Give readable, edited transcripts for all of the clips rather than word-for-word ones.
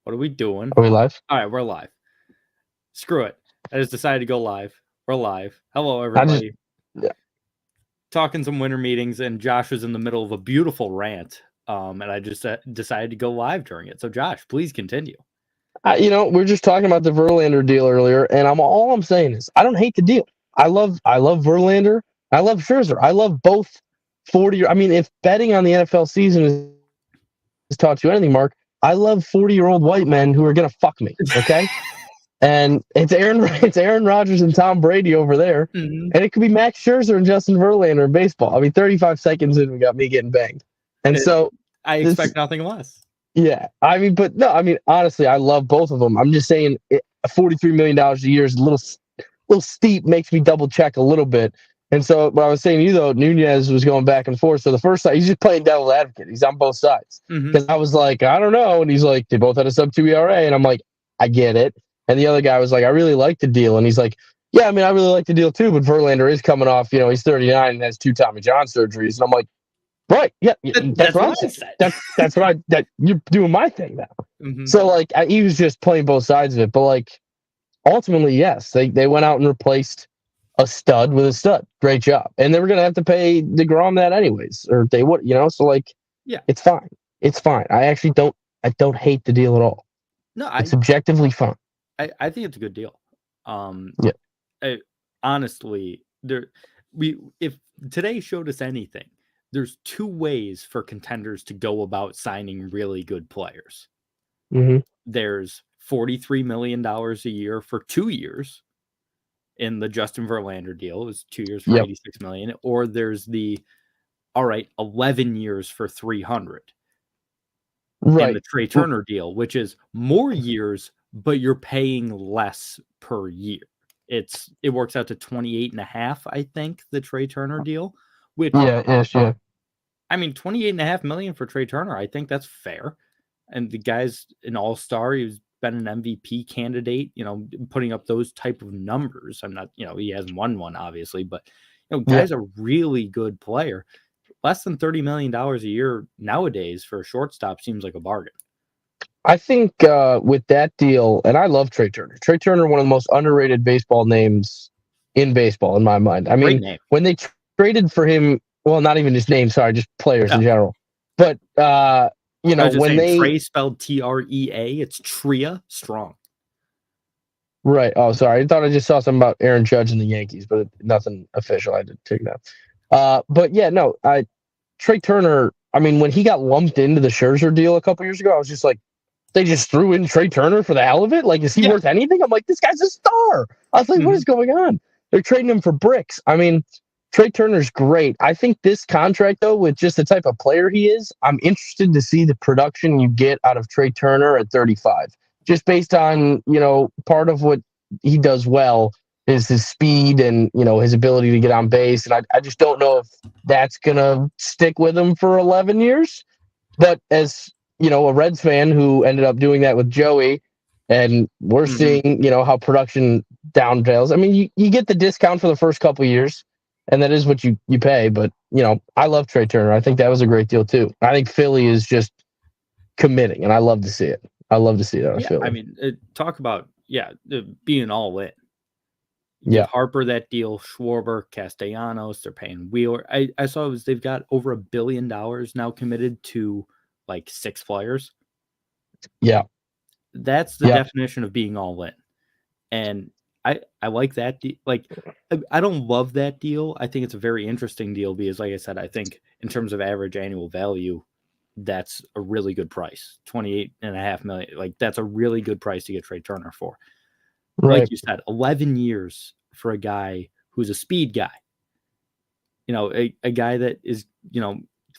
What are we doing? Are we live? All right, we're live. Screw it. I just decided to go live. We're live. Hello, Yeah. everybody. Talking some winter meetings, and Josh was in the middle of a beautiful rant, and I just decided to go live during it. So, Josh, please continue. We're just talking about the Verlander deal earlier, and all I'm saying is I don't hate the deal. I love Verlander. I love Scherzer. I love both 40. I mean, if betting on the NFL season has taught you anything, Mark, I love 40-year-old white men who are gonna fuck me. Okay. And it's Aaron Rodgers and Tom Brady over there, and it could be Max Scherzer and Justin Verlander in baseball. I mean, 35 seconds in, we got me getting banged, and so I expect nothing less. Yeah, I mean, but no, I mean, honestly, I love both of them. I'm just saying, $43 million a year is a little steep. Makes me double check a little bit. And so, what I was saying to you though, Nunez was going back and forth. So the first side, he's just playing devil's advocate. He's on both sides because I was like, I don't know, and he's like, they both had a sub-2 ERA, and I'm like, I get it. And the other guy was like, I really like the deal, and he's like, yeah, I mean, I really like the deal too, but Verlander is coming off, he's 39 and has 2 Tommy John surgeries, and I'm like, right, yeah, that's what I said. That's what you're doing my thing now. So like, he was just playing both sides of it, but like, ultimately, yes, they went out and replaced a stud with a stud. Great job, and they were gonna have to pay DeGrom that anyways, or they would, so like, yeah, it's fine. It's fine. I actually don't hate the deal at all. No, it's objectively fine. I think it's a good deal. Yeah. Honestly, if today showed us anything, there's 2 ways for contenders to go about signing really good players. There's $43 million a year for 2 years in the Justin Verlander deal. It was 2 years for $86 million. Or there's 11 years for $300 in the Trey Turner deal, which is more years, but you're paying less per year. It works out to 28.5, I think, the Trey Turner deal. Which yeah. I mean, $28.5 million for Trey Turner, I think that's fair. And the guy's an all-star. He's been an MVP candidate, putting up those type of numbers. I'm not, he hasn't won one, obviously, but guy's a really good player. Less than $30 million a year nowadays for a shortstop seems like a bargain. I think with that deal, and I love Trey Turner. Trey Turner, one of the most underrated baseball names in baseball, in my mind. I mean, when they traded for him, well, not even his name, sorry, just players in general. But when Trey spelled Trea, it's Tria Strong. Right. Oh, sorry. I thought I just saw something about Aaron Judge and the Yankees, but nothing official. I did take that. But yeah, no. Trey Turner. I mean, when he got lumped into the Scherzer deal a couple years ago, I was just like, they just threw in Trey Turner for the hell of it. Like, is he worth anything? I'm like, this guy's a star. I was like, what is going on? They're trading him for bricks. I mean, Trey Turner's great. I think this contract, though, with just the type of player he is, I'm interested to see the production you get out of Trey Turner at 35. Just based on, part of what he does well is his speed and, his ability to get on base. And I just don't know if that's going to stick with him for 11 years. But as, a Reds fan who ended up doing that with Joey, and we're seeing, how production downtails. I mean, you get the discount for the first couple of years, and that is what you pay. But, I love Trey Turner. I think that was a great deal, too. I think Philly is just committing, and I love to see it. I love to see that. Yeah, I mean, talk about, being all in. Harper, that deal, Schwarber, Castellanos, they're paying Wheeler. I saw they've got over $1 billion now committed to, like, 6 players. Yeah. That's the definition of being all in. And I like that. I don't love that deal. I think it's a very interesting deal because, like I said, I think in terms of average annual value, that's a really good price. $28.5 million. Like, that's a really good price to get Trey Turner for. Right. Like you said, 11 years for a guy who's a speed guy. A guy that is,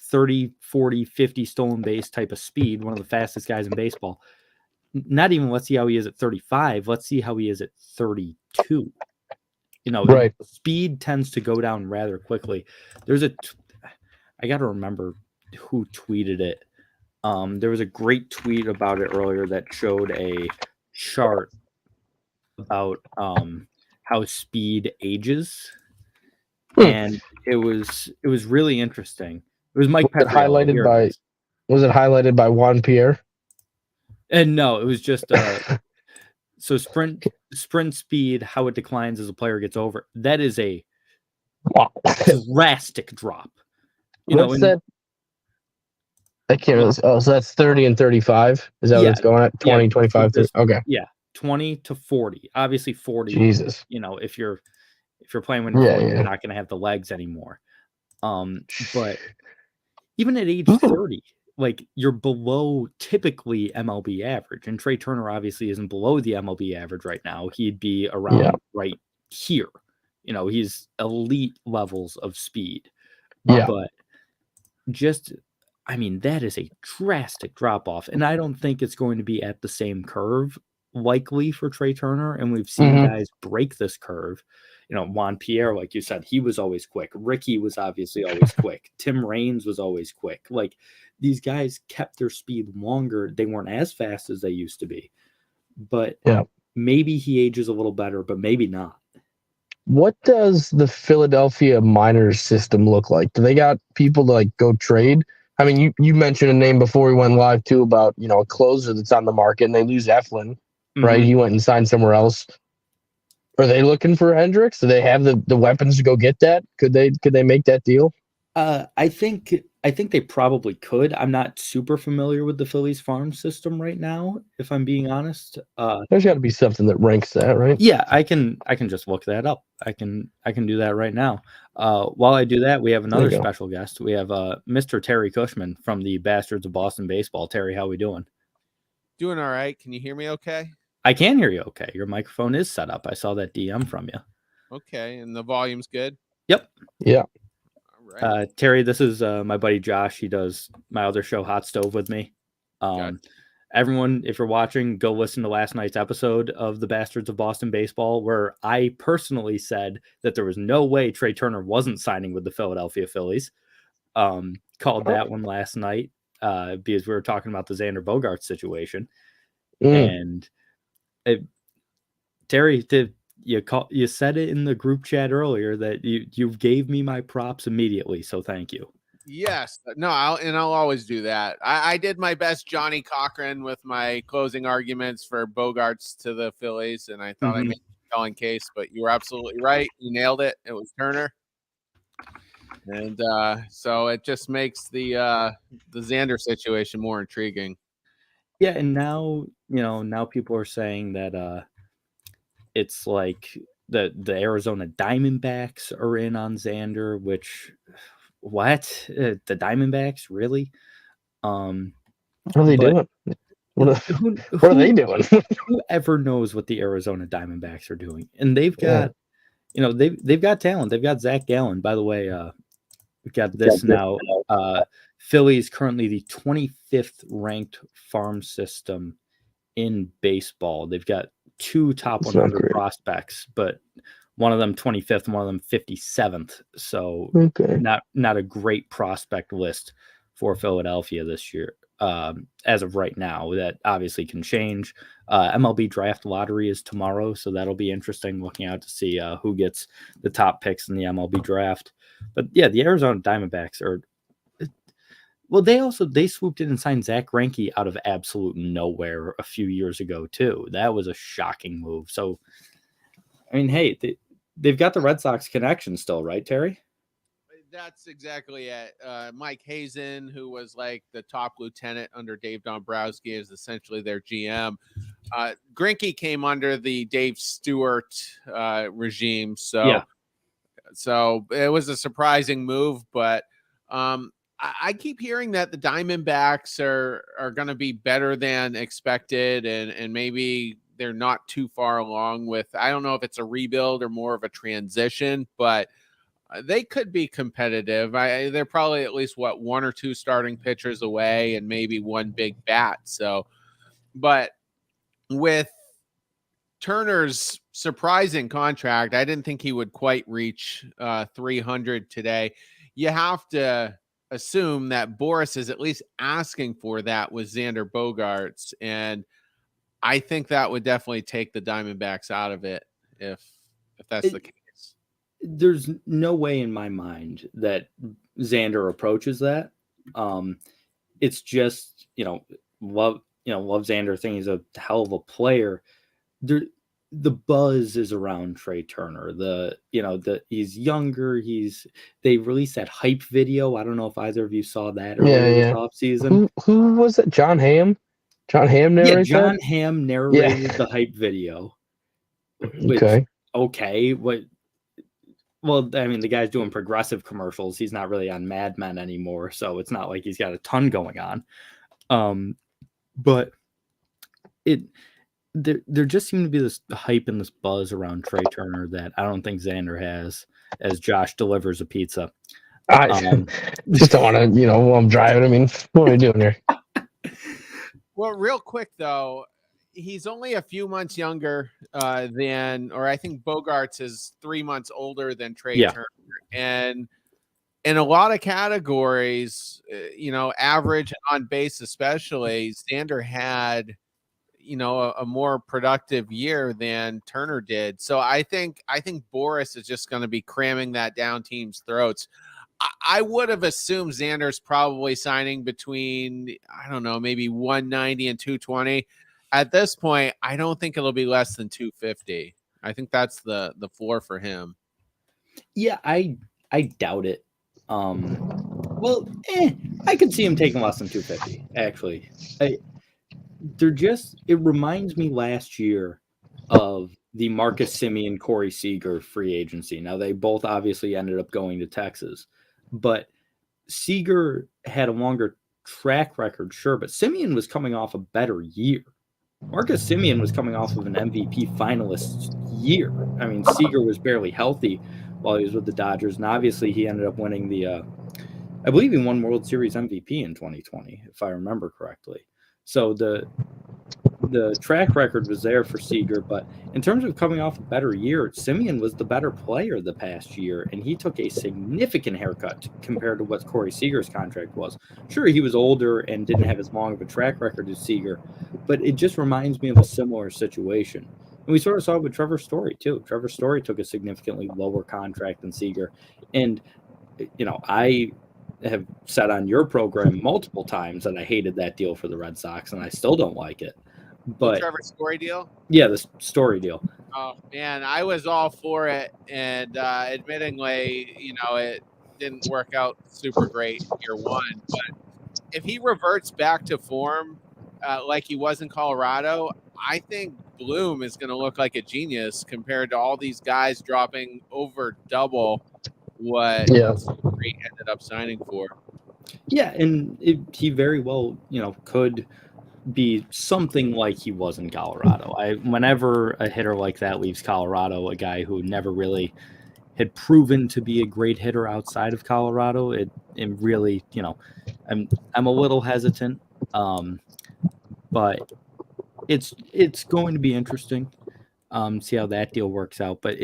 30, 40, 50 stolen base type of speed, one of the fastest guys in baseball. Not even let's see how he is at 35. Let's see how he is at 32. Right. Speed tends to go down rather quickly. I got to remember who tweeted it. There was a great tweet about it earlier that showed a chart about how speed ages, and it was really interesting. It was Mike Petriello. Was it highlighted by Juan Pierre? And no, it was just so sprint speed, how it declines as a player gets over. That is a Wow. drastic drop. What's that? I can't really. Oh, so that's 30 and 35. Is that what it's going at? 20, 25, 30? Okay. Yeah, 20 to 40. Obviously, 40. Jesus. If you're playing when you're 40, you're not going to have the legs anymore. But even at age 30, like you're below typically MLB average, and Trey Turner obviously isn't below the MLB average right now. He'd be around right here. He's elite levels of speed. Yeah. But that is a drastic drop off, and I don't think it's going to be at the same curve likely for Trey Turner. And we've seen guys break this curve. Juan Pierre, like you said, he was always quick. Ricky was obviously always quick. Tim Raines was always quick. Like these guys kept their speed longer. They weren't as fast as they used to be, but maybe he ages a little better, but maybe not. What does the Philadelphia minors system look like? Do they got people to like go trade? I mean, you mentioned a name before we went live too about, a closer that's on the market and they lose Eflin, right? He went and signed somewhere else. Are they looking for Hendricks? Do they have the weapons to go get that? Could they make that deal? I think they probably could. I'm not super familiar with the Phillies farm system right now, if I'm being honest. There's got to be something that ranks that, right? Yeah, I can just look that up. I can do that right now. While I do that, we have another special guest. We have Mr. Terry Cushman from the Bastards of Boston Baseball. Terry, how we doing? Doing all right. Can you hear me okay? I can hear you okay. Your microphone is set up. I saw that DM from you. Okay, and the volume's good? Yep. Yeah. All right. Terry, this is my buddy Josh. He does my other show, Hot Stove, with me. Everyone, if you're watching, go listen to last night's episode of the Bastards of Boston Baseball, where I personally said that there was no way Trey Turner wasn't signing with the Philadelphia Phillies. Called that one last night because we were talking about the Xander Bogaerts situation. And Terry, you said it in the group chat earlier that you gave me my props immediately, so thank you. Yes. No, I'll always do that. I did my best Johnny Cochran with my closing arguments for Bogaerts to the Phillies, and I thought I made a compelling case, but you were absolutely right. You nailed it. It was Turner. And so it just makes the Xander situation more intriguing. Yeah, and now people are saying that it's like the Arizona Diamondbacks are in on Xander, which what? The Diamondbacks, really? What are they doing? What are they doing? Whoever knows what the Arizona Diamondbacks are doing, and they've got, they've got talent. They've got Zach Gallen. By the way, we've got this now. Philly is currently the 25th ranked farm system in baseball. They've got two top 100 prospects, but one of them 25th, one of them 57th. So not a great prospect list for Philadelphia this year. As of right now, that obviously can change. MLB draft lottery is tomorrow, so that'll be interesting, looking out to see who gets the top picks in the MLB draft. But yeah, the Arizona Diamondbacks are, well, they swooped in and signed Zach Greinke out of absolute nowhere a few years ago too. That was a shocking move. So, I mean, hey, they've got the Red Sox connection still, right, Terry? That's exactly it. Mike Hazen, who was like the top lieutenant under Dave Dombrowski, is essentially their GM. Greinke came under the Dave Stewart regime, so it was a surprising move. But I keep hearing that the Diamondbacks are going to be better than expected, and maybe they're not too far along with. I don't know if it's a rebuild or more of a transition, but they could be competitive. They're probably at least one or two starting pitchers away and maybe one big bat. So, but with Turner's surprising contract, I didn't think he would quite reach 300 today. You have to assume that Boris is at least asking for that with Xander Bogaerts, and I think that would definitely take the Diamondbacks out of it if that's the case. There's no way in my mind that Xander approaches that. It's just, love Xander, think he's a hell of a player. The buzz is around Trey Turner. He's younger. They released that hype video. I don't know if either of you saw that earlier this offseason. Who was it? John Hamm? John Hamm narrated John that? Hamm narrated the hype video. Which, okay. Well, I mean, the guy's doing progressive commercials. He's not really on Mad Men anymore, so it's not like he's got a ton going on. But there just seemed to be this hype and this buzz around Trey Turner that I don't think Xander has, as Josh delivers a pizza. I just don't want to, while I'm driving. I mean, what are we doing here? Well, real quick, though, he's only a few months younger or I think Bogarts is 3 months older than Trey Turner. And in a lot of categories, average on base especially, Xander had, a more productive year than Turner did. So I think Boris is just going to be cramming that down teams' throats. I would have assumed Xander's probably signing between, I don't know, maybe 190 and 220. At this point, I don't think it'll be less than 250. I think that's the floor for him. Yeah, I doubt it. I could see him taking less than 250, actually. It reminds me last year of the Marcus Semien, Corey Seager free agency. Now, they both obviously ended up going to Texas, but Seager had a longer track record, sure, but Semien was coming off a better year. Marcus Semien was coming off of an MVP finalist year. I mean, Seager was barely healthy while he was with the Dodgers, and obviously he ended up winning I believe he won World Series MVP in 2020, if I remember correctly. So the track record was there for Seager, but in terms of coming off a better year, Semien was the better player the past year, and he took a significant haircut compared to what Corey Seager's contract was. Sure, he was older and didn't have as long of a track record as Seager, but it just reminds me of a similar situation. And we sort of saw it with Trevor Story, too. Trevor Story took a significantly lower contract than Seager. And, I have said on your program multiple times that I hated that deal for the Red Sox, and I still don't like it. But the Trevor Story deal? Yeah, the Story deal. Oh, man, I was all for it. And admittingly, it didn't work out super great year one. But if he reverts back to form like he was in Colorado, I think Bloom is going to look like a genius compared to all these guys dropping over double what Story ended up signing for. Yeah, and he very well, could be something like he was in Colorado. Whenever a hitter like that leaves Colorado, a guy who never really had proven to be a great hitter outside of Colorado, it really, I'm a little hesitant, but it's going to be interesting. See how that deal works out. But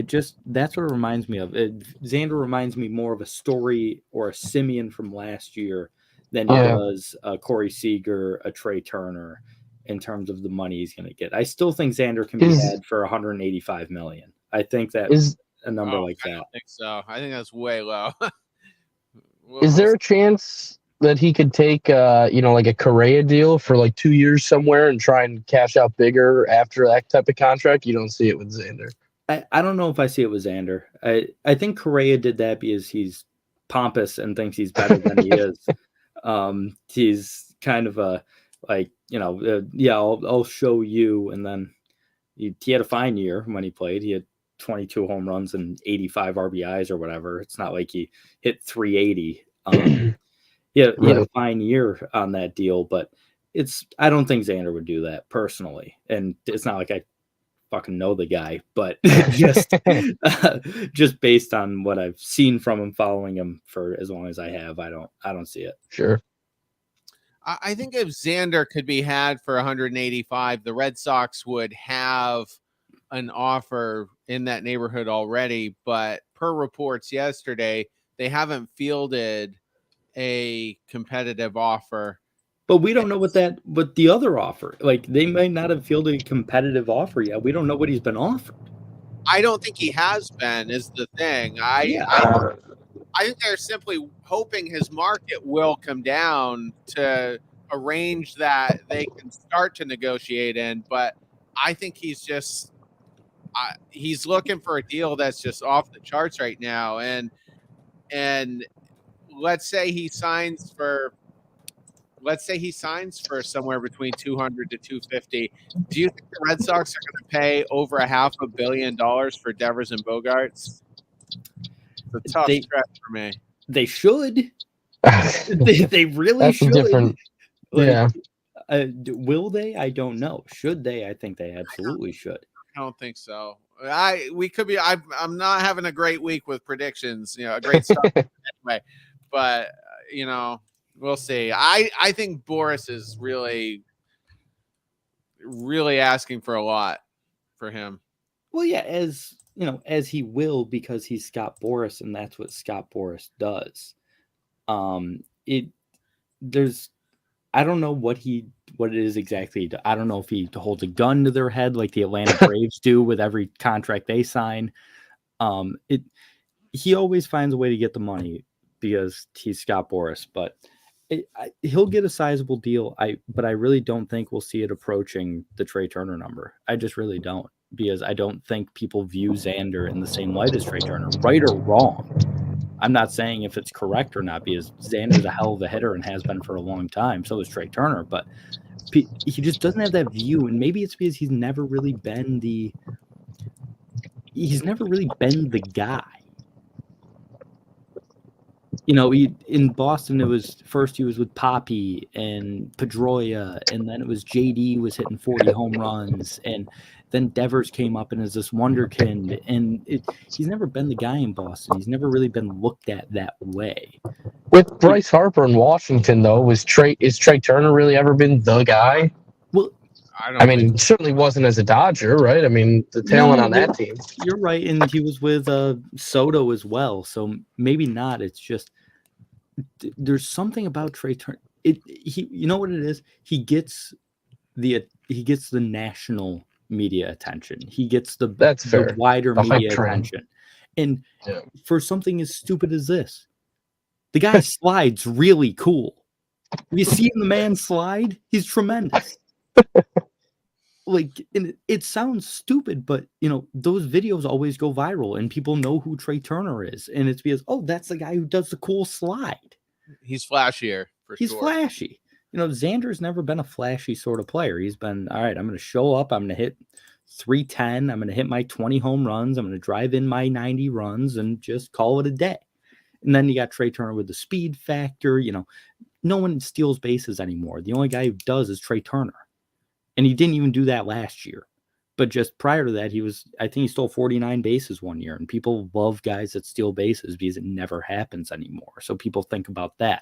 that's what it reminds me of. Xander reminds me more of a Story or a Semien from last year than he does a Corey Seager, a Trey Turner, in terms of the money he's going to get. I still think Xander can be had for $185 million. I think that is a number like that. I don't think so. I think that's way low. Is there a chance that he could take, like a Correa deal for like 2 years somewhere and try and cash out bigger after that type of contract? You don't see it with Xander. I don't know if I see it with Xander. I think Correa did that because he's pompous and thinks he's better than he is. He's kind of I'll show you. And then he had a fine year when he played. He had 22 home runs and 85 RBIs or whatever. It's not like he hit 380. He had a fine year on that deal, but I don't think Xander would do that personally. And it's not like I fucking know the guy, but just based on what I've seen from him, following him for as long as I have, I don't see it. Sure. I think if Xander could be had for 185, the Red Sox would have an offer in that neighborhood already. But per reports yesterday, they haven't fielded a competitive offer. But we don't know what the other offer, like they might not have fielded a competitive offer yet. We don't know what he's been offered. I don't think he has been, is the thing. I think they're simply hoping his market will come down to a range that they can start to negotiate in, but I think he's looking for a deal that's just off the charts right now. And let's say he signs for somewhere between 200 to 250. Do you think the Red Sox are going to pay over $500 million for Devers and Bogarts? It's a tough stretch for me. They should. they really That's should. Different. Yeah. Will they? I don't know. Should they? I think they absolutely should. I don't think so. We could be. I'm not having a great week with predictions. A great start anyway, but we'll see. I think Boris is really, really asking for a lot for him. Well, yeah, as he will, because he's Scott Boras, and that's what Scott Boras does. I don't know what it is exactly. I don't know if he holds a gun to their head like the Atlanta Braves do with every contract they sign. He always finds a way to get the money because he's Scott Boras, but he'll get a sizable deal. But I really don't think we'll see it approaching the Trey Turner number. I just really don't, because I don't think people view Xander in the same light as Trey Turner, right or wrong. I'm not saying if it's correct or not, because Xander's a hell of a hitter and has been for a long time. So is Trey Turner, but he just doesn't have that view. And maybe it's because he's never really been the guy. In Boston, it was first he was with Poppy and Pedroia, and then it was JD was hitting 40 home runs, and then Devers came up and is this wonderkind, and he's never been the guy in Boston. He's never really been looked at that way. With Bryce Harper in Washington, though, is Trey Turner really ever been the guy? Well, I mean, certainly wasn't as a Dodger, right? I mean, the talent on that team. You're right, and he was with Soto as well, so maybe not. It's just there's something about Trey Turner. You know what it is? He gets the national media attention. He gets the wider media attention, and for something as stupid as this, the guy slides really cool. Have you seen the man slide? He's tremendous. And it sounds stupid, but those videos always go viral and people know who Trey Turner is, and it's because that's the guy who does the cool slide. He's flashier for He's sure. flashy. Xander's never been a flashy sort of player. He's been, all right, I'm going to show up, I'm going to hit 310, I'm going to hit my 20 home runs, I'm going to drive in my 90 runs and just call it a day. And then you got Trey Turner with the speed factor. No one steals bases anymore. The only guy who does is Trey Turner. And he didn't even do that last year. But just prior to that, I think he stole 49 bases one year. And people love guys that steal bases because it never happens anymore. So people think about that.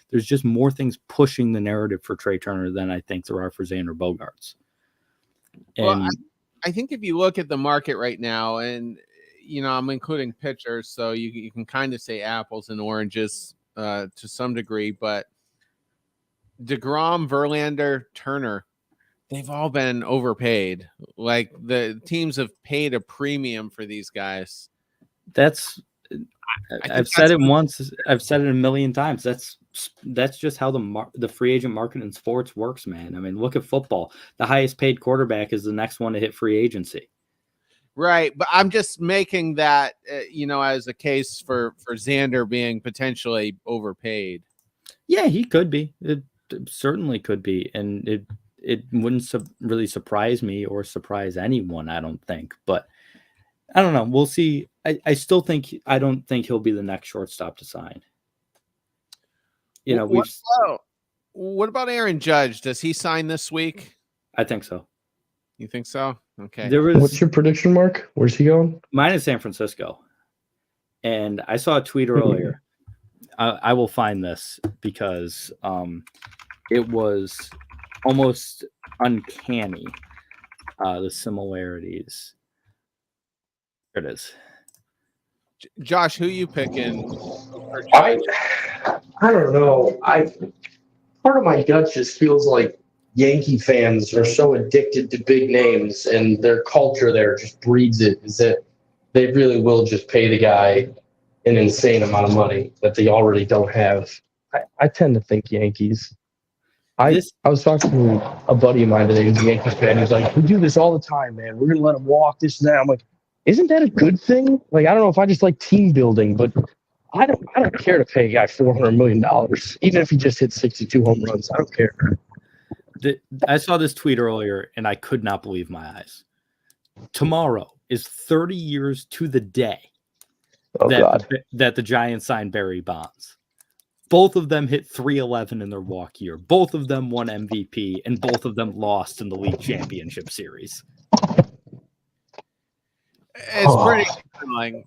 There's just more things pushing the narrative for Trey Turner than I think there are for Xander Bogaerts. Well, I think if you look at the market right now, and, I'm including pitchers, so you can kind of say apples and oranges to some degree. But DeGrom, Verlander, Turner, they've all been overpaid. Like, the teams have paid a premium for these guys. I've said it once. I've said it a million times. That's just how the free agent market in sports works, man. I mean, look at football. The highest paid quarterback is the next one to hit free agency. Right, but I'm just making that as a case for Xander being potentially overpaid. Yeah, he could be. It certainly could be, and it wouldn't really surprise me or surprise anyone, I don't think. But I don't know. We'll see. I don't think he'll be the next shortstop to sign. What about Aaron Judge? Does he sign this week? I think so. You think so? Okay. What's your prediction, Mark? Where's he going? Mine is San Francisco. And I saw a tweet earlier. I will find this because it was almost uncanny, the similarities. There it is. Josh, who you picking? I don't know. Part of my gut just feels like Yankee fans are so addicted to big names, and their culture there just breeds it. Is that they really will just pay the guy an insane amount of money that they already don't have. I tend to think Yankees. I was talking to a buddy of mine today who's a Yankees fan. He's like, we do this all the time, man. We're gonna let him walk, this and that. I'm like, isn't that a good thing? Like, I don't know if I just like team building, but I don't care to pay a guy $400 million, even if he just hit 62 home runs. I don't care. I saw this tweet earlier, and I could not believe my eyes. Tomorrow is 30 years to the day that the Giants signed Barry Bonds. Both of them hit 311 in their walk year. Both of them won MVP, and both of them lost in the league championship series. It's pretty compelling.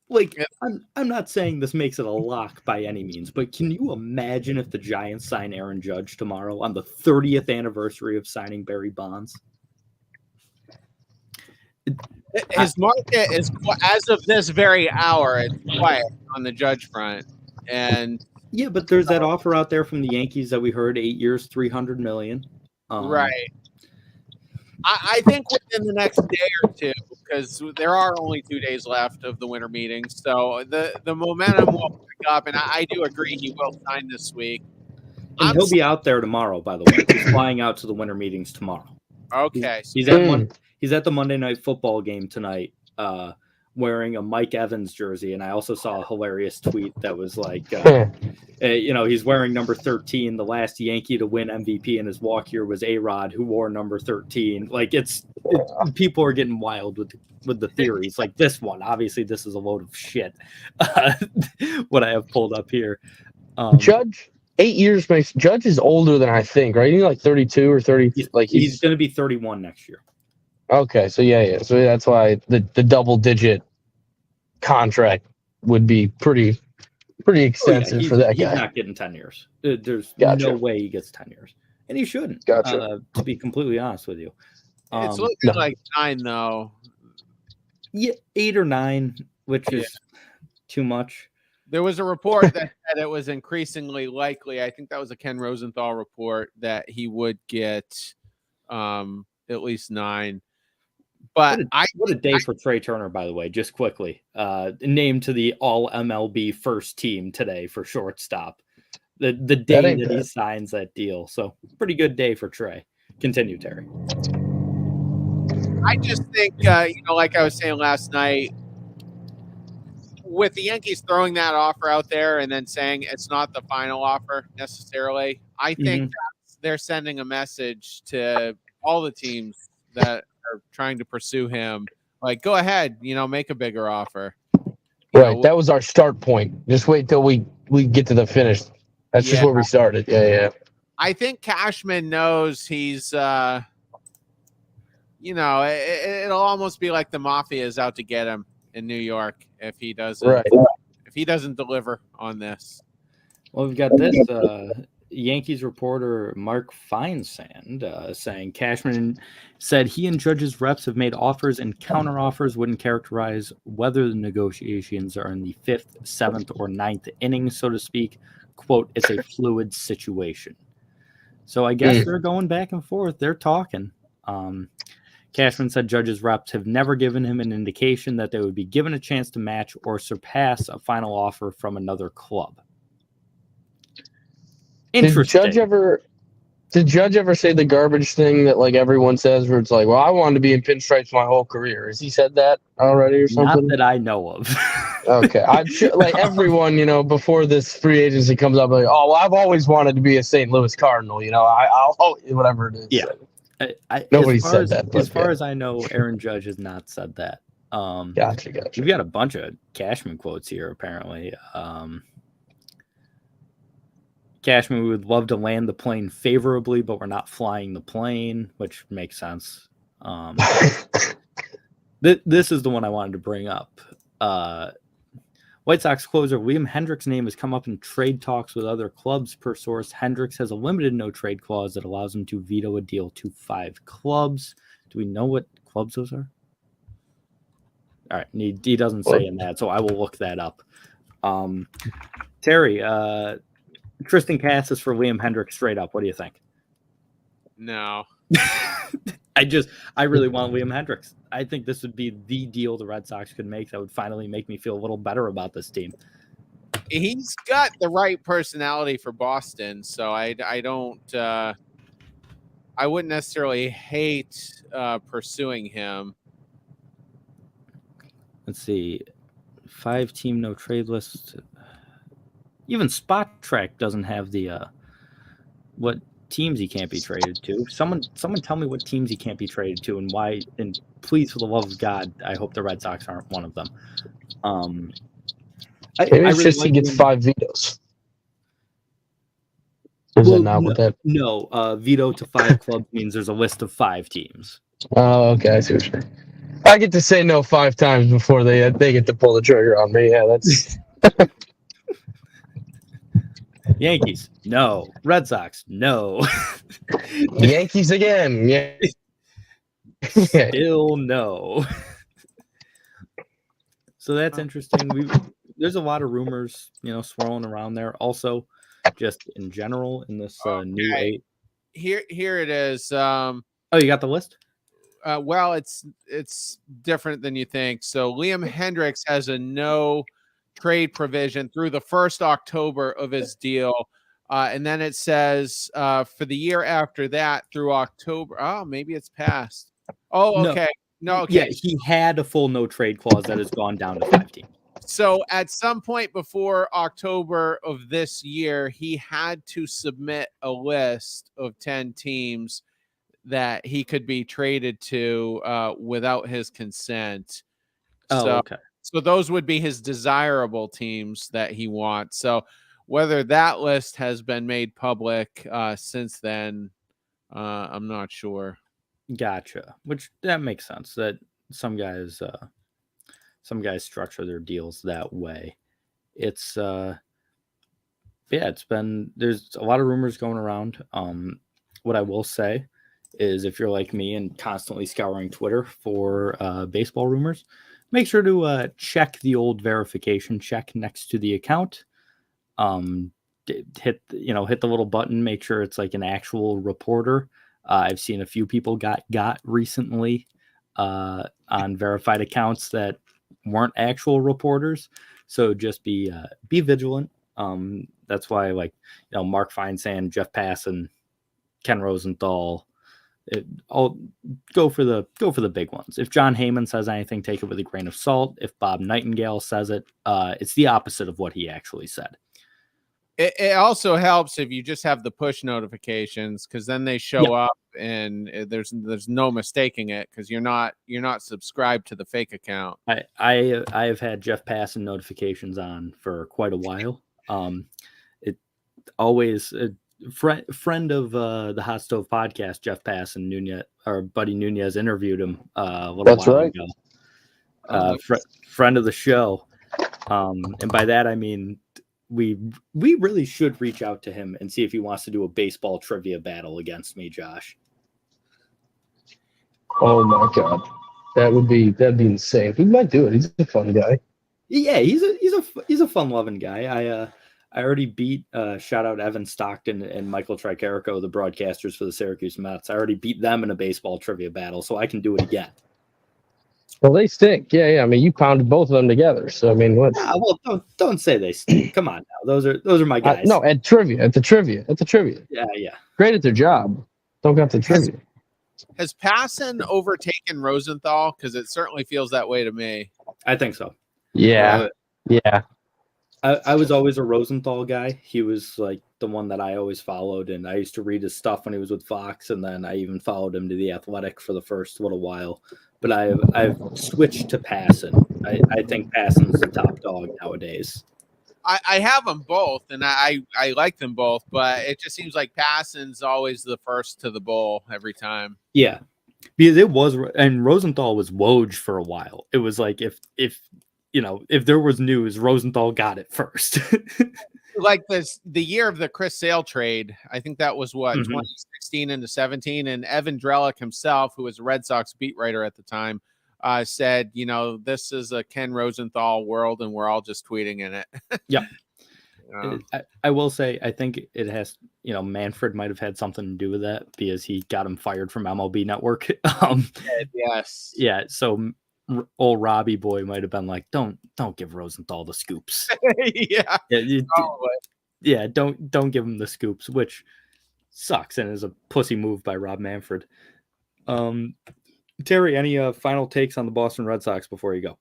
Like, I'm not saying this makes it a lock by any means, but can you imagine if the Giants sign Aaron Judge tomorrow on the 30th anniversary of signing Barry Bonds? His market is, as of this very hour, it's quiet on the Judge front. And yeah, but there's that offer out there from the Yankees that we heard, 8 years, $300 million. Right. I think within the next day or two, because there are only 2 days left of the winter meetings, so the momentum will pick up. And I do agree he will sign this week. And he'll be out there tomorrow, by the way. He's flying out to the winter meetings tomorrow. Okay. He's at the Monday Night Football game tonight, wearing a Mike Evans jersey. And I also saw a hilarious tweet that was like, he's wearing number 13. The last Yankee to win MVP in his walk year was A-Rod, who wore number 13. Like, people are getting wild with the theories. Like this one, obviously, this is a load of shit. What I have pulled up here. Judge, 8 years makes Judge is older than I think, right? He's like 32 or 30. He's going to be 31 next year. Okay, so yeah. So that's why the double-digit contract would be pretty extensive for that guy. He's not getting 10 years. There's no way he gets 10 years. And he shouldn't, to be completely honest with you. It's looking like 9, though. Yeah, 8 or 9, which is too much. There was a report that said it was increasingly likely, I think that was a Ken Rosenthal report, that he would get at least 9. But what a day for Trey Turner, by the way, just quickly. Named to the all MLB first team today for shortstop. The day that he signs that deal. So pretty good day for Trey. Continue, Terry. I just think, like I was saying last night, with the Yankees throwing that offer out there and then saying it's not the final offer necessarily, I think they're sending a message to all the teams that are trying to pursue him. Like, go ahead, make a bigger offer. Right. That was our start point. Just wait till we get to the finish. That's just where we started. Yeah. I think Cashman knows he's, it'll almost be like the mafia is out to get him in New York if he doesn't deliver on this. Well, we've got this Yankees reporter Mark Feinsand saying Cashman said he and Judge's reps have made offers and counteroffers, wouldn't characterize whether the negotiations are in the 5th, 7th, or 9th inning, so to speak. Quote, it's a fluid situation. So I guess they're going back and forth. They're talking. Cashman said Judge's reps have never given him an indication that they would be given a chance to match or surpass a final offer from another club. Interesting. Did Judge ever say the garbage thing that like everyone says, where it's like, well, I wanted to be in pinstripes my whole career? Has he said that already or something? Not that I know of. Okay. I'm sure like everyone, before this free agency comes up, like, oh, well, I've always wanted to be a St. Louis Cardinal, I'll whatever it is. Yeah. Nobody said that. As far as I know, Aaron Judge has not said that. Gotcha. We've got a bunch of Cashman quotes here, apparently. Cashman, we would love to land the plane favorably, but we're not flying the plane, which makes sense. This is the one I wanted to bring up. White Sox closer Liam Hendriks' name has come up in trade talks with other clubs. Per source, Hendriks has a limited no-trade clause that allows him to veto a deal to 5 clubs. Do we know what clubs those are? All right, he doesn't say in that, so I will look that up. Terry, Tristan Cassis for Liam Hendriks straight up. What do you think? No. I really want Liam Hendriks. I think this would be the deal the Red Sox could make that would finally make me feel a little better about this team. He's got the right personality for Boston, so I don't I wouldn't necessarily hate pursuing him. Let's see, 5-team no trade list. Even Spot Track doesn't have the what teams he can't be traded to. Someone tell me what teams he can't be traded to and why. And please, for the love of God, I hope the Red Sox aren't one of them. Maybe it's just he gets 5 vetoes. No, veto to 5 clubs means there's a list of 5 teams. Oh, okay, I see what you're saying. I get to say no 5 times before they get to pull the trigger on me. Yeah, that's. Yankees, no. Red Sox, no. Yankees again, yeah. Still no. So that's interesting. There's a lot of rumors, swirling around there. Also, just in general in this new 8. Here it is. Oh, you got the list? Well, it's different than you think. So Liam Hendricks has a no trade provision through the 1st October of his deal. And then it says for the year after that through October. Oh, maybe it's passed. Oh, okay. No, okay. Yeah, he had a full no trade clause that has gone down to 5 teams. So at some point before October of this year, he had to submit a list of 10 teams that he could be traded to without his consent. Okay. So those would be his desirable teams that he wants. So whether that list has been made public since then, I'm not sure. Gotcha. Which that makes sense. That some guys structure their deals that way. It's there's a lot of rumors going around. What I will say is, if you're like me and constantly scouring Twitter for baseball rumors, make sure to check the old verification check next to the account. Hit the little button, make sure it's like an actual reporter. I've seen a few people got recently on verified accounts that weren't actual reporters. So just be vigilant. That's why, Mark Feinsand, Jeff Passan, Ken Rosenthal, I'll go for the big ones. If John Heyman says anything, take it with a grain of salt. If Bob Nightingale says it, it's the opposite of what he actually said. It also helps if you just have the push notifications, because then they show up and there's no mistaking it, because you're not subscribed to the fake account. I have had Jeff Passan notifications on for quite a while. It always friend of the Hot Stove podcast, Jeff Passan, Nunez, or Buddy Nunez, interviewed him a little while ago. Friend of the show, and by that I mean we really should reach out to him and see if he wants to do a baseball trivia battle against me, Josh. Oh my God, that'd be insane. He might do it. He's a fun guy. Yeah, he's a fun loving guy. I already beat shout out Evan Stockton and Michael Tricarico, the broadcasters for the Syracuse Mets. I already beat them in a baseball trivia battle, so I can do it again. Well, they stink. Yeah. I mean, you pounded both of them together. So I mean, what? Well, don't say they stink. Come on now, those are my guys. No, at the trivia. Yeah. Great at their job. Don't got the trivia. Has Passan overtaken Rosenthal? Because it certainly feels that way to me. I think so. Yeah. I was always a Rosenthal guy. He was like the one that I always followed, and I used to read his stuff when he was with Fox, and then I even followed him to The Athletic for the first little while. But I've switched to Passan. I think Passan's the top dog nowadays. I have them both, and I like them both, but it just seems like Passan's always the first to the bowl every time. Yeah, because it was, and Rosenthal was Woj for a while. It was like if there was news, Rosenthal got it first. Like the year of the Chris Sale trade, I think that was 2016 into 17, and Evan Drellick himself, who was a Red Sox beat writer at the time, said, this is a Ken Rosenthal world, and we're all just tweeting in it. Yeah. I will say, I think it has, Manfred might have had something to do with that, because he got him fired from MLB Network. Yes. Yeah. So old Robbie boy might have been like, don't give Rosenthal the scoops. Yeah, don't give him the scoops, which sucks and is a pussy move by Rob Manfred. Terry, any final takes on the Boston Red Sox before you go?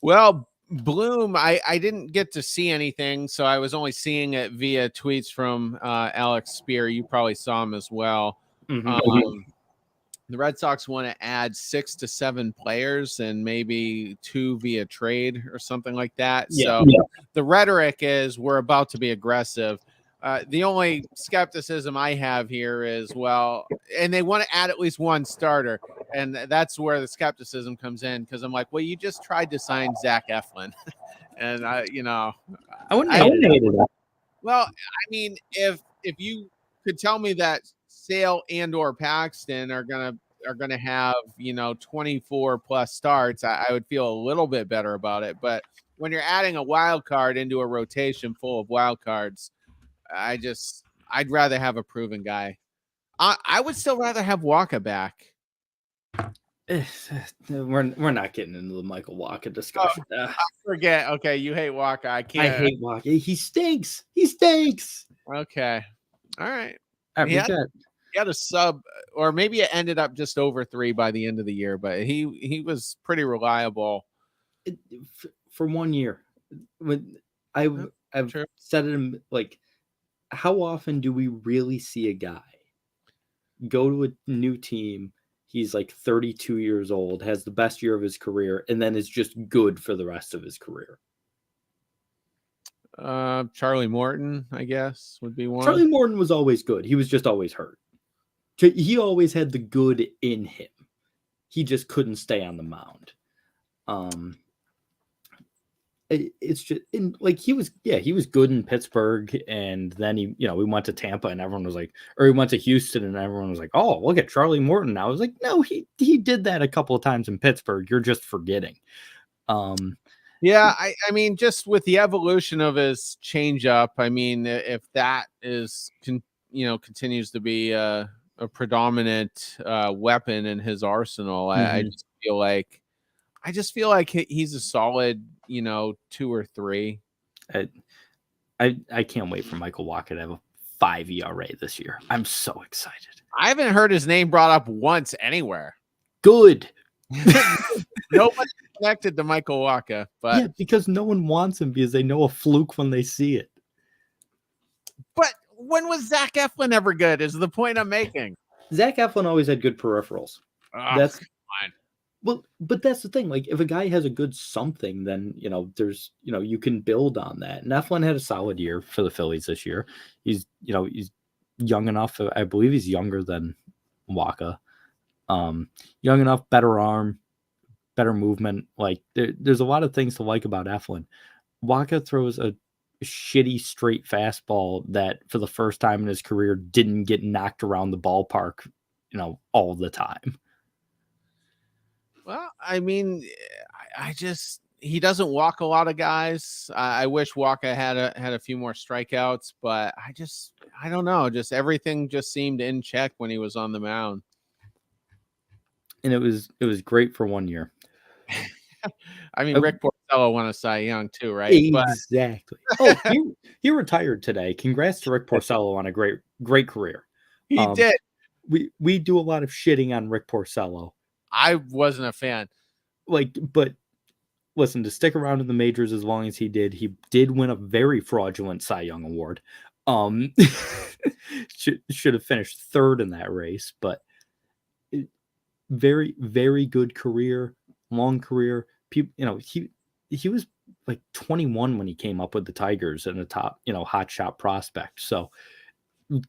Well, Bloom, I didn't get to see anything, so I was only seeing it via tweets from Alex Spear. You probably saw him as well. The Red Sox want to add 6 to 7 players and maybe 2 via trade or something like that. So the rhetoric is we're about to be aggressive. The only skepticism I have here is, well, and they want to add at least one starter. And that's where the skepticism comes in, because I'm like, well, you just tried to sign Zach Eflin. And I wouldn't hate it. Well, I mean, if you could tell me that Sale and or Paxton are gonna have 24 plus starts, I would feel a little bit better about it. But when you're adding a wild card into a rotation full of wild cards, I'd rather have a proven guy. I would still rather have Walker back. We're not getting into the Michael Walker discussion. I forget. Okay, you hate Walker. I hate Walker. He stinks. Okay. All right. He had a sub, or maybe it ended up just over 3 by the end of the year, but he was pretty reliable for 1 year. I've said it, like, how often do we really see a guy go to a new team? He's like 32 years old, has the best year of his career, and then is just good for the rest of his career. Charlie Morton, I guess, would be one. Charlie Morton was always good. He was just always hurt. He always had the good in him. He just couldn't stay on the mound. It's just like he was good in Pittsburgh, and then we went to Tampa, and everyone was like, or he went to Houston, and everyone was like, oh, look at Charlie Morton. I was like, no, he did that a couple of times in Pittsburgh. You're just forgetting. Yeah, I mean, just with the evolution of his changeup, I mean, if that is continues to be a predominant weapon in his arsenal, I just feel like he's a solid 2 or 3. I can't wait for Michael Walker to have a 5 ERA this year. I'm so excited. I haven't heard his name brought up once anywhere. Good. Nobody connected to Michael Walker, but yeah, because no one wants him because they know a fluke when they see it. But when was Zach Eflin ever good? Is the point I'm making. Zach Eflin always had good peripherals. That's fine. Well, but that's the thing. Like, if a guy has a good something, then there's you can build on that. And Eflin had a solid year for the Phillies this year. He's young enough. I believe he's younger than Waka. Young enough, better arm, better movement. Like, there's a lot of things to like about Eflin. Waka throws a shitty straight fastball that for the first time in his career didn't get knocked around the ballpark, all the time. Well, I mean, he doesn't walk a lot of guys. I wish Walker had a few more strikeouts, but I don't know. Just everything just seemed in check when he was on the mound. And it was great for 1 year. I mean, Rick Porcello won a Cy Young too, right? Exactly. Oh, he retired today. Congrats to Rick Porcello on a great career. He did. We do a lot of shitting on Rick Porcello. I wasn't a fan. But listen, to stick around in the majors as long as he did win a very fraudulent Cy Young award. Should have finished third in that race, but very, very good career, long career. People, he was like 21 when he came up with the Tigers and a top, hot shot prospect. So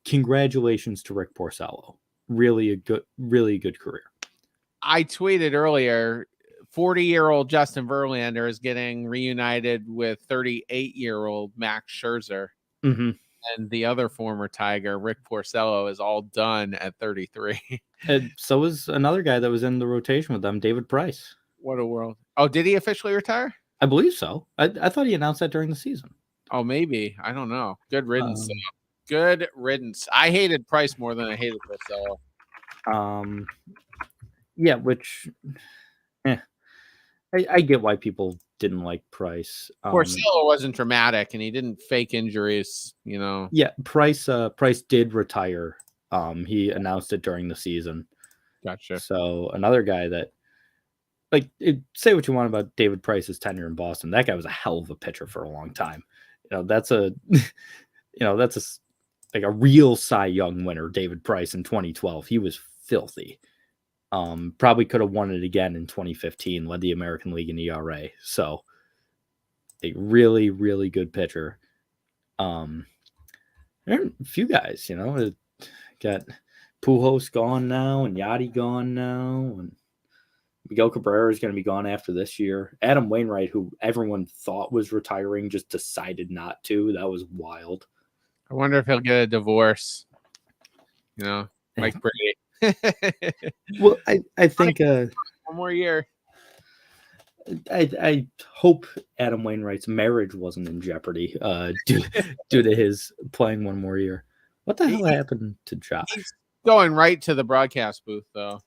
congratulations to Rick Porcello. Really good career. I tweeted earlier, 40-year-old Justin Verlander is getting reunited with 38-year-old Max Scherzer. Mm-hmm. And the other former Tiger, Rick Porcello, is all done at 33. And so is another guy that was in the rotation with them, David Price. What a world. Oh, did he officially retire? I believe so. I thought he announced that during the season. Oh, maybe. I don't know. Good riddance. Good riddance. I hated Price more than I hated Porcello. Yeah, which I get why people didn't like Price. Porcello wasn't dramatic, and he didn't fake injuries. Yeah, Price did retire. He announced it during the season. Gotcha. So another guy that, say what you want about David Price's tenure in Boston, that guy was a hell of a pitcher for a long time. That's a like a real Cy Young winner, David Price in 2012. He was filthy. Probably could have won it again in 2015, led the American League in ERA. So a really, really good pitcher. There are a few guys, got Pujols gone now and Yachty gone now, and Miguel Cabrera is going to be gone after this year. Adam Wainwright, who everyone thought was retiring, just decided not to. That was wild. I wonder if he'll get a divorce. Like Brady. Well, I think one more year. I hope Adam Wainwright's marriage wasn't in jeopardy due to his playing one more year. What the hell happened to Josh? He's going right to the broadcast booth, though.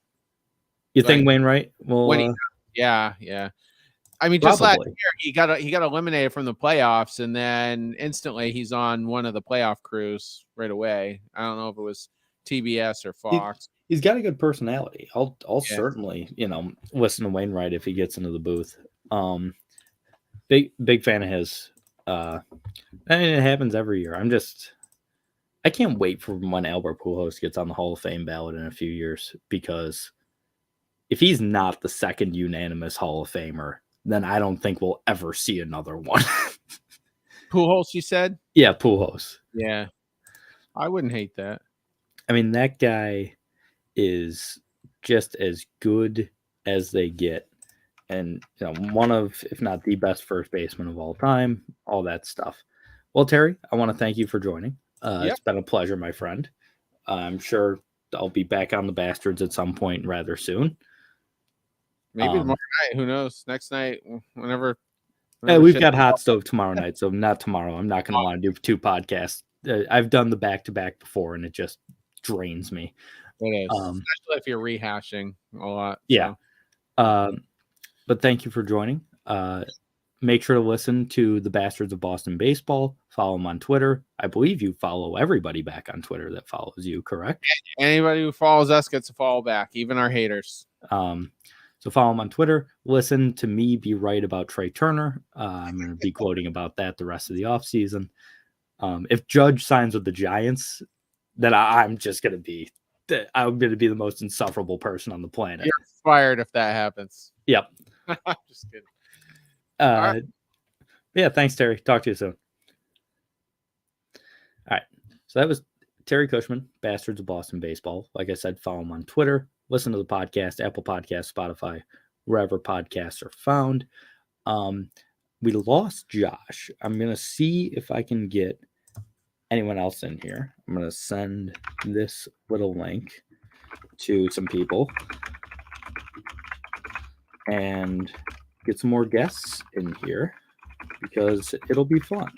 You think Wainwright? Well, yeah. I mean, just last year he got eliminated from the playoffs, and then instantly he's on one of the playoff crews right away. I don't know if it was TBS or Fox. He's got a good personality. I'll certainly listen to Wainwright if he gets into the booth. Big fan of his. And it happens every year. I can't wait for when Albert Pujols gets on the Hall of Fame ballot in a few years, because if he's not the second unanimous Hall of Famer, then I don't think we'll ever see another one. Pujols, you said? Yeah, Pujols. Yeah. I wouldn't hate that. I mean, that guy is just as good as they get. And, one of, if not the best first baseman of all time, all that stuff. Well, Terry, I want to thank you for joining. It's been a pleasure, my friend. I'm sure I'll be back on the Bastards at some point rather soon. Maybe tomorrow night. Who knows? Next night, whenever we've got Hot Stove tomorrow night, so not tomorrow. I'm not going to want to do 2 podcasts. I've done the back-to-back before, and it just drains me. It is, especially if you're rehashing a lot. Yeah. But thank you for joining. Make sure to listen to the Bastards of Boston Baseball. Follow them on Twitter. I believe you follow everybody back on Twitter that follows you, correct? Anybody who follows us gets a follow back, even our haters. So follow him on Twitter. Listen to me be right about Trey Turner. I'm going to be quoting about that the rest of the offseason. If Judge signs with the Giants, then I'm just going to be the most insufferable person on the planet. You're fired if that happens. Yep. Just kidding. Right. Yeah, thanks, Terry. Talk to you soon. All right. So that was Terry Cushman, Bastards of Boston Baseball. Like I said, follow him on Twitter. Listen to the podcast, Apple Podcasts, Spotify, wherever podcasts are found. We lost Josh. I'm going to see if I can get anyone else in here. I'm going to send this little link to some people and get some more guests in here because it'll be fun.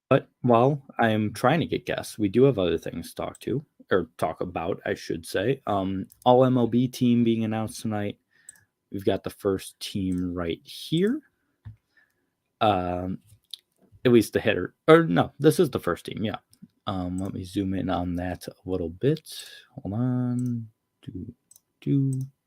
But while I'm trying to get guests, we do have other things to talk about, I should say. All MLB team being announced tonight. We've got the first team right here. At least the hitter. Or no, this is the first team, yeah. Let me zoom in on that a little bit. Hold on. Is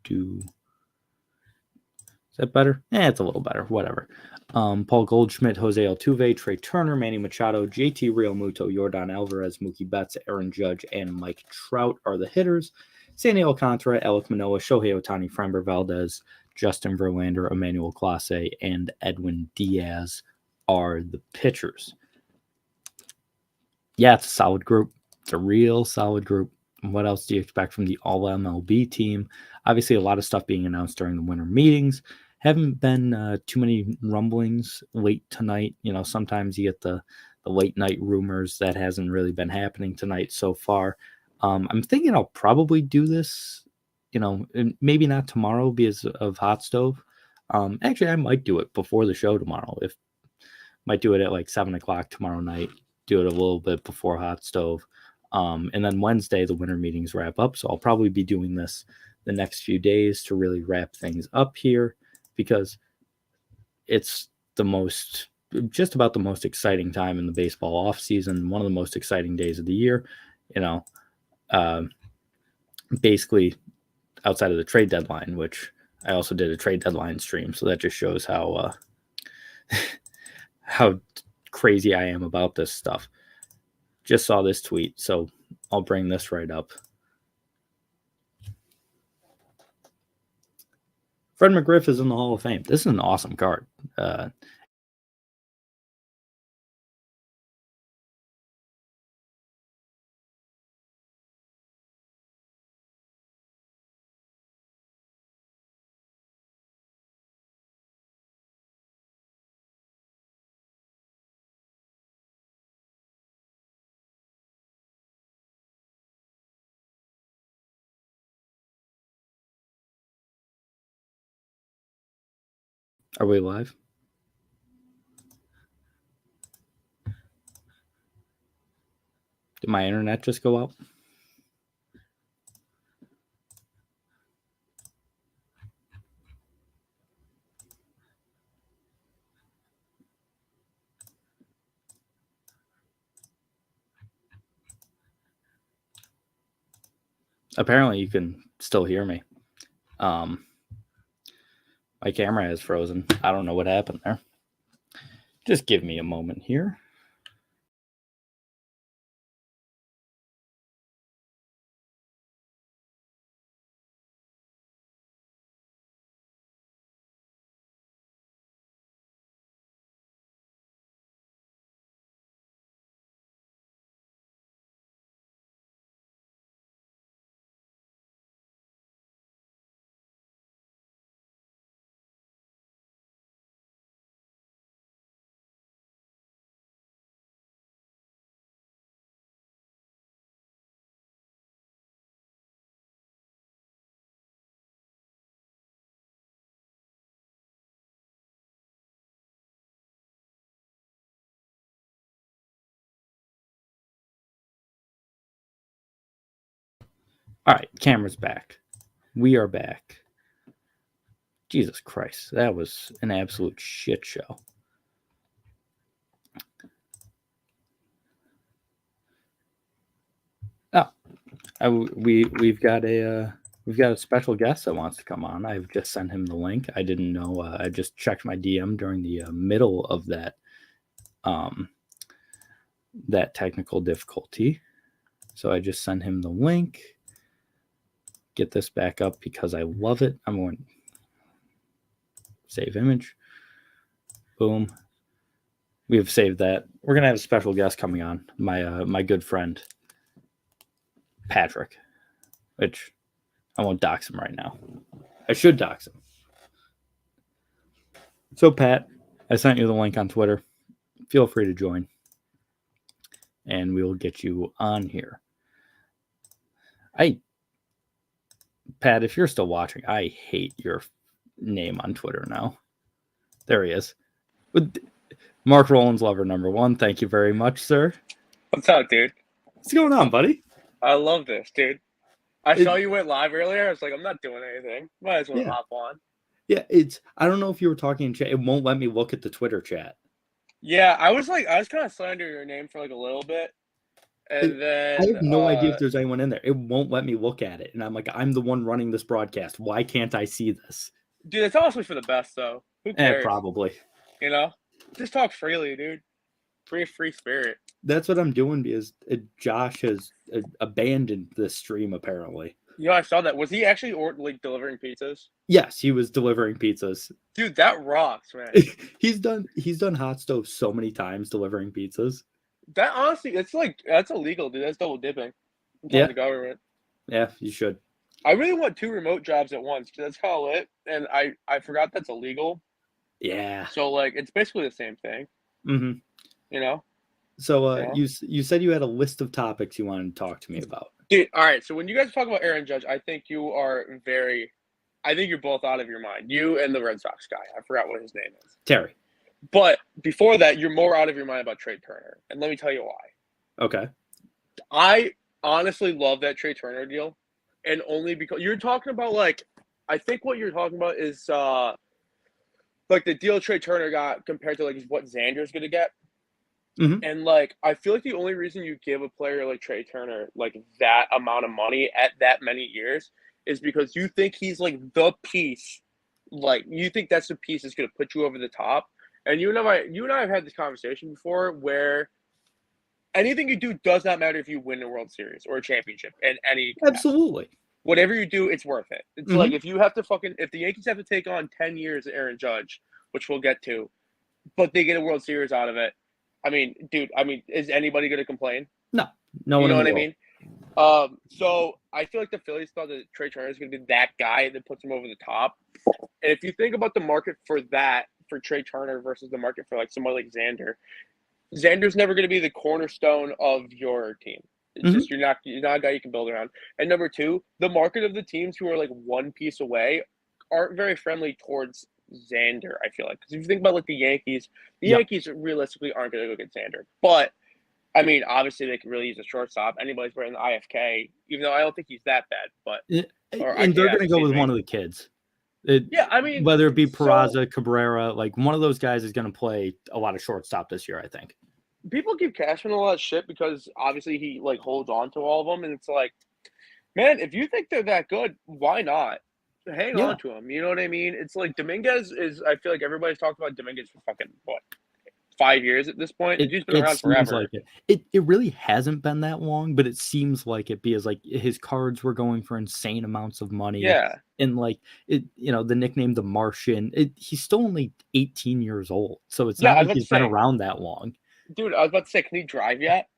that better? It's a little better. Whatever. Paul Goldschmidt, Jose Altuve, Trey Turner, Manny Machado, JT Realmuto, Yordan Alvarez, Mookie Betts, Aaron Judge, and Mike Trout are the hitters. Sandy Alcantara, Alek Manoah, Shohei Ohtani, Framber Valdez, Justin Verlander, Emmanuel Clase, and Edwin Diaz are the pitchers. Yeah, it's a solid group. It's a real solid group. What else do you expect from the All MLB team? Obviously, a lot of stuff being announced during the winter meetings. Haven't been too many rumblings late tonight. Sometimes you get the late night rumors. That hasn't really been happening tonight so far. I'm thinking I'll probably do this, maybe not tomorrow because of Hot Stove. Actually, I might do it before the show tomorrow. Might do it at like 7 o'clock tomorrow night. Do it a little bit before Hot Stove. And then Wednesday, the winter meetings wrap up. So I'll probably be doing this the next few days to really wrap things up here, because it's just about the most exciting time in the baseball off season. One of the most exciting days of the year, basically outside of the trade deadline, which I also did a trade deadline stream. So that just shows how crazy I am about this stuff. Just saw this tweet, so I'll bring this right up. Fred McGriff is in the Hall of Fame. This is an awesome card. Are we live? Did my internet just go out? Apparently you can still hear me. My camera has frozen. I don't know what happened there. Just give me a moment here. All right, camera's back. We are back. Jesus Christ, that was an absolute shit show. We've got a special guest that wants to come on. I've just sent him the link. I didn't know. I just checked my DM during the middle of that technical difficulty, so I just sent him the link. Get this back up because I love it. I'm going to save image. Boom. We have saved that. We're gonna have a special guest coming on. My good friend Patrick, which I won't dox him right now. I should dox him. So Pat, I sent you the link on Twitter. Feel free to join, and we will get you on here. Pat, if you're still watching, I hate your name on Twitter now. There he is. Mark Rowland's lover number 1. Thank you very much, sir. What's up, dude? What's going on, buddy? I love this, dude. I saw you went live earlier. I was like, I'm not doing anything. Might as well hop on. Yeah, I don't know if you were talking in chat. It won't let me look at the Twitter chat. Yeah, I was kind of slander your name for like a little bit. And then I have no idea if there's anyone in there. It won't let me look at it. And I'm like, I'm the one running this broadcast. Why can't I see this? Dude, it's honestly for the best, though. Who cares? Probably. You know? Just talk freely, dude. Free spirit. That's what I'm doing because Josh has abandoned this stream, apparently. Yeah, I saw that. Was he actually delivering pizzas? Yes, he was delivering pizzas. Dude, that rocks, man. He's done hot stove so many times delivering pizzas. That honestly, that's illegal, dude. That's double dipping. Yeah. The government. Yeah, you should. I really want 2 remote jobs at once because that's kind of lit, and I forgot that's illegal. Yeah. So it's basically the same thing. Mm-hmm. You know. So you said you had a list of topics you wanted to talk to me about. Dude, all right. So when you guys talk about Aaron Judge, I think you're both out of your mind. You and the Red Sox guy. I forgot what his name is. Terry. But before that, you're more out of your mind about Trey Turner. And let me tell you why. Okay. honestly love that Trey Turner deal, and only because you're talking about like, I think what you're talking about is like the deal Trey Turner got compared to like what Xander's gonna get. Mhm. And like, I feel like the only reason you give a player like Trey Turner like that amount of money at that many years is because you think he's like the piece, like you think that's the piece that's gonna put you over the top. And you and I have had this conversation before where anything you do does not matter if you win a World Series or a championship in any capacity. Absolutely. Whatever you do, it's worth it. It's like if you have to if the Yankees have to take on 10 years of Aaron Judge, which we'll get to, but they get a World Series out of it. I mean, dude, is anybody going to complain? No, no You one know in what the I world. mean? So I feel like the Phillies thought that Trey Turner is going to be that guy that puts him over the top. And if you think about the market for Trey Turner versus the market for like someone like Xander's never going to be the cornerstone of your team. It's just you're not a guy you can build around. And number two, the market of the teams who are like one piece away aren't very friendly towards Xander. I feel like because if you think about like the Yankees realistically aren't going to go get Xander. But I mean, obviously they could really use a shortstop. Anybody's wearing the IFK, even though I don't think he's that bad. But And they're going to go with one of the kids. I mean, whether it be Peraza, Cabrera, like one of those guys is going to play a lot of shortstop this year, I think. People give Cashman a lot of shit because obviously he like holds on to all of them, and it's like, man, if you think they're that good, why not hang on to them? You know what I mean? It's like Dominguez is. I feel like everybody's talked about Dominguez for fucking 5 years at this point. He's been around forever. Like it really hasn't been that long, but it seems like it because like his cards were going for insane amounts of money. Yeah. And like it, the nickname the Martian, he's still only 18 years old. So it's not like he's been around that long. Dude, I was about to say, can he drive yet?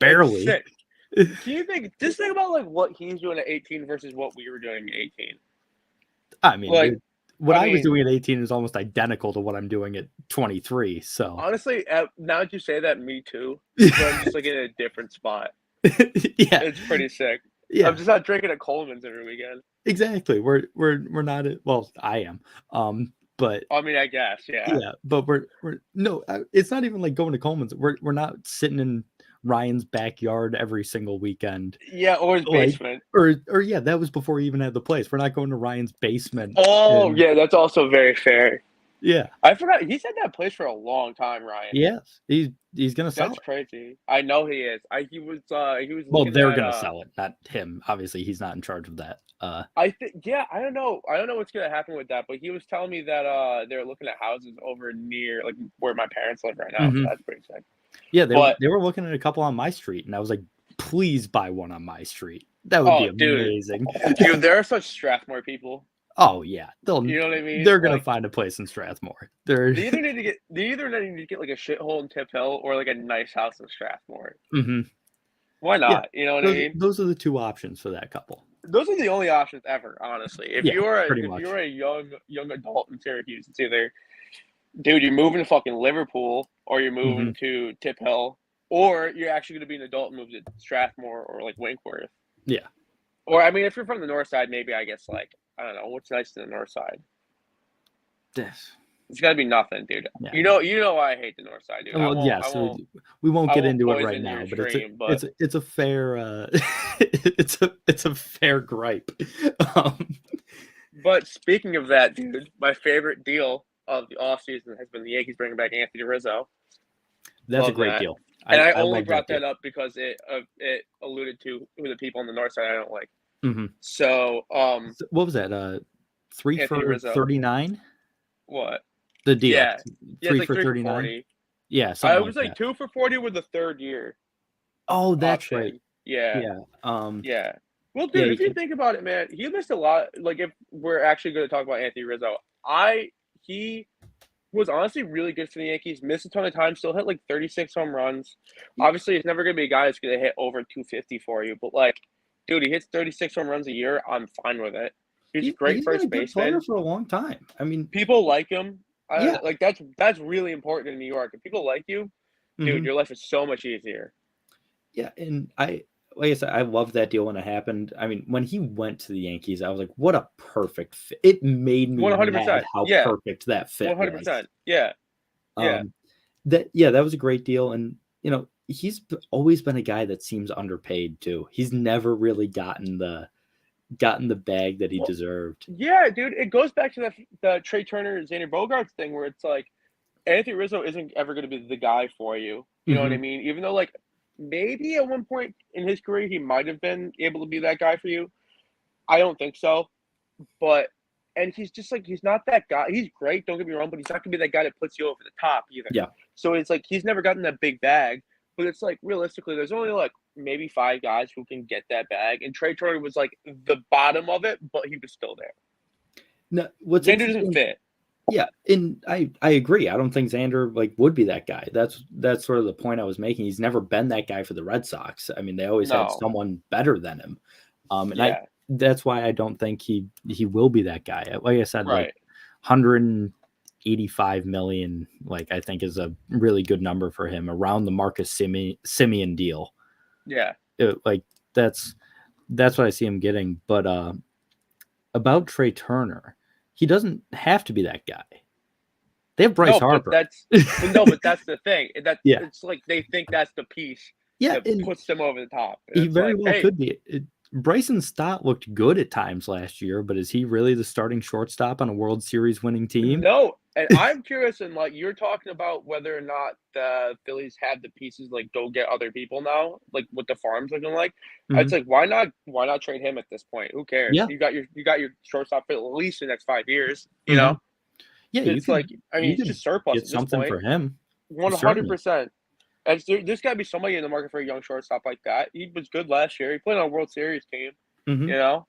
Barely. Do you think about like what he's doing at 18 versus what we were doing at 18? I mean, like, what I was doing at 18 is almost identical to what I'm doing at 23. So honestly, now that you say that, me too. I'm just like in a different spot. Yeah, it's pretty sick. Yeah, I'm just not drinking at Coleman's every weekend. Exactly. We're not at, well, I am. But I mean, I guess, yeah. But we're no. It's not even like going to Coleman's. We're not sitting in Ryan's backyard every single weekend. Yeah, or his basement. Or yeah, that was before he even had the place. We're not going to Ryan's basement. Oh, yeah, that's also very fair. Yeah. I forgot. He's had that place for a long time, Ryan. Yes. He's gonna sell it. That's crazy. I know he is. He was well, they're gonna sell it, not him. Obviously, he's not in charge of that. I think I don't know what's gonna happen with that, but he was telling me that they're looking at houses over near like where my parents live right now. So that's pretty sick. Yeah, they were looking at a couple on my street, and I was like, please buy one on my street. That would be amazing. Dude, there are such Strathmore people. Oh yeah, you know what I mean. They're gonna find a place in Strathmore. They either need to get like a shithole in Tip Hill or like a nice house in Strathmore. Why not? Yeah, you know what I mean. Those are the two options for that couple. Those are the only options ever, honestly. If you're a young adult in Syracuse, it's either, dude, you're moving to fucking Liverpool, or you're moving to Tip Hill, or you're actually going to be an adult and move to Strathmore or like Winkworth. Yeah. Or I mean, if you're from the north side, maybe I guess like I don't know what's nice to the north side. It's got to be nothing, dude. Yeah. You know why I hate the north side, dude. Well, so we won't get into it right now, but it's a fair it's a fair gripe. But speaking of that, dude, my favorite deal of the offseason has been the Yankees bringing back Anthony Rizzo. That's a great deal. And I only brought that up because it alluded to who the people on the north side I don't like. So what was that? 3 for 39? What? The deal. Yeah. 3 for 39. Yeah, I was like 2 for 40 with the third year. Oh, that's right. Yeah. Yeah. Yeah. Well, dude, if you think about it, man, he missed a lot. Like, if we're actually going to talk about Anthony Rizzo, he was honestly really good for the Yankees. Missed a ton of time, still hit like 36 home runs. Obviously, it's never going to be a guy that's going to hit over 250 for you, but like, dude, he hits 36 home runs a year. I'm fine with it. He's a great first baseman for a long time. I mean, people like him. Like that's really important in New York. If people like you, dude, your life is so much easier. Yeah, and like I said, I loved that deal when it happened. I mean, when he went to the Yankees, I was like, what a perfect fit. It made me 100% mad how perfect that fit 100%. Yeah. That was a great deal. And, he's always been a guy that seems underpaid too. He's never really gotten the bag that he deserved. Yeah, dude, it goes back to the Trey Turner, Xander Bogaerts thing where it's like Anthony Rizzo isn't ever going to be the guy for you. You know what I mean? Even though, like, maybe at one point in his career he might have been able to be that guy for you. I don't think so. But and he's just like he's not that guy. He's great, don't get me wrong, but he's not going to be that guy that puts you over the top either. Yeah. So it's like he's never gotten that big bag. But it's like realistically, there's only like maybe 5 guys who can get that bag, and Trey Turner was like the bottom of it, but he was still there. No, what's Xander doesn't fit. Yeah, and I agree. I don't think Xander like would be that guy. That's sort of the point I was making. He's never been that guy for the Red Sox. I mean, they always had someone better than him. And that's why I don't think he will be that guy. Like I said, like 185 million, like I think is a really good number for him around the Marcus Semien deal. Yeah. Like that's what I see him getting. But about Trey Turner, he doesn't have to be that guy. They have Bryce Harper. But that's the thing. It's like they think that's the piece that puts them over the top. He very well could be. Bryson Stott looked good at times last year, but is he really the starting shortstop on a World Series winning team? No, and I'm curious, and like you're talking about whether or not the Phillies have the pieces, like go get other people now, like what the farm's looking like. It's like why not trade him at this point? Who cares? Yeah. You got your shortstop for at least the next 5 years. You know. Yeah, it's it's just surplus. Get something for him. 100%. And there's got to be somebody in the market for a young shortstop like that. He was good last year. He played on a World Series team. You know,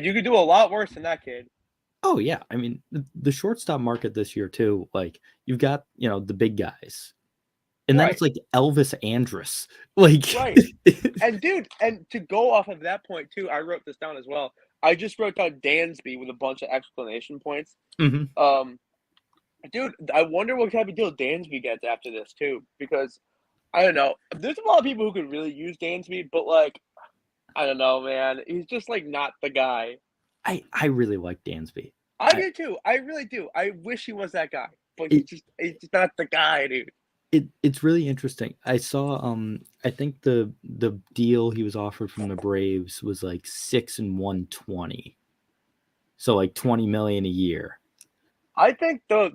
you could do a lot worse than that kid. Oh yeah, I mean the shortstop market this year too. Like you've got the big guys, and then it's like Elvis Andrus. Like and dude, and to go off of that point too, I wrote this down as well. I just wrote down Dansby with a bunch of exclamation points. Dude, I wonder what type of deal Dansby gets after this too, because I don't know. There's a lot of people who could really use Dansby, but like, I don't know, man. He's just like not the guy. I really like Dansby. I do too. I really do. I wish he was that guy, but he's just not the guy, dude. It's really interesting. I saw I think the deal he was offered from the Braves was like 6 and 120. So like 20 million a year. I think the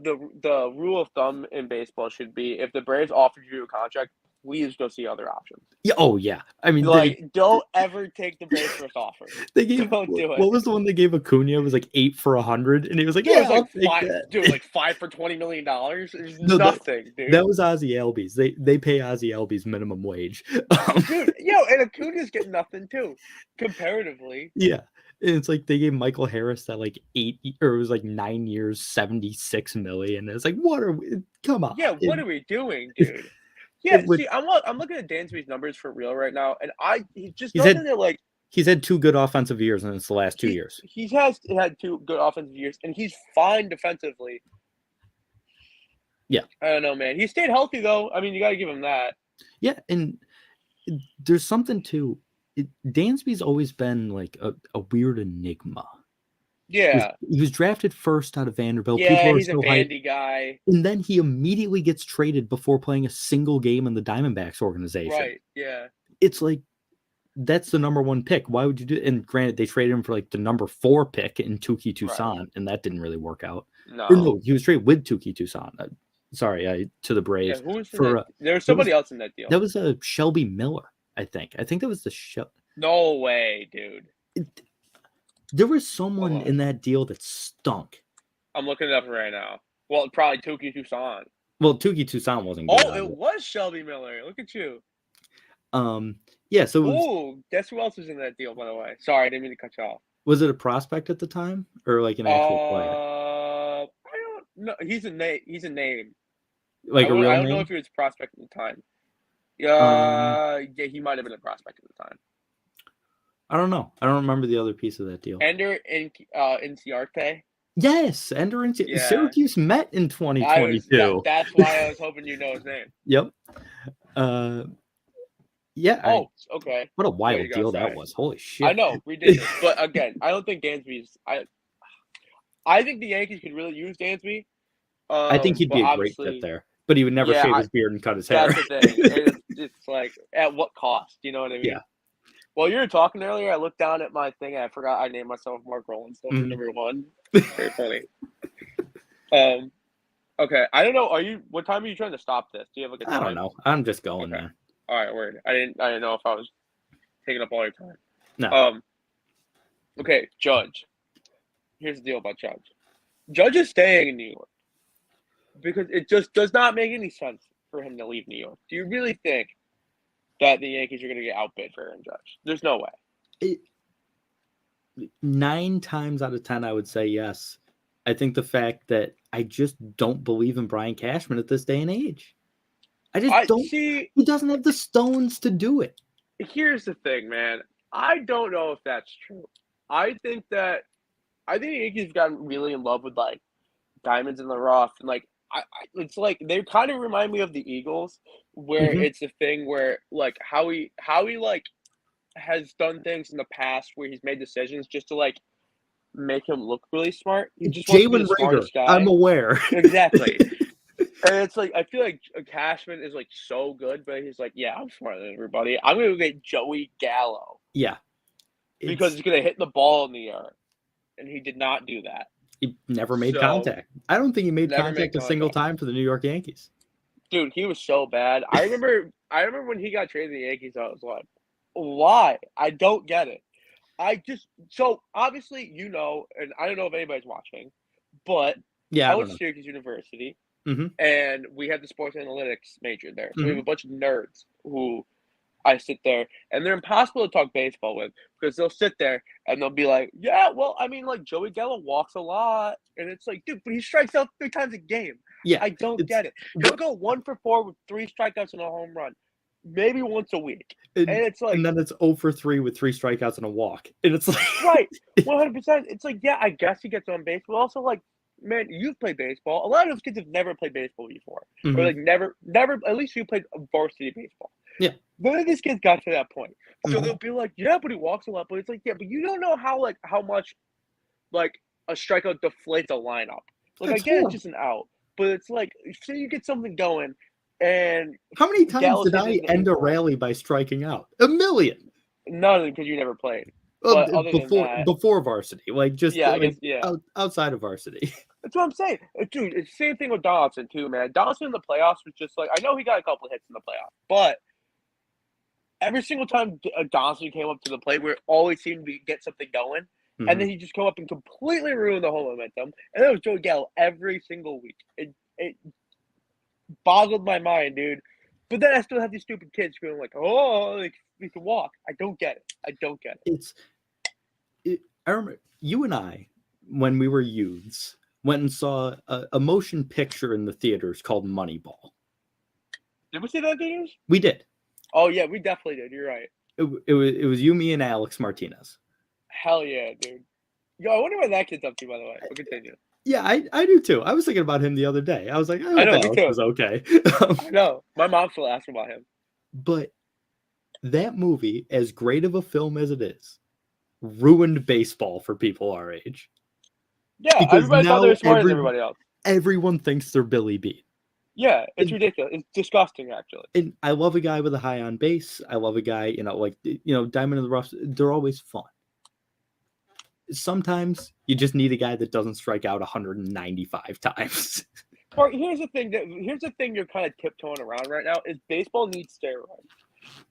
rule of thumb in baseball should be if the Braves offered you a contract, please go see other options. Yeah. Oh yeah. I mean, don't ever take the Braves first offer. Don't do it. What was the one they gave Acuna? It was like 8 for 100, and he was like, "Yeah, it was like like 5 for $20 million." It's nothing, dude. That was Ozzie Albies. They pay Ozzie Albies minimum wage. Dude, and Acuna's getting nothing too, comparatively. Yeah. And it's like they gave Michael Harris that like 9 years, 76 million. It's like, what are we? Come on. Yeah, what are we doing, dude? Yeah, see, I'm looking at Dansby's numbers for real right now, and he's had 2 good offensive years, and it's the last 2 years. He has had 2 good offensive years, and he's fine defensively. Yeah, I don't know, man. He stayed healthy though. I mean, you got to give him that. Yeah, and there's something to. Dansby's always been like a weird enigma. Yeah. He was drafted first out of Vanderbilt. Yeah, he's a bandy guy. And then he immediately gets traded before playing a single game in the Diamondbacks organization. Right, yeah. It's like, that's the number 1 pick. Why would you do it? And granted, they traded him for like the number 4 pick in Touki Toussaint, and that didn't really work out. No, he was traded with Touki Toussaint. To the Braves. Yeah, who was there was somebody else in that deal. That was a Shelby Miller. I think that was the show. No way, dude. There was someone in that deal that stunk. I'm looking it up right now. Well, probably Touki Toussaint. Well, Touki Toussaint wasn't good. Oh, it was Shelby Miller. Look at you. Yeah, so guess who else was in that deal, by the way? Sorry, I didn't mean to cut you off. Was it a prospect at the time or like an actual player? I don't know. He's a name. Like a real name? I don't know if he was a prospect at the time. Yeah, he might have been a prospect at the time. I don't know. I don't remember the other piece of that deal. Ender Inciarte. Yes, Ender Inciarte. Yeah. Syracuse met in 2022. That's why I was hoping you know his name. Yep. Yeah. Okay. What a wild deal that was. Holy shit. I know, ridiculous. But again, I don't think Dansby's. I think the Yankees could really use Dansby. I think he'd be a great fit there. But he would never Yeah, shave his beard and cut his hair. That's the thing. It's like, at what cost? You know what I mean? Yeah. While you were talking earlier, I looked down at my thing and I forgot I named myself Mark Rowland still for Mhm. number 1. Very funny. Okay. I don't know. What time are you trying to stop this? Do you have like a time? I don't know. I'm just going there. All right, word. I didn't know if I was taking up all your time. No. Okay, Judge. Here's the deal about Judge. Judge is staying in New York because it just does not make any sense for him to leave New York. Do you really think that the Yankees are going to get outbid for Aaron Judge? There's no way. 9 times out of 10, I would say yes. I think the fact that I just don't believe in Brian Cashman at this day and age. I just don't. See, he doesn't have the stones to do it. Here's the thing, man. I don't know if that's true. I think the Yankees have gotten really in love with like diamonds in the rough, and like it's like they kind of remind me of the Eagles, where it's a thing where like Howie like has done things in the past where he's made decisions just to like make him look really smart. He just wants to be the smartest guy. I'm aware. Exactly. And it's like I feel like Cashman is like so good, but he's like, yeah, I'm smarter than everybody. I'm gonna get Joey Gallo. Yeah. Because he's gonna hit the ball in the air. And he did not do that. He never made contact. I don't think he made contact a single time for the New York Yankees. Dude, he was so bad. I remember when he got traded to the Yankees, I was like, why? I don't get it. So obviously, you know, and I don't know if anybody's watching, but yeah, I went to Syracuse University, Mm-hmm. and we had the sports analytics major there. So we have a bunch of nerds who I sit there, and they're impossible to talk baseball with because they'll sit there and they'll be like, yeah, well, I mean, like Joey Gallo walks a lot, and it's like, dude, but he strikes out 3 times a game. Yeah, I don't get it. He'll go 1 for 4 with 3 strikeouts and a home run, maybe once a week, and it's like, and then it's 0 for 3 with 3 strikeouts and a walk, and it's like, right, 100%. It's like, yeah, I guess he gets on base, but also like, man, you've played baseball. A lot of those kids have never played baseball before, or like never. At least you played varsity baseball. Yeah. None of these kids got to that point. So they'll be like, yeah, but he walks a lot. But it's like, yeah, but you don't know how much like a strikeout deflates a lineup. Like, I get it's just an out. But it's like, say you get something going, and how many times did I end a rally by striking out? A million. None of them because you never played. But before varsity, like just outside of varsity. That's what I'm saying. Dude, it's the same thing with Donaldson too, man. Donaldson in the playoffs was just like, I know he got a couple of hits in the playoffs, but every single time Donaldson came up to the plate, where it always seemed to get something going, and then he just come up and completely ruin the whole momentum. And that was Joey Gallo every single week. It boggled my mind, dude. But then I still have these stupid kids going like, oh, like, we can walk. I don't get it. I remember you and I, when we were youths, went and saw a motion picture in the theaters called Moneyball. Did we see that in theaters? We did. Oh yeah, we definitely did. You're right. It was you, me, and Alex Martinez. Hell yeah, dude. Yo, I wonder what that kid's up to, by the way. We'll continue. Yeah, I do too. I was thinking about him the other day. I was like, I know, Alex was okay. I know. My mom still asks about him. But that movie, as great of a film as it is, ruined baseball for people our age. Yeah, because everybody thought they were smarter than everybody else. Everyone thinks they're Billy Beane. Yeah, it's ridiculous. It's disgusting, actually. And I love a guy with a high on base. I love a guy, diamond in the rough. They're always fun. Sometimes you just need a guy that doesn't strike out 195 times. Or here's the thing you're kind of tiptoeing around right now is baseball needs steroids.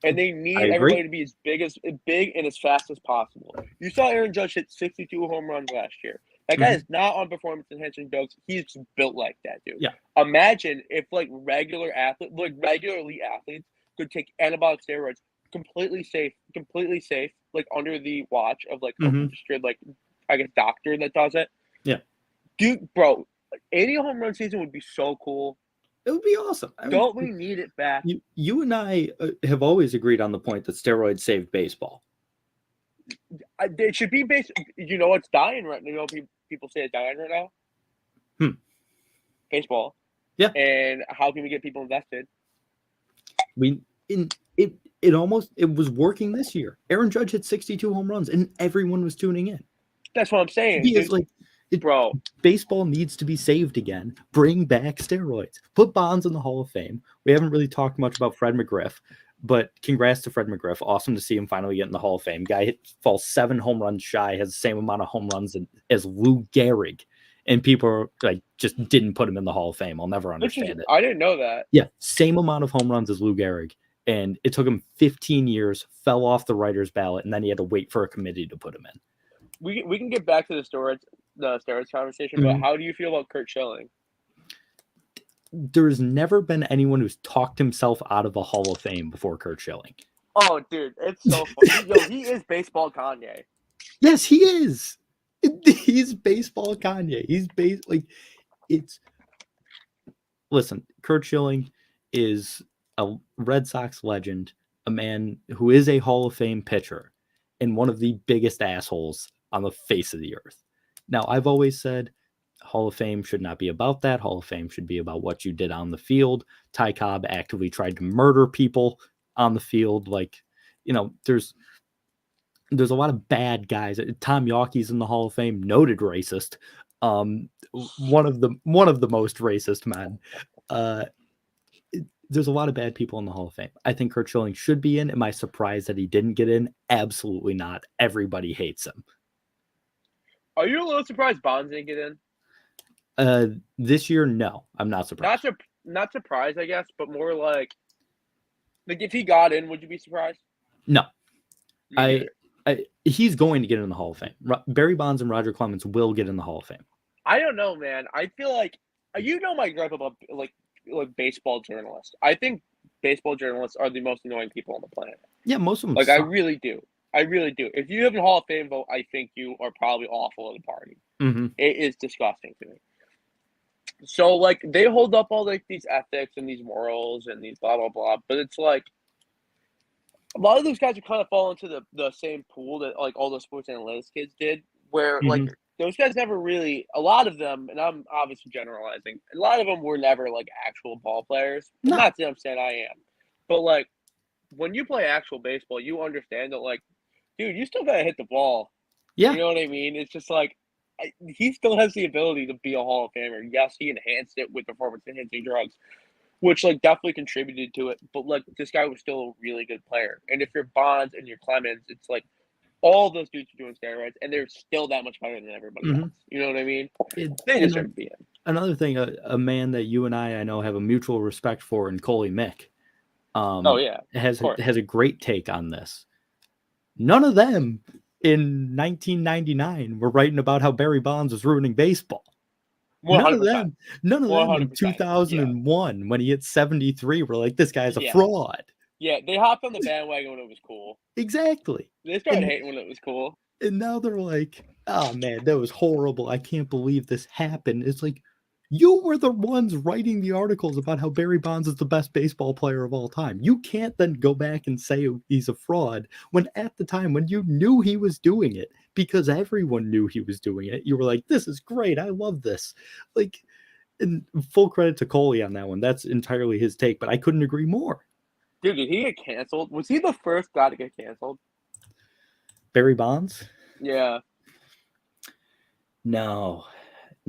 And they need everybody to be as big and as fast as possible. You saw Aaron Judge hit 62 home runs last year. That guy is not on performance enhancing drugs. He's just built like that, dude. Yeah. Imagine if regular elite athletes could take anabolic steroids completely safe, like under the watch of like a registered, like I guess doctor that does it. Yeah. Dude, bro, 80 home run season would be so cool. It would be awesome. Don't we need it back? You and I have always agreed on the point that steroids saved baseball. It should be based. You know what's dying right now? You know people say it's dying right now? Baseball. Yeah. And how can we get people invested? It was working this year. Aaron Judge hit 62 home runs and everyone was tuning in. That's what I'm saying. Because like Bro, Baseball needs to be saved again. Bring back steroids. Put Bonds in the Hall of Fame. We haven't really talked much about Fred McGriff, but congrats to Fred McGriff. Awesome to see him finally get in the Hall of Fame. Guy falls 7 home runs shy, has the same amount of home runs as Lou Gehrig, and people like just didn't put him in the Hall of Fame. I'll never understand it. I didn't know that. Yeah, same amount of home runs as Lou Gehrig, and it took him 15 years, fell off the writer's ballot, and then he had to wait for a committee to put him in. We can get back to the steroids conversation, but how do you feel about Curt Schilling? There's never been anyone who's talked himself out of a Hall of Fame before Curt Schilling. Oh, dude, it's so funny. Yo, he is baseball Kanye. Yes, he is. He's baseball Kanye. He's listen, Curt Schilling is a Red Sox legend, a man who is a Hall of Fame pitcher, and one of the biggest assholes on the face of the earth. Now, I've always said Hall of Fame should not be about that. Hall of Fame should be about what you did on the field. Ty Cobb actively tried to murder people on the field. Like, there's a lot of bad guys. Tom Yawkey's in the Hall of Fame, noted racist. One of the most racist men. There's a lot of bad people in the Hall of Fame. I think Curt Schilling should be in. Am I surprised that he didn't get in? Absolutely not. Everybody hates him. Are you a little surprised Bonds didn't get in? This year, no. I'm not surprised. Not surprised, I guess, but more like if he got in, would you be surprised? No. He's going to get in the Hall of Fame. Barry Bonds and Roger Clemens will get in the Hall of Fame. I don't know, man. I feel like my gripe about like baseball journalists. I think baseball journalists are the most annoying people on the planet. Yeah, most of them. Like, suck. I really do. If you have a Hall of Fame vote, I think you are probably awful at the party. Mm-hmm. It is disgusting to me. So, like, they hold up all like these ethics and these morals and these blah blah blah, but it's like a lot of those guys are kind of fall into the same pool that like all the sports analytics kids did, where like those guys never really. A lot of them, and I'm obviously generalizing, a lot of them were never like actual ball players. No. Not that I'm saying I am, but like when you play actual baseball, you understand that like, dude, you still gotta hit the ball. Yeah, you know what I mean. It's just like he still has the ability to be a Hall of Famer. Yes, he enhanced it with performance-enhancing drugs, which like definitely contributed to it. But like this guy was still a really good player. And if you're Bonds and you're Clemens, it's like all those dudes are doing steroids, and they're still that much better than everybody else. You know what I mean? They deserve to be in. Another thing, a man that you and I know have a mutual respect for, in Coley Mick. Has a great take on this. None of them in 1999 were writing about how Barry Bonds was ruining baseball. 100%. None of them in 2001 when he hit 73 were like, this guy's a fraud. Yeah, they hopped on the bandwagon when it was cool. Exactly. They started hating when it was cool. And now they're like, oh man, that was horrible. I can't believe this happened. It's like, you were the ones writing the articles about how Barry Bonds is the best baseball player of all time. You can't then go back and say he's a fraud when at the time when you knew he was doing it, because everyone knew he was doing it, you were like, this is great. I love this. Like, and full credit to Coley on that one. That's entirely his take, but I couldn't agree more. Dude, did he get canceled? Was he the first guy to get canceled? Barry Bonds? Yeah. No,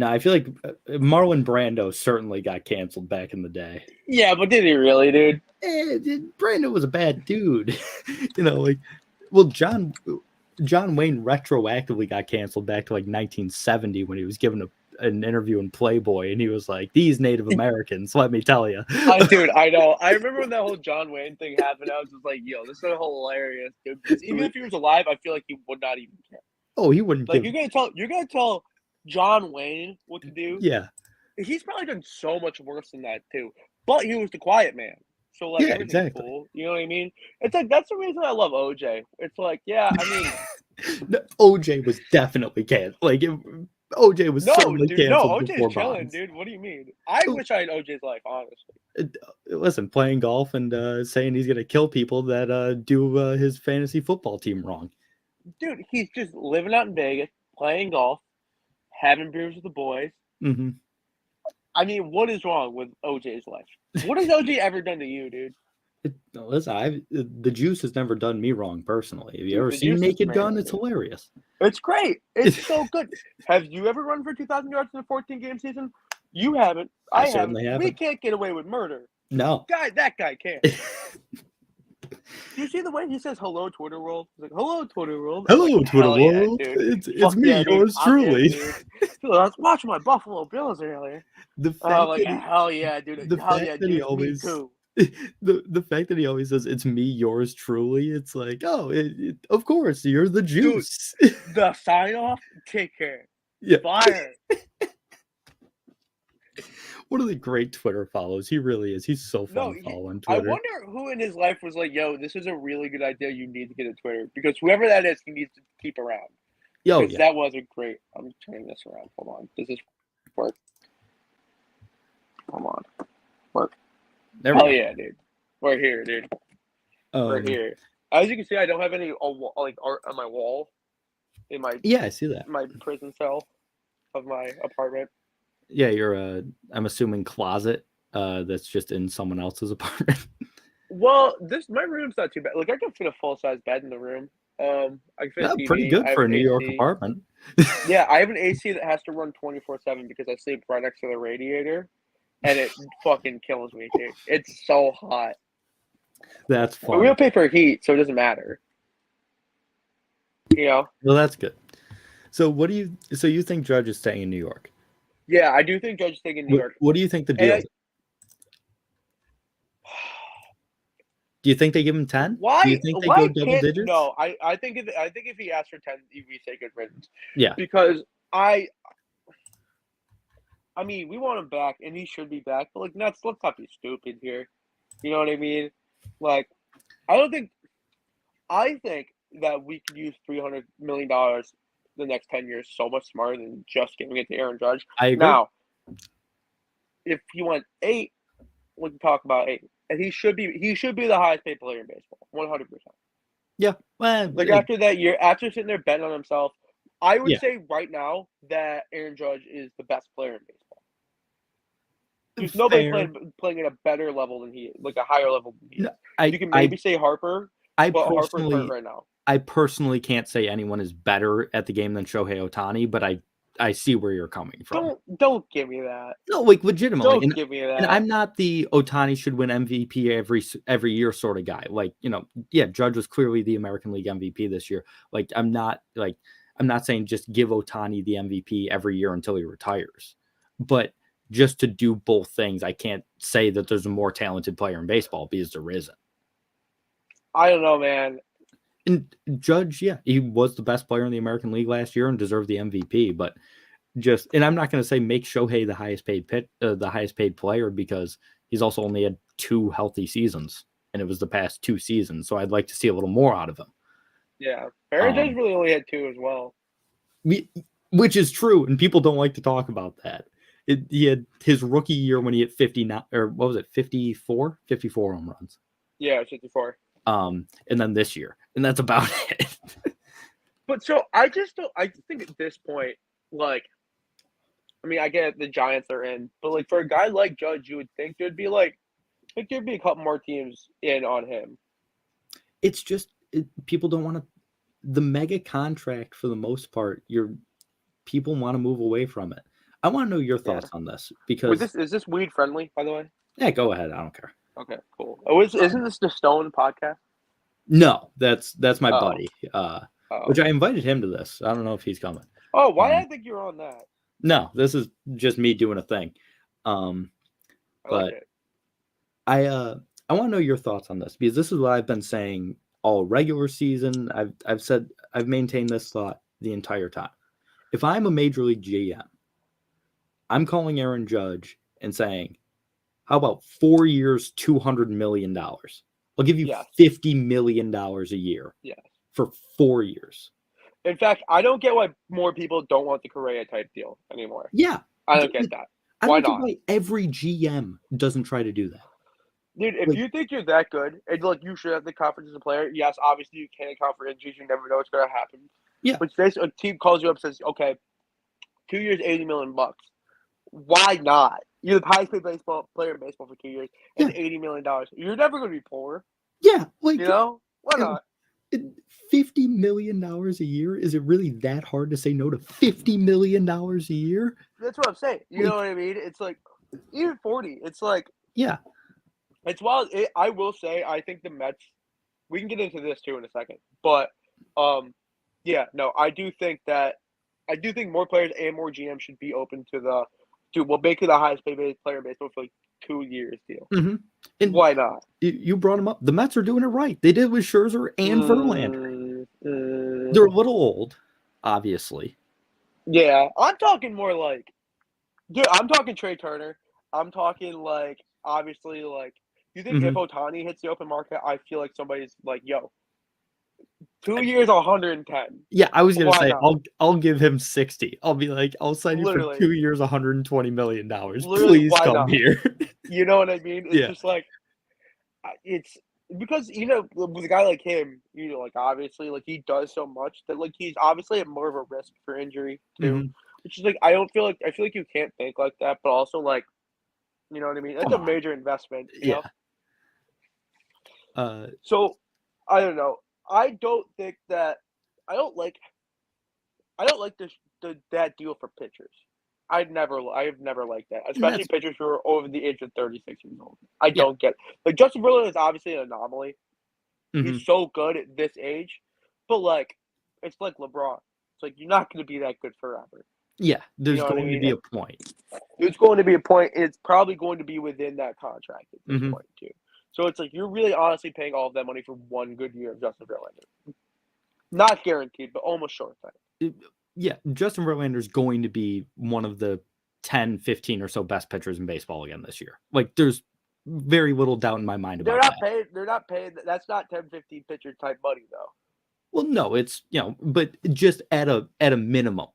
I feel like Marlon Brando certainly got canceled back in the day. Yeah, but did he really, dude? Brando was a bad dude. John Wayne retroactively got canceled back to like 1970 when he was given an interview in Playboy, and he was like, these Native Americans, let me tell you. Dude, I know. I remember when that whole John Wayne thing happened, I was just like, yo, this is hilarious, dude. Because even if he was alive, I feel like he would not even care. Oh, he wouldn't. Like, you're gonna tell John Wayne what to do? Yeah. He's probably done so much worse than that too. But he was the quiet man. So like, exactly. Cool. You know what I mean? It's like that's the reason I love OJ. It's like, yeah, I mean OJ was definitely canceled. Like OJ was certainly canceled. No, OJ's before chilling, Bonds. dude. What do you mean? I wish I had OJ's life, honestly. Listen, playing golf and saying he's gonna kill people that do his fantasy football team wrong. Dude, he's just living out in Vegas, playing golf, having beers with the boys. Mm-hmm. I mean, what is wrong with OJ's life? What has OJ ever done to you, dude? Listen, the juice has never done me wrong personally. Have you Dude, ever the seen juice is Naked Gun? amazing, It's dude. hilarious. It's great. It's so good. Have you ever run for 2,000 yards in a 14-game season? You haven't. I I haven't. certainly We haven't. can't get away with murder. No. That guy can't. You see the way he says hello, Twitter world? He's like, hello, Twitter world. I'm Hello, like, Twitter hell yeah, world. dude. It's Fuck me, yeah, dude. yours I'm in, truly. dude. Dude, I was watching my Buffalo Bills earlier. The I'm fact like, that hell yeah, dude. the Hell fact yeah, that he dude. Me always too. the fact that he always says it's me, yours truly. It's like, oh, of course, you're the juice. The sign off, take care. Yeah. Fire. One of the great Twitter follows. He really is. He's so fun to follow on I Twitter. wonder who in his life was like, yo, this is a really good idea. You need to get a Twitter. Because whoever that is, he needs to keep around. Oh, Because yeah. that was a great. I'm turning this around. Hold on. Does this work? Hold on. Work. There we Hell go. yeah, dude. We're here, dude. We're here. As you can see, I don't have any like art on my wall in my Yeah, I see that. my prison cell of my apartment. Yeah, you're I'm assuming closet that's just in someone else's apartment. Well, my room's not too bad. Like I can fit a full size bed in the room. I can fit a TV. Pretty good I have for a an New York AC. apartment. Yeah, I have an AC that has to run 24/7 because I sleep right next to the radiator, and it fucking kills me, dude. It's so hot. That's But we fun. don't pay for heat, so it doesn't matter. You know? Well, that's good. So so you think Judge is staying in New York? Yeah, I do think Judge is staying in New York. What do you think the deal is? Do you think they give him 10? Why? Do you think they Why go double can't digits? no? I think if he asked for 10, we say good riddance. Yeah. Because I mean, we want him back, and he should be back. But like, let's not be stupid here. You know what I mean? Like, I think that we could use $300 million the next 10 years so much smarter than just giving it to Aaron Judge. I agree. Now, if he went 8, we can talk about 8. And he should be the highest paid player in baseball, 100%. Yeah. Well, Like after that year, after sitting there betting on himself, I would Yeah. say right now that Aaron Judge is the best player in baseball. There's nobody playing at a better level than he is, like a higher level than he is. You can maybe say Harper, but Harper's hurt right now. I personally can't say anyone is better at the game than Shohei Ohtani, but I see where you're coming from. Don't give me that. No, like legitimately. Don't give me that. And I'm not the Ohtani should win MVP every year sort of guy. Like, yeah, Judge was clearly the American League MVP this year. Like, I'm not saying just give Ohtani the MVP every year until he retires. But just to do both things, I can't say that there's a more talented player in baseball because there isn't. I don't know, man. And Judge, yeah, he was the best player in the American League last year and deserved the MVP. But and I'm not going to say make Shohei the highest paid player because he's also only had 2 healthy seasons, and it was the past 2 seasons. So I'd like to see a little more out of him. Yeah, Aaron Judge really only had 2 as well, which is true, and people don't like to talk about that. He had his rookie year when he hit 59, or what was it, 54 home runs. Yeah, 54. And then this year, and that's about it. But so I think at this point, like, I mean, I get the Giants are in, but like for a guy like Judge, you would think there'd be there'd be a couple more teams in on him. It's just people don't want to. The mega contract, for the most part, people want to move away from it. I want to know your thoughts on this because is this weed friendly, by the way? Yeah, go ahead. I don't care. Okay, cool. Oh, isn't this the Stone podcast? No, that's my buddy. Which I invited him to this. I don't know if he's coming. Oh, why did I think you were on that? No, this is just me doing a thing. I like it. I want to know your thoughts on this because this is what I've been saying all regular season. I've maintained this thought the entire time. If I'm a major league GM, I'm calling Aaron Judge and saying, how about 4 years, $200 million? I'll give you $50 million a year for 4 years. In fact, I don't get why more people don't want the Correa type deal anymore. Yeah. I don't get that. Why not? Why every GM doesn't try to do that. Dude, if you think you're that good, and you should have the confidence as a player, yes, obviously you can't account for injuries. You never know what's going to happen. Yeah. But a team calls you up and says, okay, 2 years, $80 million. Why not? You're the highest paid baseball player in baseball for 2 years and $80 million. You're never going to be poor. Yeah, like, You know? Why not? $50 million a year? Is it really that hard to say no to $50 million a year? That's what I'm saying. You know what I mean? It's like, even 40. It's like, yeah. It's wild. I will say, I think the Mets, we can get into this too in a second, but yeah, no, I do think more players and more GMs should be open to basically the highest paid player in baseball for like 2 years deal. Mm-hmm. And why not? You brought them up. The Mets are doing it right. They did it with Scherzer and Verlander. They're a little old, obviously. Yeah, I'm talking more like, dude, I'm talking Trey Turner. I'm talking like, obviously, like, you think if Ohtani hits the open market, I feel like somebody's like, yo, 2 years, 110. Yeah, I was gonna say not? I'll give him 60. I'll be like, I'll sign you for 2 years, $120 million. Please come not? here. You know what I mean? It's just like, it's because, you know, with a guy like him, you know, like, obviously, like, he does so much that, like, he's obviously at more of a risk for injury too. Which is like, I feel like you can't think like that, but also, like, you know what I mean? That's a major investment. You know? So I don't know. I don't like that deal for pitchers. I've never liked that, especially pitchers who are over the age of 36 years old. I don't get it. Like, Justin Verlander is obviously an anomaly. He's so good at this age, but like, it's like LeBron. It's like, you're not going to be that good forever. Yeah, there's going to be a point. There's going to be a point. It's probably going to be within that contract at this point too. So it's like, you're really honestly paying all of that money for one good year of Justin Verlander. Not guaranteed, but almost sure thing. Yeah, Justin Verlander is going to be one of the 10, 15 or so best pitchers in baseball again this year. Like, there's very little doubt in my mind about that. They're not paid. That's not 10, 15 pitcher type money, though. Well, no, it's, you know, but just at a minimum.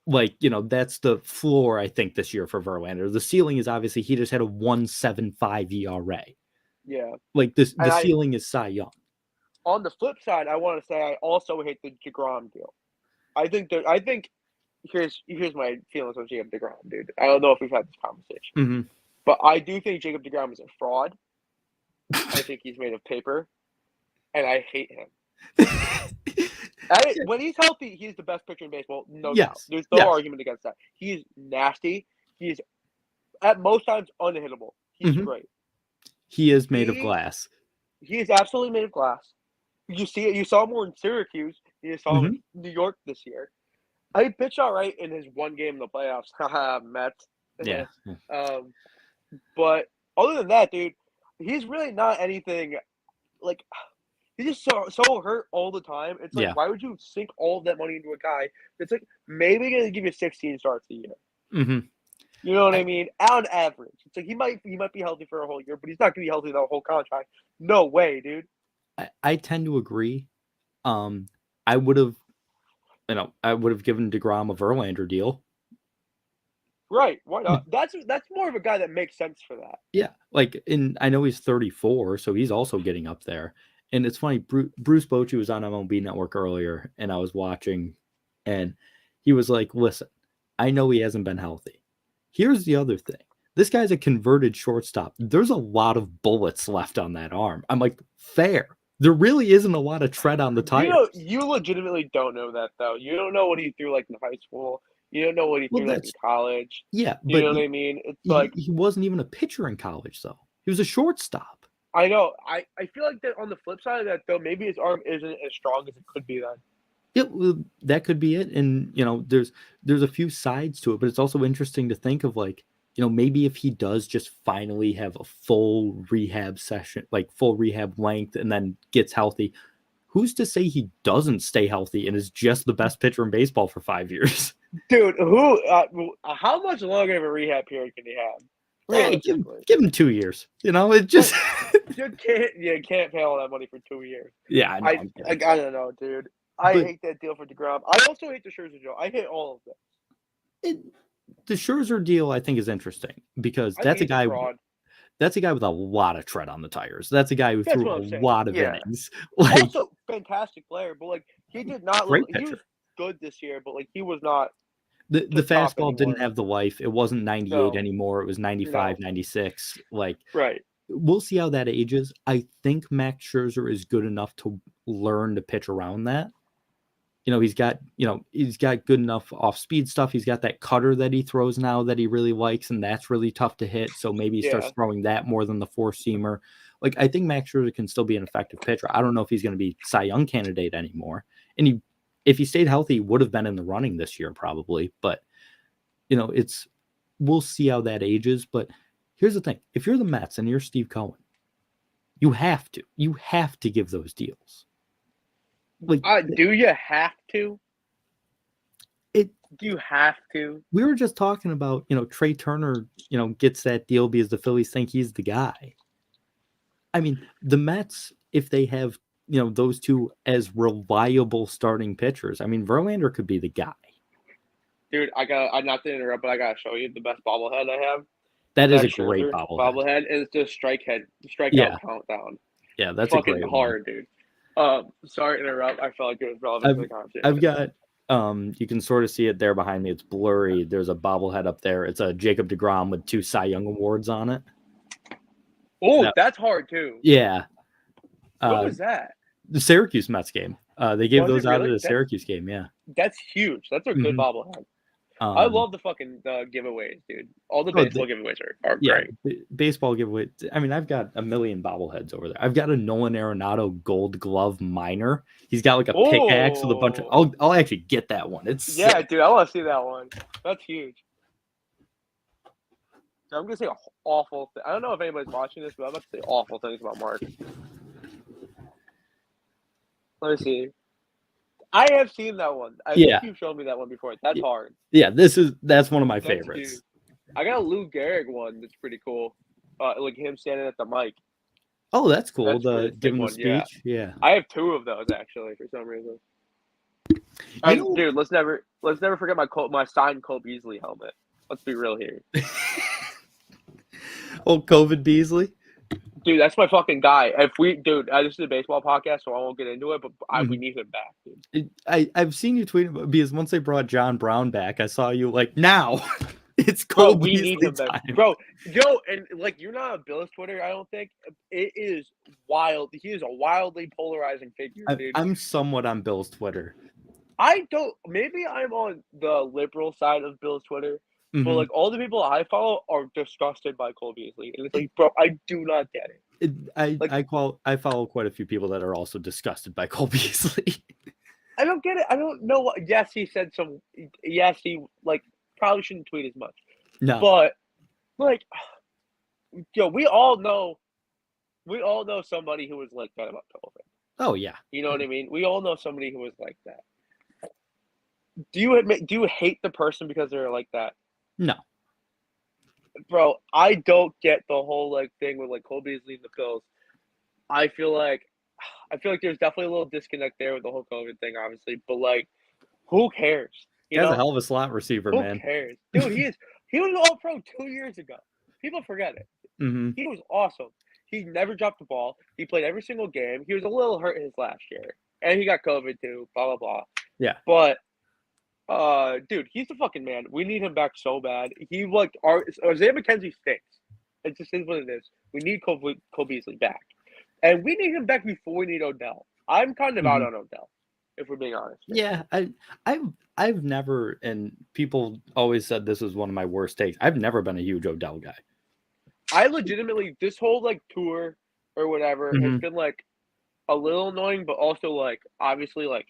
Like, you know, that's the floor, I think, this year for Verlander. The ceiling is obviously he just had a 1.75 ERA. Yeah. Like, the ceiling is Cy Young. On the flip side, I want to say I also hate the DeGrom deal. I think here's my feelings on Jacob DeGrom, dude. I don't know if we've had this conversation, but I do think Jacob DeGrom is a fraud. I think he's made of paper, and I hate him. When he's healthy, he's the best pitcher in baseball. No doubt. There's no argument against that. He's nasty. He's at most times unhittable. He's great. He is made of glass. He is absolutely made of glass. You see it. You saw more in Syracuse. You saw him in New York this year. He pitched all right in his one game in the playoffs. Haha, Mets. Yeah. But other than that, dude, he's really not anything. Like, he's just so hurt all the time. It's like, why would you sink all of that money into a guy that's like maybe going to give you 16 starts a year? You know what I mean? On average, it's like he might be healthy for a whole year, but he's not going to be healthy the whole contract. No way, dude. I tend to agree. I would have given DeGrom a Verlander deal. Right? Why not? That's more of a guy that makes sense for that. Yeah, like, I know he's 34, so he's also getting up there. And it's funny, Bruce Bochy was on MLB Network earlier, and I was watching, and he was like, "Listen, I know he hasn't been healthy. Here's the other thing. This guy's a converted shortstop. There's a lot of bullets left on that arm." I'm like, fair. There really isn't a lot of tread on the tires. You legitimately don't know that, though. You don't know what he threw like in high school. You don't know what he threw like in college. Yeah, you know what I mean? It's like he wasn't even a pitcher in college, though. He was a shortstop. I know. I feel like that on the flip side of that, though, maybe his arm isn't as strong as it could be then. Yeah, well, that could be it. And, you know, there's a few sides to it, but it's also interesting to think of, like, you know, maybe if he does just finally have a full rehab session, like full rehab length, and then gets healthy, who's to say he doesn't stay healthy and is just the best pitcher in baseball for 5 years? Dude, how much longer of a rehab period can he have? Hey, give him 2 years. You know, it just you can't pay all that money for 2 years. Yeah, I know. I don't know, dude. I hate that deal for DeGrom. I also hate the Scherzer deal. I hate all of them. The Scherzer deal, I think, is interesting because that's a guy with a lot of tread on the tires. That's a guy who threw a lot of innings. Like, also, fantastic player, but like he did not look. He was good this year, but like he was not. The top fastball didn't anymore. have the life. It wasn't 98 No. anymore. It was 95, No. 96. Like, Right. we'll see how that ages. I think Max Scherzer is good enough to learn to pitch around that. He's got good enough off-speed stuff. He's got that cutter that he throws now that he really likes, and that's really tough to hit. So maybe he starts throwing that more than the four-seamer. Like, I think Max Scherzer can still be an effective pitcher. I don't know if he's going to be Cy Young candidate anymore. And if he stayed healthy, he would have been in the running this year probably. But, we'll see how that ages. But here's the thing. If you're the Mets and you're Steve Cohen, you have to give those deals. Like, do you have to? Do you have to? We were just talking about, Trey Turner, gets that deal because the Phillies think he's the guy. I mean, the Mets, if they have, those two as reliable starting pitchers, I mean, Verlander could be the guy. Dude, I'm not to interrupt, but I gotta show you the best bobblehead I have. That is a great bobblehead. Is just strikeout countdown. Yeah, that's fucking a great hard, one. Dude. Sorry to interrupt. I felt like it was relevant to the conversation. I've got you can sort of see it there behind me. It's blurry. There's a bobblehead up there. It's a Jacob deGrom with 2 Cy Young awards on it. Oh, that's hard too. Yeah. What was that? The Syracuse Mets game. They gave those out at the Syracuse game. Yeah. That's huge. That's a good bobblehead. I love the fucking giveaways, dude. All the baseball giveaways are great. Baseball giveaways. I mean, I've got a million bobbleheads over there. I've got a Nolan Arenado Gold Glove minor. He's got like a pickaxe with a bunch of. I'll actually get that one. It's sick. Dude. I want to see that one. That's huge. I'm gonna say awful. I don't know if anybody's watching this, but I'm about to say awful things about Mark. Let me see. I have seen that one. I think you've shown me that one before. That's hard. Yeah, that's one of my favorites. Huge. I got a Lou Gehrig one that's pretty cool. Like him standing at the mic. Oh, that's cool. Give him the speech. Yeah. I have 2 of those actually for some reason. Dude, let's never forget my signed Cole Beasley helmet. Let's be real here. Old COVID Beasley. Dude, that's my fucking guy. This is a baseball podcast, so I won't get into it, but we need him back, dude. I've seen you tweet about, because once they brought John Brown back, I saw you like, now it's Cole Beasley. We need him back. Bro, Joe, and like, you're not a Bills Twitter, I don't think. It is wild. He is a wildly polarizing figure, dude. I'm somewhat on Bills Twitter. Maybe I'm on the liberal side of Bills Twitter. But like, all the people I follow are disgusted by Cole Beasley, and it's like, bro, I do not get it. I follow quite a few people that are also disgusted by Cole Beasley. I don't get it. I don't know what. Yes, he said some. Yes, he like probably shouldn't tweet as much. No, but like, we all know somebody who was like that about COVID. Oh yeah, you know what I mean. We all know somebody who was like that. Do you hate the person because they're like that? No. Bro, I don't get the whole like thing with like Cole Beasley and the Bills. I feel like there's definitely a little disconnect there with the whole COVID thing, obviously. But like, who cares? He's a hell of a slot receiver, man. Who cares, dude? He was All Pro 2 years ago. People forget it. He was awesome. He never dropped the ball. He played every single game. He was a little hurt his last year, and he got COVID too. Blah blah blah. Yeah, but. Dude, he's the fucking man. We need him back so bad. He Isaiah McKenzie stinks. It just is what it is. We need Cole Beasley back, and we need him back before we need Odell. I'm kind of out on Odell, if we're being honest. Yeah, I've never, and people always said this was one of my worst takes. I've never been a huge Odell guy. I legitimately, this whole like tour or whatever has been like a little annoying, but also like obviously like.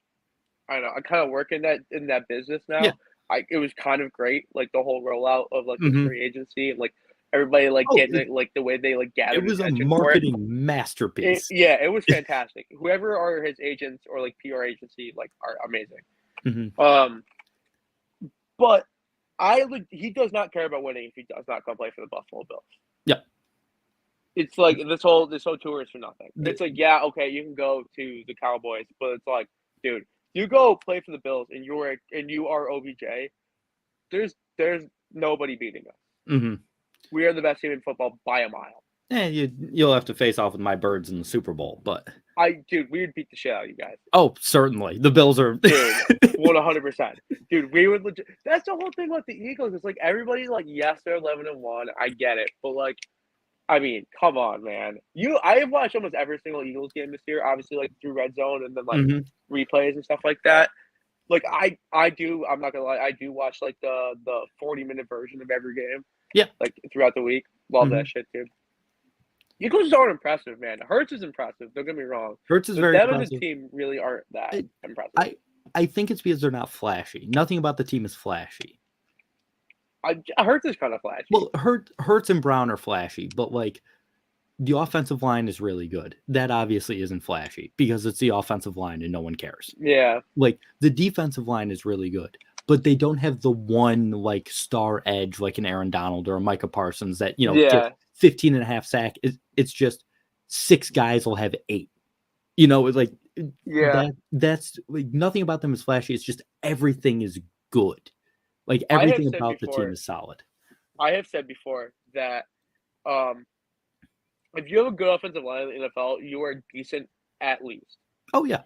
I know. I kind of work in that business now. Yeah. It was kind of great, like the whole rollout of like the free agency and like everybody like getting it, like the way they like gathered. It was a marketing masterpiece. It was fantastic. Whoever are his agents or like PR agency like are amazing. But he does not care about winning if he does not come play for the Buffalo Bills. Yeah. It's like this whole tour is for nothing. It's like, yeah, okay, you can go to the Cowboys, but it's like, dude. You go play for the Bills and you are OBJ. There's nobody beating us. We are the best team in football by a mile. You'll have to face off with my birds in the Super Bowl, but Dude, we would beat the shit out of you guys. oh, certainly. The Bills are Dude, 100%. Dude, we would legit. That's the whole thing about the Eagles. It's like everybody like, yes, they're 11-1. I get it, but like, I mean, come on, man. I have watched almost every single Eagles game this year, obviously like through Red Zone and then like replays and stuff like that. Like I do. I'm not gonna lie. I do watch like the 40-minute version of every game. Yeah. Like throughout the week. Love that shit, dude. Eagles aren't impressive, man. Hurts is impressive. Don't get me wrong. Hurts is But very them impressive. and the team really aren't that impressive. I think it's because they're not flashy. Nothing about the team is flashy. Hurts is kind of flashy. Well, Hurts and Brown are flashy, but like the offensive line is really good. That obviously isn't flashy because it's the offensive line and no one cares. Yeah. Like the defensive line is really good, but they don't have the one like star edge like an Aaron Donald or a Micah Parsons that, get 15 and a half sack. It's just 6 guys will have 8. Like that's like nothing about them is flashy. It's just everything is good. Like everything about the team is solid. I have said before that if you have a good offensive line in the NFL, you are decent at least. Oh yeah.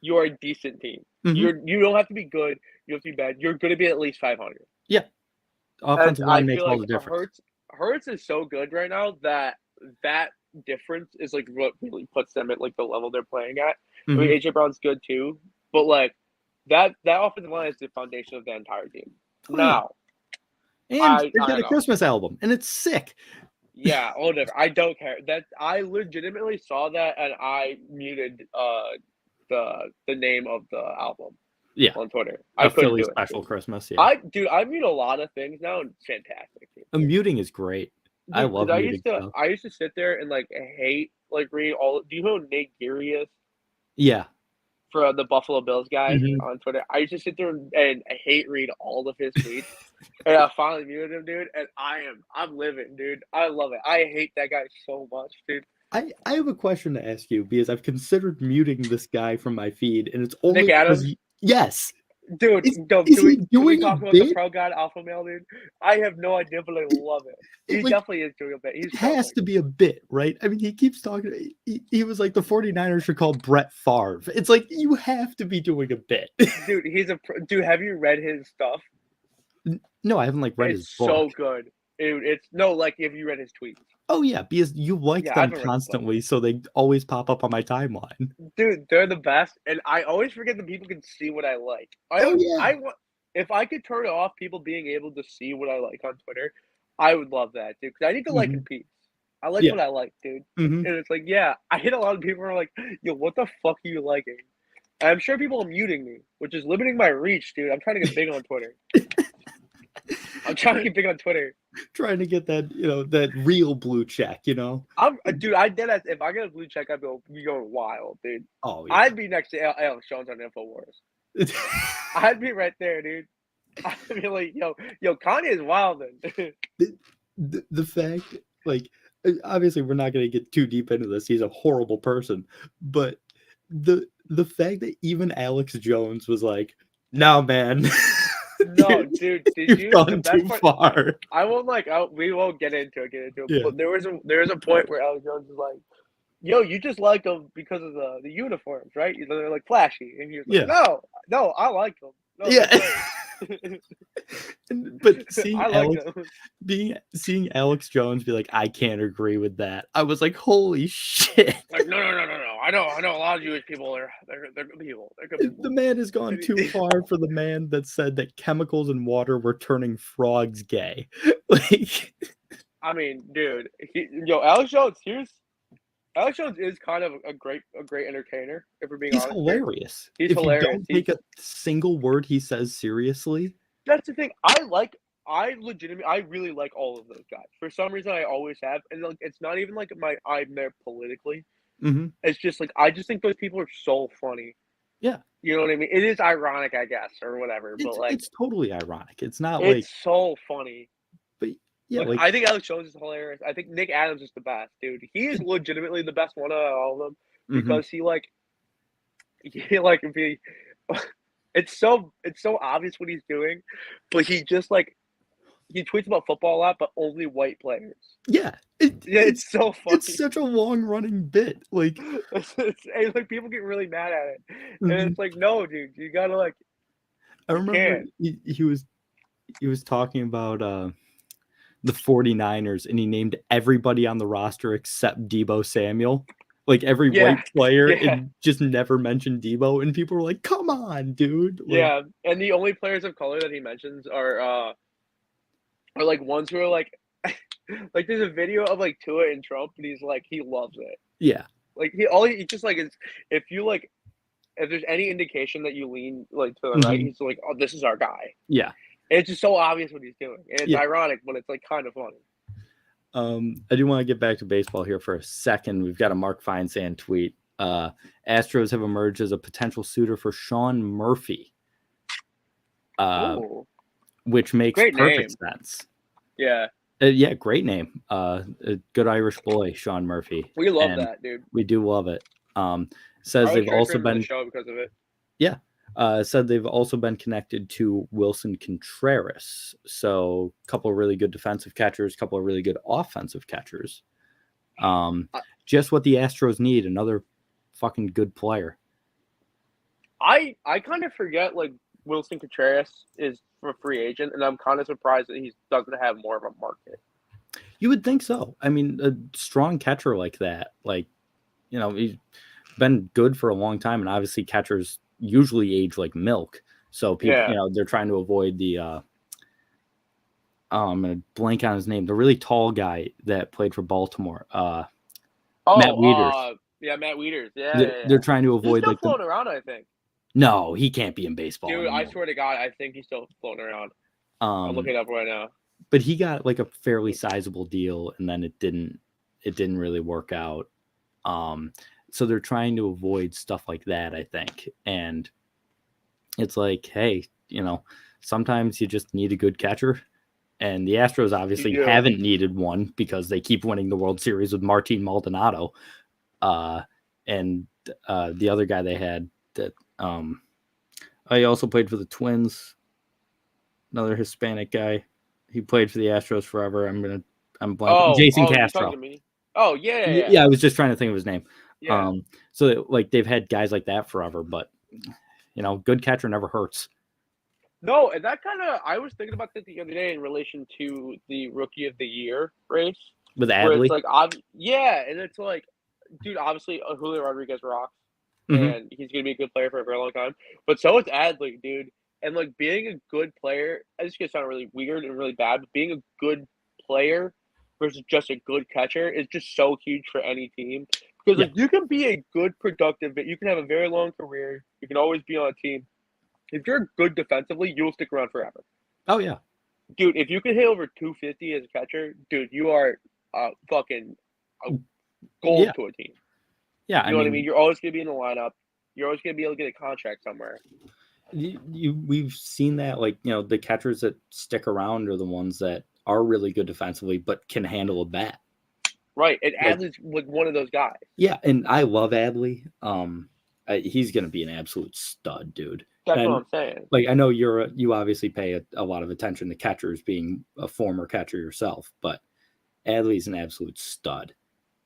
You are a decent team. You don't have to be good. You have to be bad. You're going to be at least 500. Yeah. Offensive line makes all the difference. Hurts is so good right now that difference is like what really puts them at like the level they're playing at. I mean, AJ Brown's good too, but like that offensive line is the foundation of the entire team. Now, and they got a Christmas album, and it's sick. Yeah, whatever. I don't care. That I legitimately saw that, and I muted the name of the album. Yeah, on Twitter. I couldn't do it. Special Christmas. Yeah, I mute a lot of things now, and it's fantastic. Muting is great. Dude, I love muting. I used to sit there and like hate like read all. Do you know who Nate Geary is? Yeah. For the Buffalo Bills guy on Twitter, I used to sit there and hate read all of his tweets, and I finally muted him, dude. And I'm living, dude. I love it. I hate that guy so much, dude. I have a question to ask you because I've considered muting this guy from my feed, and it's only Nick Adams. Yes. Dude, is he doing talk about the pro god alpha male, dude? I have no idea, but I love it. He definitely is doing a bit. He has to be a bit, right? I mean, he keeps talking. He was like the 49ers should call Brett Favre. It's like you have to be doing a bit. Dude, dude, have you read his stuff? No, I haven't read his book. It's so good. It's like if you read his tweets. Oh yeah, because you like them constantly, so they always pop up on my timeline. Dude, they're the best, and I always forget that people can see what I like. If I could turn off people being able to see what I like on Twitter, I would love that, dude. Because I need to like in peace. I like what I like, dude. And it's like, I hit a lot of people who are like, "Yo, what the fuck are you liking?" And I'm sure people are muting me, which is limiting my reach, dude. I'm trying to get big on Twitter. I'm trying to get big on Twitter. Trying to get that, that real blue check, Dude, if I get a blue check, I'd be going wild, dude. Oh, yeah. I'd be next to Alex Jones on InfoWars. I'd be right there, dude. I'd be like, yo, Kanye is wild. The fact, obviously we're not going to get too deep into this. He's a horrible person, but the fact that even Alex Jones was like, "No, man." No, dude, you've gone too far. I won't we won't get into it. Yeah. But there was a point where Alex Jones was like, "Yo, you just like them because of the uniforms, right? They're like flashy." And he was like, "No, I like them." No, yeah. But seeing Alex Jones be like, "I can't agree with that," I was like, "Holy shit!" Like, no. I know a lot of Jewish people are they're good people. They're good people. The man has gone too far for the man that said that chemicals in water were turning frogs gay. I mean, dude, Alex Jones is kind of a great entertainer. If we're being honest, hilarious. He's hilarious. You don't take a single word he says seriously. That's the thing. I really like all of those guys. For some reason, I always have, and it's not even like I'm there politically. It's just I just think those people are so funny. Yeah, you know what I mean. It is ironic, I guess, or whatever. But it's totally ironic. It's not it's so funny. But yeah, I think Alex Jones is hilarious. I think Nick Adams is the best, dude. He is legitimately the best one out of all of them because it's so obvious what he's doing, but he just he tweets about football a lot, but only white players. Yeah, Yeah, it's so funny. It's such a long running bit. Like, it's like people get really mad at it, and it's like, no, dude, you gotta like. I remember he was talking about the 49ers, and he named everybody on the roster except Deebo Samuel. Like every white player, and just never mentioned Deebo, and people were like, "Come on, dude!" Like, yeah, and the only players of color that he mentions are like ones who are like, like there's a video of like Tua and Trump, and he's like, he loves it. Yeah, like he just like is if you like if there's any indication that you lean like to the right, he's like, oh, this is our guy. Yeah, and it's just so obvios what he's doing, and it's ironic, but it's like kind of funny. I do want to get back to baseball here for a second. We've got a Mark Feinsand tweet. Astros have emerged as a potential suitor for Sean Murphy, which makes perfect sense. Yeah. Yeah, great name. A good Irish boy, Sean Murphy. We love that, dude. We do love it. Says they've also been the show because of it. Yeah. Said they've also been connected to Wilson Contreras. So a couple of really good defensive catchers, a couple of really good offensive catchers. Just what the Astros need, another fucking good player. I kind of forget like Wilson Contreras is a free agent, and I'm kind of surprised that he doesn't have more of a market. You would think so. I mean, a strong catcher like that, like, you know, he's been good for a long time, and obviously catchers usually age like milk. So people, you know, they're trying to avoid the I'm gonna blank on his name, the really tall guy that played for Baltimore. Matt Wieters. Yeah, Matt Wieters. They're trying to avoid he's still like floating around, I think. No, he can't be in baseball. Dude, anymore. I swear to God, I think he's still floating around. I'm looking it up right now. But he got like a fairly sizable deal, and then it didn't really work out. So they're trying to avoid stuff like that, I think. And it's like, hey, you know, sometimes you just need a good catcher. And the Astros obviously haven't needed one because they keep winning the World Series with Martin Maldonado. And the other guy they had that he also played for the Twins, another Hispanic guy. He played for the Astros forever. I'm blanking. Jason Castro. Oh, yeah. I was just trying to think of his name. Yeah. So like they've had guys like that forever, but you know, good catcher never hurts. No, and that kind of I was thinking about that the other day in relation to the Rookie of the Year race with Adley. It's like, and it's like, dude, obviously Julio Rodriguez rocks, and he's gonna be a good player for a very long time. But so is Adley, dude. And like being a good player, this is gonna sound really weird and really bad, but being a good player versus just a good catcher is just so huge for any team. Because like, you can be a good, productive, but you can have a very long career. You can always be on a team. If you're good defensively, you'll stick around forever. Oh, yeah. Dude, if you can hit over 250 as a catcher, dude, you are fucking gold to a team. Yeah, you know what I mean? You're always going to be in the lineup. You're always going to be able to get a contract somewhere. We've seen that, like, you know, the catchers that stick around are the ones that are really good defensively but can handle a bat. Right, and Adley's like one of those guys. Yeah, and I love Adley. He's going to be an absolute stud, dude. That's what I'm saying. Like, I know you obviously pay a lot of attention to catchers, being a former catcher yourself, but Adley's an absolute stud.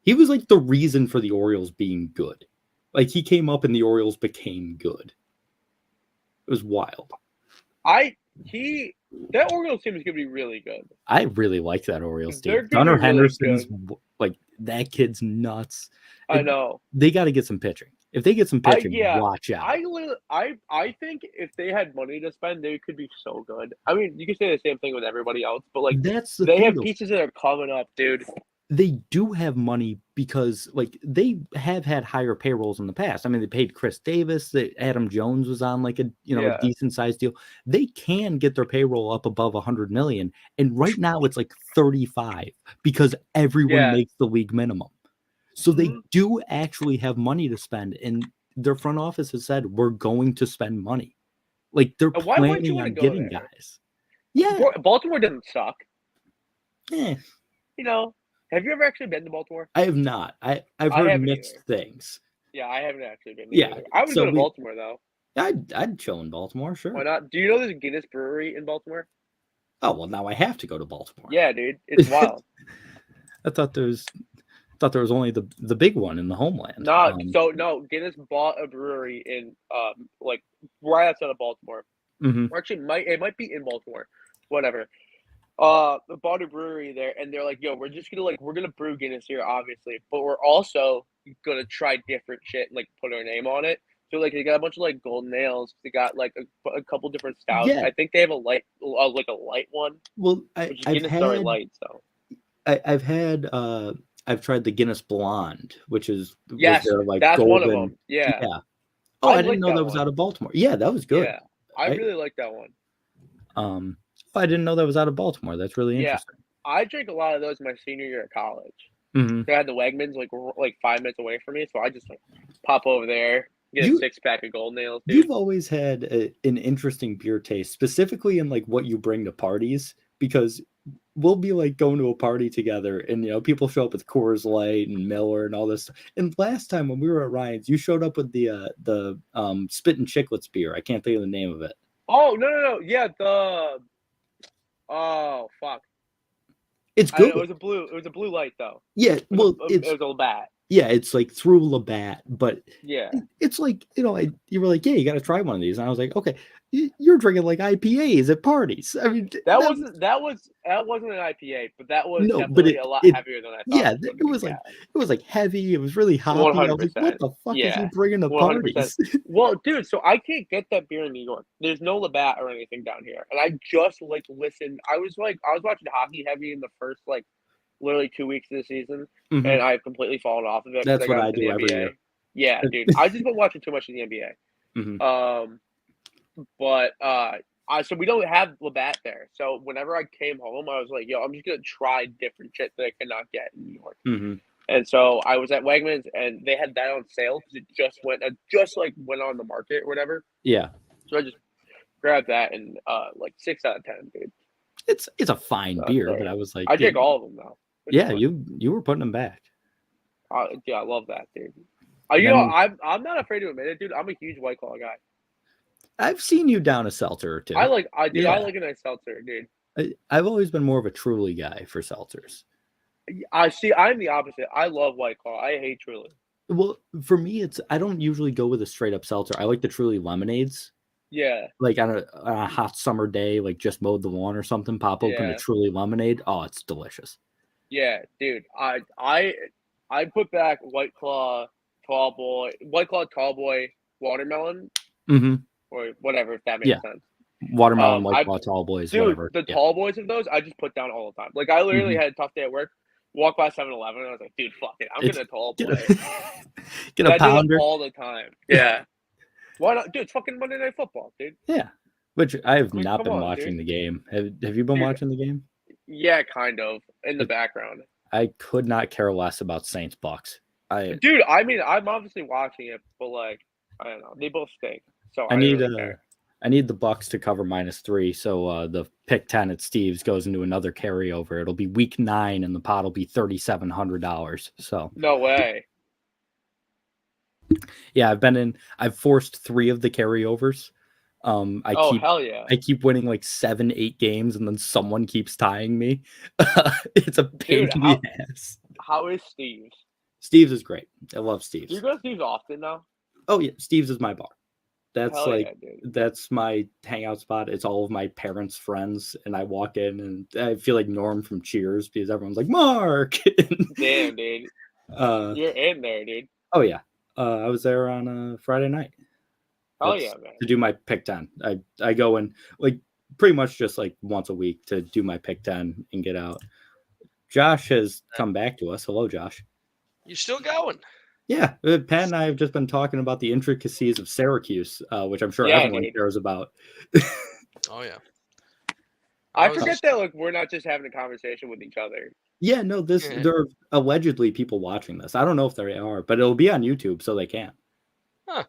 He was like the reason for the Orioles being good. Like, he came up and the Orioles became good. It was wild. That Orioles team is going to be really good. I really like that Orioles team. Gunnar Henderson's like, that kid's nuts. I know. They got to get some pitching. If they get some pitching, watch out. I think if they had money to spend, they could be so good. I mean, you can say the same thing with everybody else, but like they have pieces that are coming up, dude. They do have money because like they have had higher payrolls in the past. I mean, they paid Chris Davis. Adam Jones was on like a decent sized deal. They can get their payroll up above 100 million, and right now it's like 35 because everyone makes the league minimum. So they do actually have money to spend, and their front office has said we're going to spend money. Like they're planning on getting guys. Yeah, Baltimore didn't suck. Yeah, you know. Have you ever actually been to Baltimore? I have not. I've heard mixed things. Yeah, I haven't actually been. Yeah, I would go to Baltimore though. I'd chill in Baltimore, sure. Why not? Do you know there's a Guinness brewery in Baltimore? Oh well, now I have to go to Baltimore. Yeah, dude, it's wild. I thought there was only the big one in the homeland. No, Guinness bought a brewery in like right outside of Baltimore. Mhm. Or actually, it might be in Baltimore, whatever. Bought a brewery there, and they're like, "Yo, we're gonna brew Guinness here, obviously, but we're also gonna try different shit, like put our name on it." So like, they got a bunch of like golden ales. They got like a couple different stouts. Yeah. I think they have a light one, Well, which is Guinness is already light. So I've tried the Guinness Blonde, which was their like that's golden. one of them. Yeah. Oh, I didn't like know that was one. out of Baltimore. Yeah, that was good. Yeah, I really like that one. I didn't know that was out of Baltimore. That's really interesting. I drank a lot of those my senior year of college. Mm-hmm. They had the Wegmans like 5 minutes away from me, so I just like pop over there, get a 6-pack of golden ales. You've always had an interesting beer taste, specifically in like what you bring to parties, because we'll be like going to a party together, and people show up with Coors Light and Miller and all this stuff. And last time when we were at Ryan's, you showed up with the Spit and Chicklets beer. I can't think of the name of it. Oh no, yeah, oh fuck. It's good. It was a blue light though. Yeah, well, it was a Labatt. Yeah, it's like through Labatt, but yeah, it's like you were like, yeah, you got to try one of these, and I was like, okay, you're drinking like IPAs at parties. I mean, that wasn't an IPA, but that was definitely a lot heavier than I thought. Yeah, it was like heavy. It was really hoppy. 100%. I was like, what the fuck is he bringing to 100%. Parties? Well, dude, so I can't get that beer in New York. There's no Labatt or anything down here, and I just like listened. I was watching hockey heavy in the first like literally 2 weeks of the season, and I've completely fallen off of it. That's what I do every year. Yeah, dude, I just been watching too much of the NBA. But so we don't have Labatt there. So whenever I came home, I was like, yo, I'm just gonna try different shit that I cannot get in New York. And so I was at Wegmans, and they had that on sale because it just went on the market or whatever. Yeah. So I just grabbed that, and like 6 out of 10, dude. It's a fine beer, but I was like, I drink all of them though. Yeah, you were putting them back. Yeah, I love that, dude. I'm not afraid to admit it, dude. I'm a huge White Claw guy. I've seen you down a seltzer or two. I like a nice seltzer, dude. I've always been more of a Truly guy for seltzers. I'm the opposite. I love White Claw. I hate Truly. Well, for me, I don't usually go with a straight up seltzer. I like the Truly lemonades. Yeah. Like on a hot summer day, like just mowed the lawn or something, pop open a Truly lemonade. Oh, it's delicious. Yeah, dude. I put back White Claw Tall Boy watermelon. Or whatever, if that makes sense. Watermelon, White Claw, Tall Boys, dude, whatever. The tall boys of those, I just put down all the time. Like, I literally had a tough day at work, walk by 7-Eleven, and I was like, dude, fuck it. I'm getting a tall boy. Get a pounder. All the time. Yeah. Why not? Dude, it's fucking Monday Night Football, dude. Yeah. Which I have not been watching the game. Have you been watching the game? Yeah, kind of. In the background. I could not care less about Saints Bucks. Dude, I mean, I'm obviously watching it, but like, I don't know. They both stink. So I need the Bucks to cover -3. So the pick 10 at Steve's goes into another carryover. It'll be week 9, and the pot will be $3,700. So no way. Yeah, I've forced 3 of the carryovers. Hell yeah. I keep winning like 7-8 games, and then someone keeps tying me. It's a pain in the ass. How is Steve's? Steve's is great. I love Steve's. Do you go to Steve's often now? Oh yeah, Steve's is my bar. That's Hell that's my hangout spot. It's all of my parents' friends, and I walk in and I feel like Norm from Cheers because everyone's like, Mark. Damn, dude. You're in there, dude. Oh yeah. I was there on a Friday night. Oh yeah, man. To do my pick 10. I go in like pretty much just like once a week to do my pick 10 and get out. Josh has come back to us. Hello, Josh. You're still going. Yeah, Pat and I have just been talking about the intricacies of Syracuse, which I'm sure everyone cares about. Oh yeah. I forget that like we're not just having a conversation with each other. Yeah, no, there are allegedly people watching this. I don't know if they are, but it'll be on YouTube, so they can. Huh.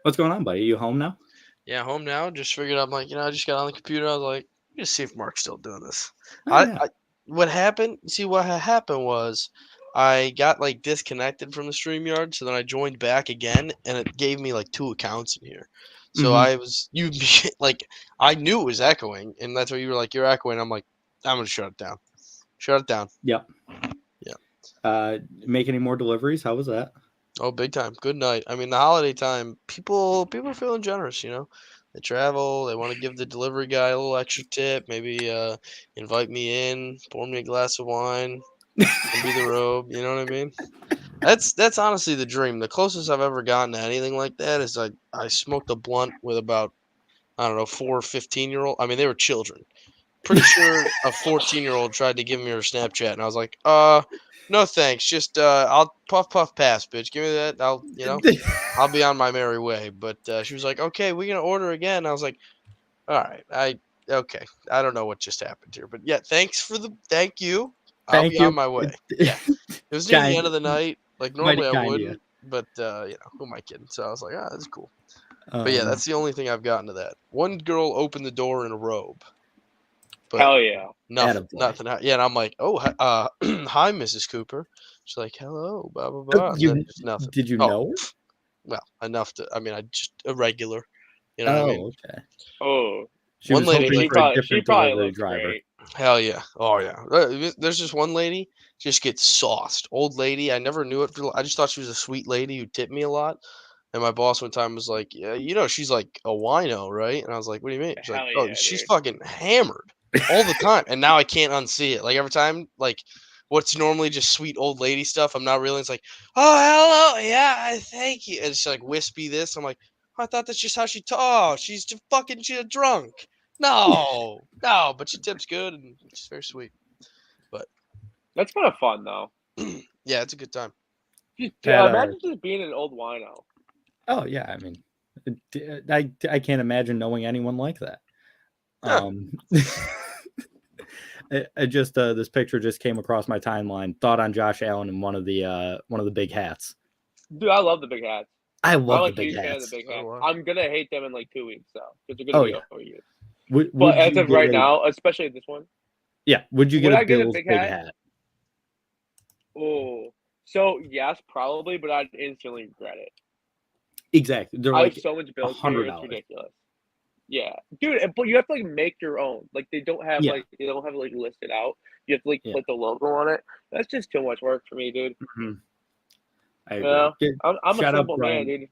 What's going on, buddy? Are you home now? Yeah, home now. Just figured I'm like, I just got on the computer. I was like, let me see if Mark's still doing this. Oh, yeah. What happened? See, what had happened was I got like disconnected from the StreamYard, so then I joined back again, and it gave me like 2 accounts in here. So like I knew it was echoing, and that's what you were like, you're echoing. I'm like, I'm gonna shut it down. Shut it down. Yep. Yeah. Make any more deliveries? How was that? Oh, big time. Good night. I mean, the holiday time, people are feeling generous, you know. They travel, they want to give the delivery guy a little extra tip, maybe invite me in, pour me a glass of wine, and be the robe, you know what I mean? That's honestly the dream. The closest I've ever gotten to anything like that is I smoked a blunt with about, I don't know, 4 15-year-old. I mean, they were children. Pretty sure a 14-year-old tried to give me her Snapchat, and I was like, no thanks. Just I'll puff pass, bitch. Give me that. I'll be on my merry way. But she was like, okay, we're gonna order again. I was like, all right, okay. I don't know what just happened here, but yeah, thank you. I'll Thank be on you. my way. Yeah, it was near the end of the night. Like Mighty normally I kind of you. wouldn't, but who am I kidding? So I was like, that's cool. But yeah, that's the only thing I've gotten to that. One girl opened the door in a robe. But Hell yeah. nothing. Yeah, and I'm like, oh, hi, Mrs. Cooper. She's like, hello, blah blah blah. And then just nothing. Did you Oh, know her? well, enough to. I mean, I just a regular. You know what I mean? Okay. Oh, She One was lady, hoping she for a probably different delivery looks driver. great. Hell yeah. Oh yeah. There's just one lady just gets sauced. Old lady. I never knew it. I just thought she was a sweet lady who tipped me a lot. And my boss one time was like, yeah, she's like a wino, right? And I was like, what do you mean? She's like, Hell oh, yeah, she's dude. fucking hammered all the time. And now I can't unsee it. Like every time, like what's normally just sweet old lady stuff, I'm not really. It's like, oh, hello. Yeah, thank you. And it's like wispy this. I'm like, I thought that's just how she talks. She's just she's a drunk. No, but she tips good and she's very sweet. But That's kind of fun though. yeah, it's a good time. Imagine just being an old wino. Oh yeah, I mean, I can't imagine knowing anyone like that. Yeah. I just this picture just came across my timeline. Thought on Josh Allen in one of the big hats. Dude, I love the big hats. I I'm love like the a big huge fan of hats. the big hats. wow. I'm gonna hate them in like 2 weeks though, because they're gonna be overused. Would But as you of right get now, especially this one, yeah, would you get would a I get a Bills big big hat? hat? Oh, so yes, probably, but I'd instantly regret it. Exactly. They're I like have so much Bills gear, it's $100. ridiculous. Yeah, dude, but you have to like make your own. Like they don't have Yeah. they don't have it like listed out. You have to like Yeah. put the logo on it. That's just too much work for me, dude. Mhm. I agree. Yeah, Good. I'm a Shout out simple man, Brian. dude.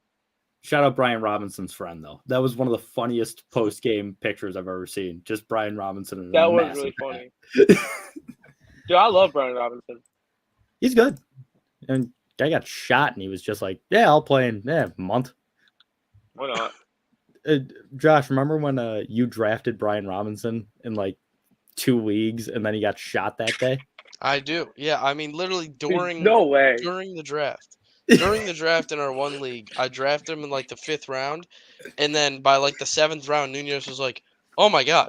Shout out Brian Robinson's friend though. That was one of the funniest post game pictures I've ever seen. Just Brian Robinson in a That was massive really hat. funny. Dude, I love Brian Robinson. He's good. And guy got shot and he was just like, yeah, I'll play in a month. Why not? Josh, remember when you drafted Brian Robinson in like 2 leagues and then he got shot that day? I do. Yeah, I mean, literally during No way. during the draft. During the draft in our one league, I drafted him in like the 5th round, and then by like the 7th round, Nunez was like, "Oh my god,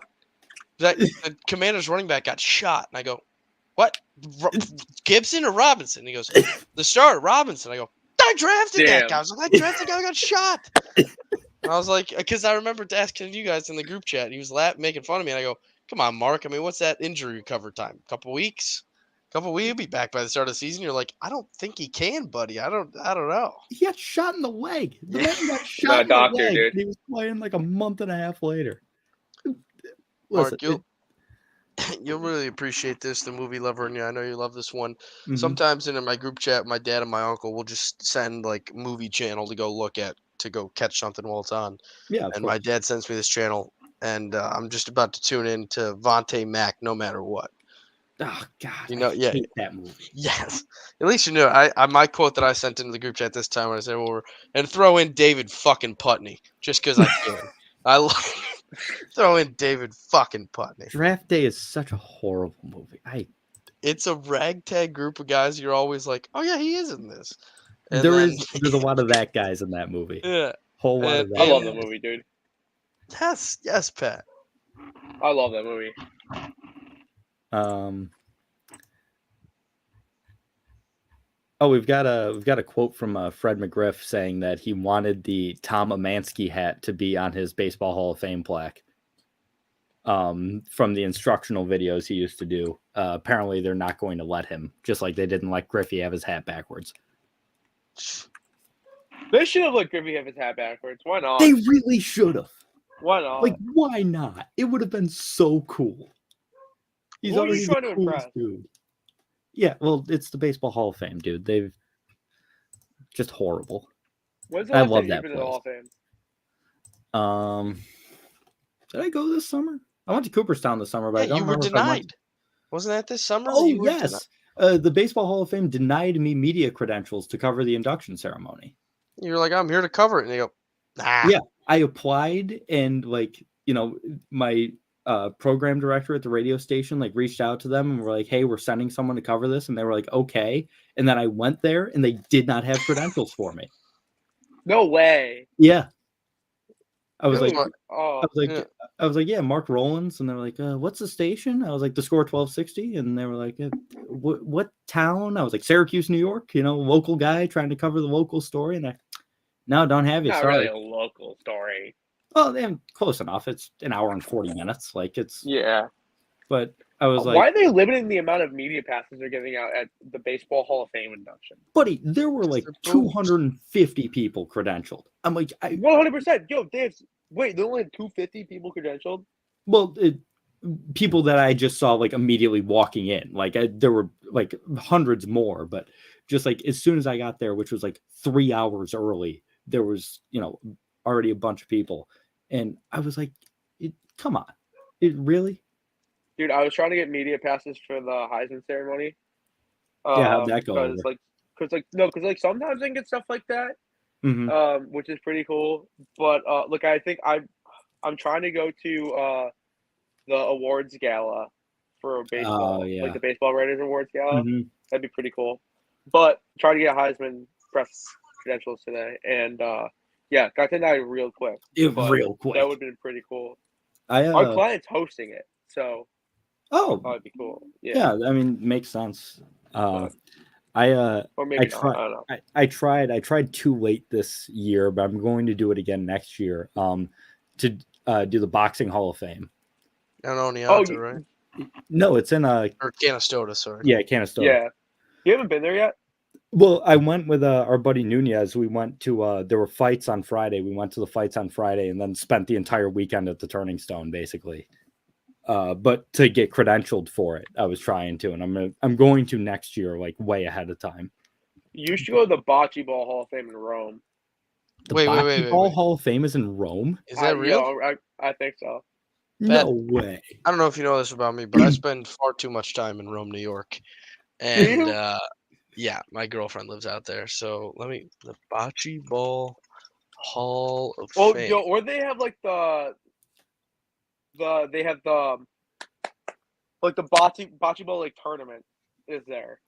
that the Commanders running back got shot." And I go, "What? Gibson or Robinson?" And he goes, "The starter, Robinson." I go, "I drafted that Damn. guy." I was like, "I drafted the guy who got shot." And I was like, because I remember asking you guys in the group chat, he was making fun of me, and I go, "Come on, Mark. I mean, what's that injury recovery time? A couple weeks? He'll be back by the start of the season." You're like, "I don't think he can, buddy. I don't know." He got shot in the leg. The man got Not shot a in the doctor, leg. dude. He was playing like a month and a half later. Mark, Listen, you'll really appreciate this, the movie lover in you. I know you love this one. Mhm. Sometimes in my group chat, my dad and my uncle will just send like movie channel to go look at, to go catch something while it's on. Yeah, of And course. my dad sends me this channel, and I'm just about to tune in to Vontae Mack, no matter what. Oh God, You know, I yeah. hate that movie. Yes, at least you know. I my quote that I sent into the group chat this time when I said, "Well, and throw in David fucking Putney just because I can." I throw in David fucking Putney. Draft Day is such a horrible movie. It's a ragtag group of guys. You're always like, "Oh yeah, he is in this." And There's a lot of that guys in that movie. Yeah, Whole lot of and, that. I love and the movie, dude. yes, Pat. I love that movie. Oh, we've got a quote from Fred McGriff saying that he wanted the Tom Amansky hat to be on his Baseball Hall of Fame plaque. from the instructional videos he used to do. Apparently, they're not going to let him, just like they didn't let Griffey have his hat backwards. They should have let Griffey have his hat backwards. Why not? They really should have. Why not? Like, why not? It would have been so cool. He's Who are you already trying the to coolest impress? dude. Yeah, well, it's the Baseball Hall of Fame, dude. They've just horrible. When's the I last love time you've that been to the Hall place. of Fame? Did I go this summer? I went to Cooperstown this summer, but I Yeah, don't you were remember if I went. denied. Wasn't that this summer? that Oh you were denied? yes, the Baseball Hall of Fame denied me media credentials to cover the induction ceremony. You're like, I'm here to cover it, and they go, nah. Yeah, I applied, and like my program director at the radio station like reached out to them and were like, "Hey, we're sending someone to cover this," and they were like, "Okay." And then I went there, and they did not have credentials for me. No way. Yeah, I was Dude, like, oh, Yeah. I was like, yeah, Mark Rowlands, and they were like, what's the station? I was like, the Score 1260, and they were like, what town? I was like, Syracuse, New York. Local guy trying to cover the local story, and no, don't have you. not Sorry. really a local story. Well, then close enough. It's an hour and 40 minutes. Like it's, Yeah. but I was Why like, are they limiting the amount of media passes they're giving out at the Baseball Hall of Fame induction? buddy, there were like they're boomers. 250 people credentialed. I'm like, 100%. Yo, they only had 250 people credentialed. well, people that I just saw like immediately walking in. Like there were like hundreds more, but just like as soon as I got there, which was like 3 hours early, there was already a bunch of people, and I was like, come on, it really? Dude, I was trying to get media passes for the Heisman ceremony. Yeah, how'd that go over? Because sometimes I can get stuff like that, Mhm. which is pretty cool. But look, I think I'm trying to go to the awards gala for baseball, Oh yeah. like the Baseball Writers Awards gala. Mhm. That'd be pretty cool. But trying to get Heisman press credentials today, and yeah, got to that real quick. But Real quick. that would have been pretty cool. I Our client's hosting it, so oh that'd be cool. yeah, I mean makes sense. But, I or maybe not. tried. I don't know. I tried too late this year, but I'm going to do it again next year. To do the Boxing Hall of Fame. And Oneonta, right? No, it's in Or Canastota, sorry. yeah, Canastota. Yeah, you haven't been there yet. Well, I went with our buddy Nunez. We went to there were fights on Friday. We went to the fights on Friday and then spent the entire weekend at the Turning Stone, basically. But to get credentialed for it, I was trying to, and I'm going to next year, like way ahead of time. You should go to the Bocce Ball Hall of Fame in Rome. The Wait. Bocce Hall of Fame is in Rome? Is that real? I think so. No way. I don't know if you know this about me, but I spend far too much time in Rome, New York. And yeah, my girlfriend lives out there. So the Bocce Ball Hall of Fame. Yo, or they have like the bocce ball like tournament is there.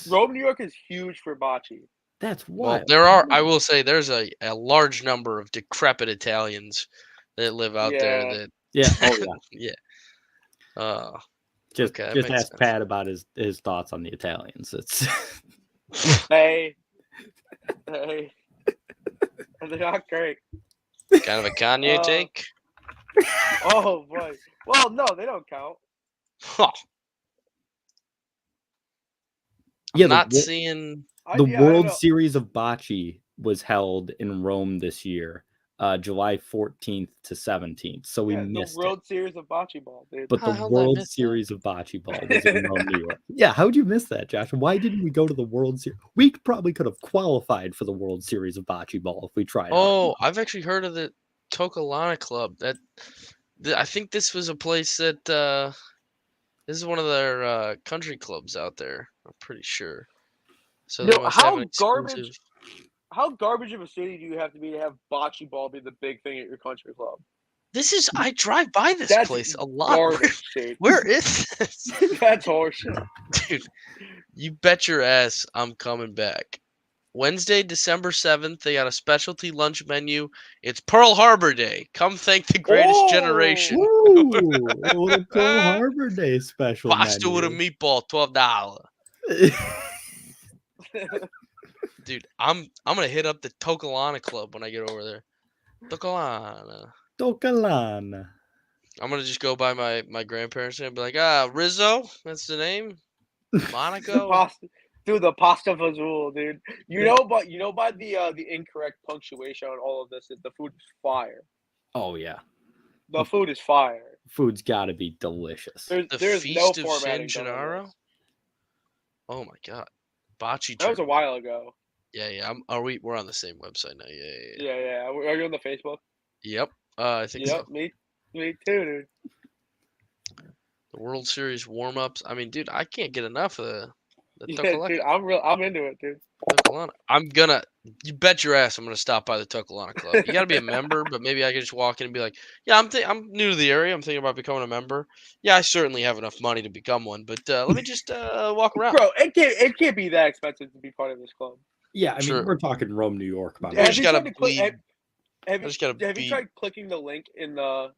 Rome, New York is huge for bocce. That's Well, wild. I will say there's a large number of decrepit Italians that live out there that Yeah. Oh yeah. yeah. Just Okay, that just makes ask sense. Pat about his thoughts on the Italians. It's Hey, they're not great. Kind of a Kanye take. Oh boy. Well, no, they don't count. Huh. yeah. I'm not seeing. The I World don't know. Series of Bocce was held in Rome this year, July 14th to 17th. So we Yeah, missed the World it. Series of bocce ball, dude. But How the the hell did I World miss that? Series of Bocce Ball was in Rome, New York. Yeah, how would you miss that, Josh? Why didn't we go to the World Series? We probably could have qualified for the World Series of Bocce Ball if we tried. Oh, I've actually heard of the Tokalana Club. I think this was a place that this is one of their country clubs out there. I'm pretty sure. So they Yo, must have an exclusive. how garbage of a city do you have to have bocce ball be the big thing at your country club? I drive by this That's place a lot. garbage, dude. Where is this? That's horseshit. Dude, you bet your ass I'm coming back. Wednesday, December 7th, they got a specialty lunch menu. It's Pearl Harbor Day. Come thank the greatest generation. Ooh, a little Pearl Harbor Day special. Pasta with a meatball, $12. Dude, I'm gonna hit up the Tokalana Club when I get over there. Tokalana. Tokalana. I'm gonna just go by my grandparents name and be like, Rizzo, that's the name. The Monaco. pasta, dude, the pasta fazool, dude. You know by the incorrect punctuation on all of this, that the food is fire. Oh yeah, The food is fire. food's got to be delicious. The There's no Feast of San formatting done on Gennaro. this. Oh my god, bocce. That was a while ago. Yeah. We're on the same website now. Yeah. Yeah. Are you on the Facebook? Yep. I think Yep, so. me too, dude. The World Series warm ups. I mean, dude, I can't get enough of the Yeah, dude, I'm into it, dude. Tuckalana. You bet your ass I'm gonna stop by the Tuckalana Club. You gotta be a member, but maybe I can just walk in and be like, yeah, I'm new to the area. I'm thinking about becoming a member. Yeah, I certainly have enough money to become one, but let me just walk around. Bro, it can't be that expensive to be part of this club. Yeah, I mean, True. we're talking Rome, New York. By the I way. just gotta bleed. Have I just gotta you be. tried clicking the link in the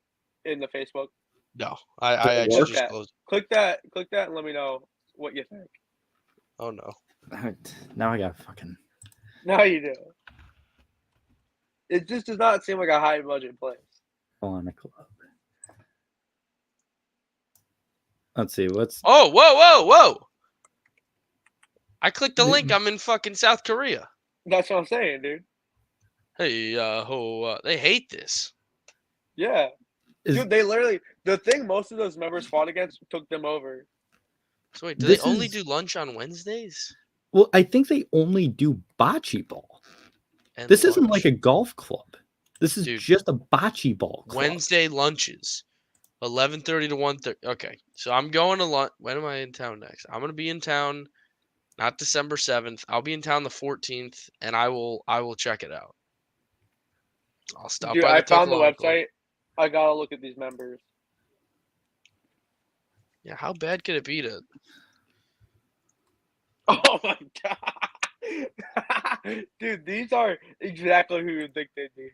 Facebook? No, I actually work? just closed. Click that, and let me know what you think. Oh no. Now I got fucking. No, you do. It just does not seem like a high budget place. Tokalana Club. Let's see. What's Oh, whoa! I clicked the link. I'm in fucking South Korea. That's what I'm saying, dude. Hey, they hate this. Yeah. is, Dude, they literally, the thing most of those members fought against took them over. So wait, do they This only is- do lunch on Wednesdays? well, I think they only do bocce ball. And This isn't lunch? like a golf club. This is Dude, just a bocce ball club. Wednesday lunches, 11:30 to 1:30. Okay, so I'm going to lunch. When am I in town next? I'm gonna be in town, not December 7th. I'll be in town the 14th, and I will check it out. I'll stop Dude, by the I found the Tuckalana Club. website. I gotta look at these members. Yeah, how bad could it be to? Oh my god. Dude, these are exactly who you think they'd be.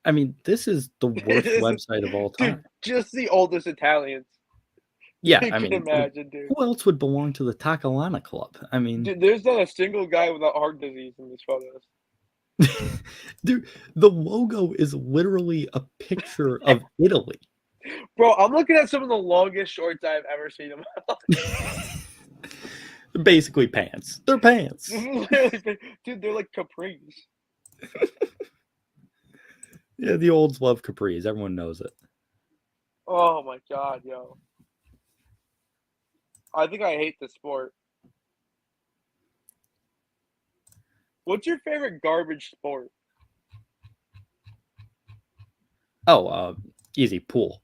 I mean, this is the worst website of all time. Dude, just the oldest Italians. Yeah, You I can mean, imagine, dude. who else would belong to the Takalana Club? I mean, Dude, there's not a single guy without heart disease in these photos. dude, the logo is literally a picture of Italy. Bro, I'm looking at some of the longest shorts I've ever seen in my Basically pants. They're pants. life. Dude, they're like capris. Yeah, the olds love capris. Everyone knows it. Oh my god, yo. I think I hate this sport. What's your favorite garbage sport? Oh, easy pool.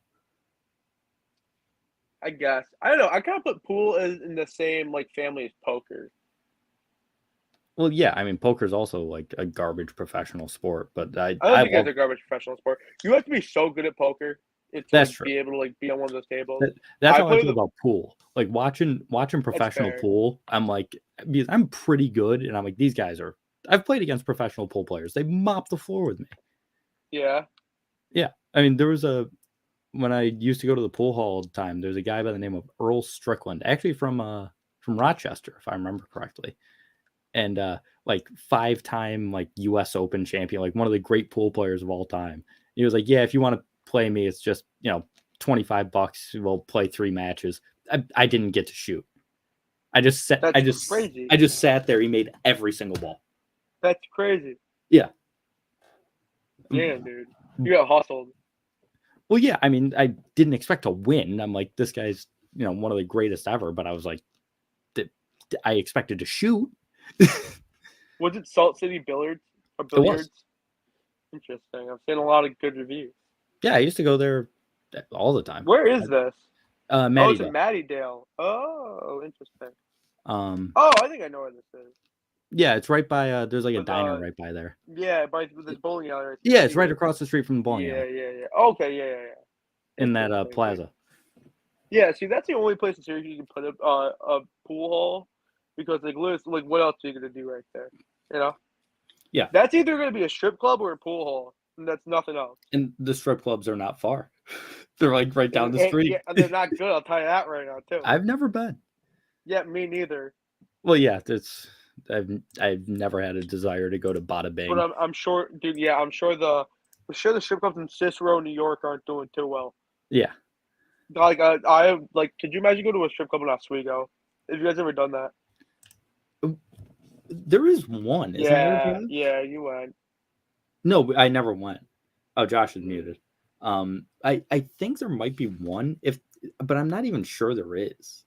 I guess. I don't know. I kind of put pool in the same like family as poker. Well, yeah, I mean, poker's also like a garbage professional sport, but I don't think it's a garbage professional sport. You have to be so good at poker to That's like, true. be able to like be on one of those tables. That's I how I play feel the- about pool. Like watching professional fair. pool, I'm like, because I'm pretty good, and I'm like, these guys are. I've played against professional pool players. They mop the floor with me. Yeah. Yeah, I mean, there was when I used to go to the pool hall all the time. There's a guy by the name of Earl Strickland, actually from Rochester, if I remember correctly, and like 5-time like U.S. Open champion, like one of the great pool players of all time. He was like, yeah, if you want to play me, it's just $25. We'll play 3 matches. I didn't get to shoot. I just sat. That's crazy. I just sat there. He made every single ball. That's crazy. Yeah. Damn, dude. You got hustled. Well, yeah. I mean, I didn't expect to win. I'm like, this guy's one of the greatest ever. But I was like, I expected to shoot. Was it Salt City Billiards or It was. Billiards? Interesting. I've seen a lot of good reviews. Yeah, I used to go there all the time. Where is this? Oh, it's in Maddie. Mattydale. Oh, interesting. Oh, I think I know where this is. yeah, it's right by. There's like a With, diner right by there. Yeah, by this bowling alley. Right Yeah, it's right across the street from the bowling Yeah, alley yeah. Okay, yeah. in that Interesting. plaza. Yeah, see, that's the only place in Syracuse you can put a pool hall because like what else are you gonna do right there? You know? Yeah. That's either gonna be a strip club or a pool hall. And that's nothing else. And the strip clubs are not far. They're like right down the street. Yeah, and they're not good. I'll tell you that right now too. I've never been. Yeah, me neither. Well, yeah, I've never had a desire to go to Bada Bing. But I'm sure, dude. Yeah, I'm sure the I'm sure the strip clubs in Cicero, New York, aren't doing too well. Yeah. Like could you imagine going to a strip club in Oswego? Have you guys ever done that? There is one, isn't there, Josh? Yeah, you went. No, I never went. Oh, Josh is muted. I think there might be one, but I'm not even sure there is.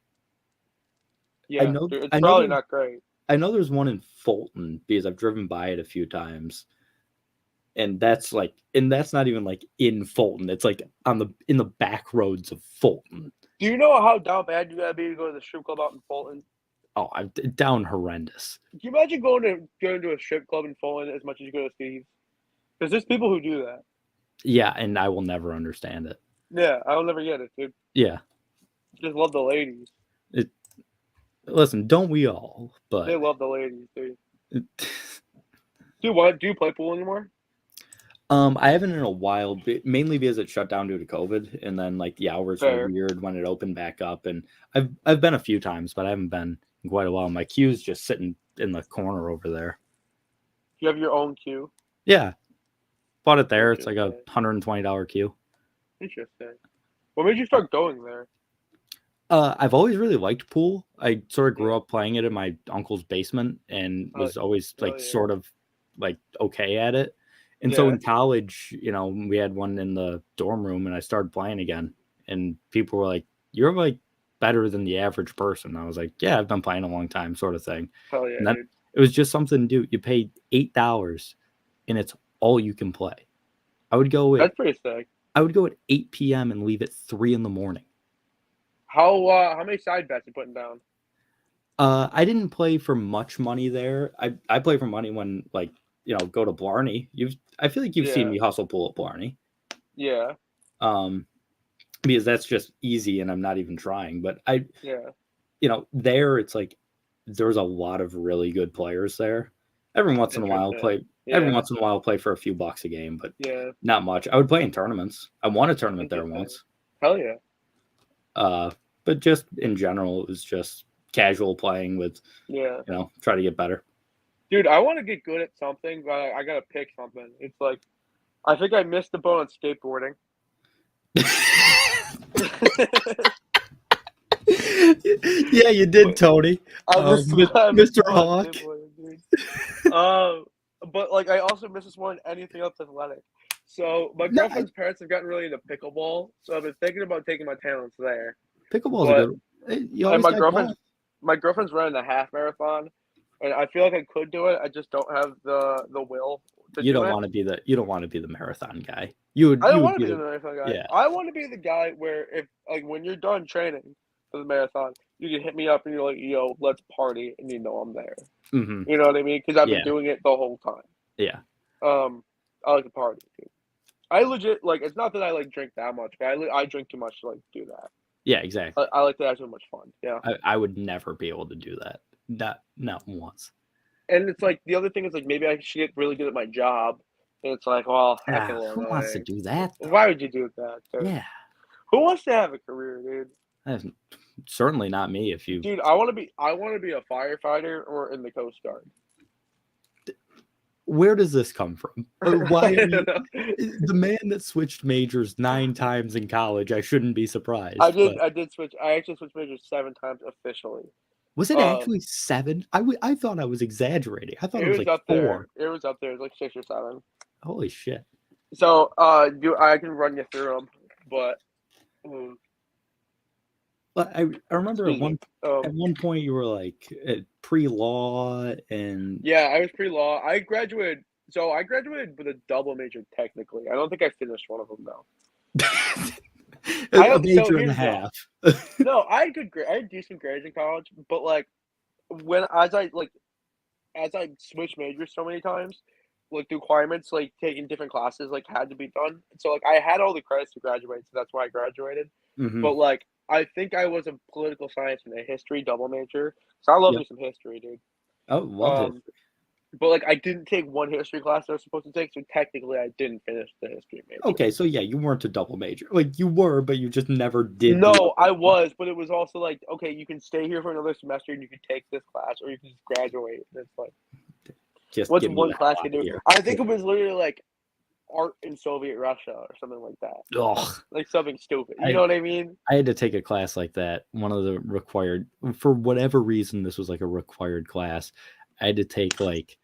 Yeah, it's probably not great. I know there's one in Fulton because I've driven by it a few times, and that's not even like in Fulton. It's like in the back roads of Fulton. Do you know how down bad you gotta be to go to the strip club out in Fulton? Oh, I'm down horrendous. Can you imagine going to a strip club in Fulton as much as you go to Steve's? Because there's people who do that. Yeah, and I will never understand it. Yeah, I will never get it, dude. Yeah. Just love the ladies. Listen, don't we all? But they love the ladies, dude. Do you play pool anymore? I haven't in a while, mainly because it shut down due to COVID, and then like the hours were weird when it opened back up. And I've been a few times, but I haven't been in quite a while. My cue's just sitting in the corner over there. You have your own cue? Yeah, bought it there. It's like a $120 cue. Interesting. What made you start going there? I've always really liked pool. I sort of grew up playing it in my uncle's basement and was always sort of like okay at it. And so in college, we had one in the dorm room and I started playing again. And people were like, "You're like better than the average person." I was like, "Yeah, I've been playing a long time," sort of thing. Hell yeah, and then it was just something to do. You pay $8 and it's all you can play. That's pretty sick. I would go at 8 p.m. and leave at 3 a.m. How many side bets you putting down? I didn't play for much money there. I play for money when go to Blarney. I feel like you've seen me hustle pool at Blarney. Yeah. Because that's just easy and I'm not even trying. But there it's like there's a lot of really good players there. Every once in a while play for a few bucks a game, but not much. I would play in tournaments. I won a tournament there once. Hell yeah. But just in general, it was just casual playing with try to get better. Dude, I want to get good at something, but I gotta pick something. It's like I think I missed the boat on skateboarding. Yeah, you did, Tony. Mr. Hawk. But like I also missed this one anything else athletic. So my girlfriend's parents have gotten really into pickleball, so I've been thinking about taking my talents there. Pickleball's a good. My girlfriend's running a half marathon, and I feel like I could do it. I just don't have the will. You don't want to be the marathon guy. I don't want to be the marathon guy. Yeah. I want to be the guy where if when you're done training for the marathon, you can hit me up and you're like, "Yo, let's party," and I'm there. Mm-hmm. You know what I mean? Because I've been doing it the whole time. Yeah. I like to party too. I legit it's not that I drink that much, but I drink too much to do that. Yeah, exactly. I like to have so much fun. Yeah. I would never be able to do that. Not once. And it's the other thing is maybe I should get really good at my job. And it's well, who wants to do that? Though? Why would you do that? Yeah. Who wants to have a career, dude? That's certainly not me. Dude, I want to be a firefighter or in the Coast Guard. Where does this come from? Why the man that switched majors 9 times in college? I shouldn't be surprised. I did switch. I actually switched majors 7 times officially. Was it actually 7? I thought I was exaggerating. I thought it was up 4. There. It was up there. It was 6 or 7. Holy shit! So, I can run you through them, but. But I remember at one point you were at pre-law and I was pre-law. I graduated with a double major technically. I don't think I finished one of them though. A major and a half. No, I had decent grades in college, but as I switched majors so many times, the requirements taking different classes had to be done. So I had all the credits to graduate, so that's why I graduated. Mm-hmm. But I think I was a political science and a history double major. So I love me some history, dude. Oh, love it. But I didn't take one history class that I was supposed to take, so technically I didn't finish the history major. Okay, so you weren't a double major. You were, but you just never did. No, I was, but it was also okay, you can stay here for another semester and you can take this class, or you can just graduate. And it's just what's one class can do? I think it was literally art in Soviet Russia or something like that. Oh, Like something stupid. You know what I mean? I had to take a class like that. One of the required, for whatever reason, this was like a required class. I had to take like,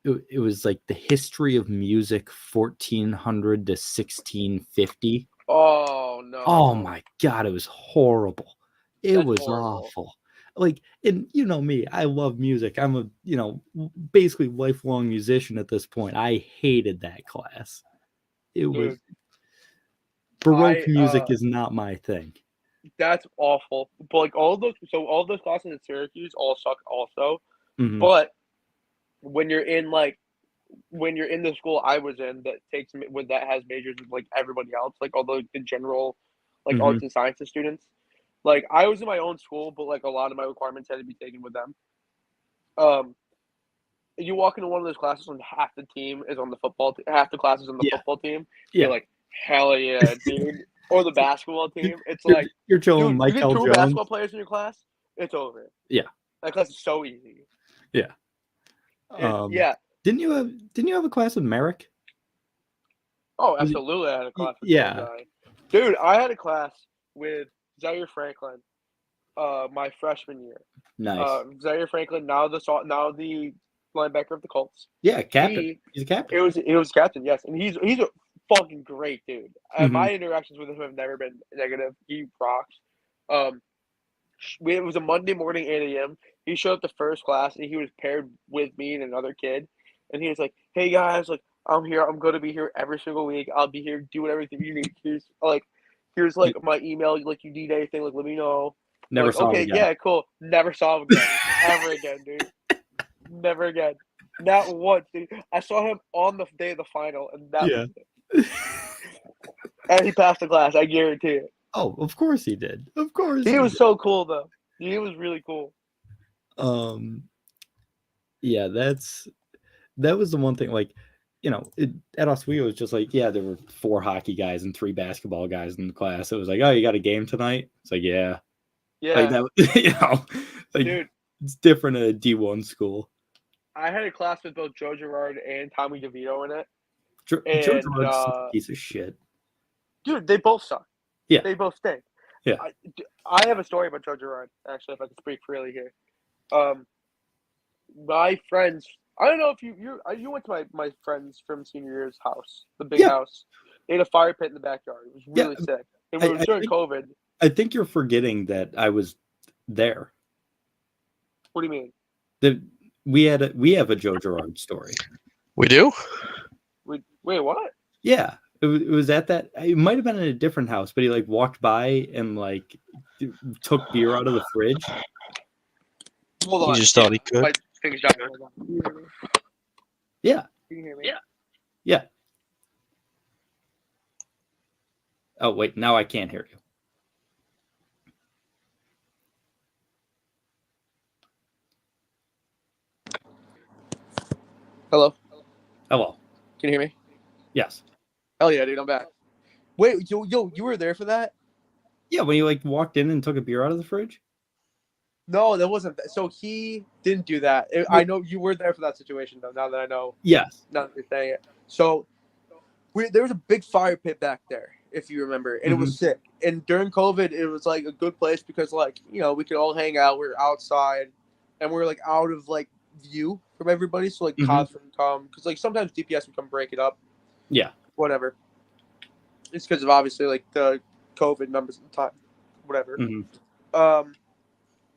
it was like the history of music 1400 to 1650. Oh no. Oh my God, it was horrible. It That's was horrible. awful. Like, and you know me, I love music. I'm a, basically lifelong musician at this point. I hated that class. It was, Baroque music is not my thing. That's awful. But like all those classes in Syracuse all suck also. Mhm. But when you're in the school I was in that has majors with like everybody else, like all the general like arts and sciences students, like I was in my own school, but like a lot of my requirements had to be taken with them. You walk into one of those classes and half the team is on the football, half the class is on the football team. Yeah. You're like, hell yeah, dude. Or the basketball team. It's like, you're chilling, dude, Mike you get two Jones. basketball players in your class, it's over. Yeah. That class is so easy. Yeah. Yeah. Didn't you have a class with Merrick? Oh, absolutely. I had a class with Yeah. that guy. Dude, I had a class with Zaire Franklin, my freshman year. Nice. Zaire Franklin, now the linebacker of the Colts. Yeah, captain. He's a captain. It was captain, yes, and he's a fucking great dude. My interactions with him have never been negative. He rocks. It was a Monday morning, 8 a.m. He showed up to first class, and he was paired with me and another kid. And he was like, "Hey guys, like I'm here. I'm going to be here every single week. I'll be here doing everything you need. Here's like my email. Like you need anything, like let me know." Never saw him again. Yeah, cool. Never saw him again. Ever again, dude. Never again. Not once, dude. I saw him on the day of the final, and that was it. And he passed the class, I guarantee it. Oh, of course he did. Of course he was so cool, though. He was really cool. Yeah, that was the one thing. Like, at Oswego, it was just like, yeah, there were 4 hockey guys and 3 basketball guys in the class. It was like, oh, you got a game tonight? It's like, yeah. Like that, like dude, it's different at a D1 school. I had a class with both Joe Girard and Tommy DeVito in it. Joe Girard's a piece of shit. Dude, they both suck. Yeah. They both stink. Yeah. I have a story about Joe Girard, actually, if I can speak freely here. My friends, I don't know if you went to my friends from senior year's house, the big house. They had a fire pit in the backyard. It was really sick. And it was during COVID. I think you're forgetting that I was there. What do you mean? We have a Joe Girard story. We do? Wait, what? Yeah. It was at that. It might have been in a different house, but he like walked by and like took beer out of the fridge. Hold on. He just thought he could. My thing's down. Yeah. Can you hear me? Yeah. Oh wait, now I can't hear you. Hello. Hello. Can you hear me? Yes. Hell yeah, dude, I'm back. Wait, yo, you were there for that? Yeah, when you like walked in and took a beer out of the fridge? No, that wasn't. So he didn't do that. I know you were there for that situation, though. Now that I know. Yes. Now that you're saying it. So there was a big fire pit back there, if you remember, and it was sick. And during COVID, it was like a good place because, like, we could all hang out. We were outside, and we were like out of like view from everybody. So like cops would come because like sometimes DPS would come break it up. Yeah. Whatever. It's because of obviously like the COVID numbers at the time. Whatever.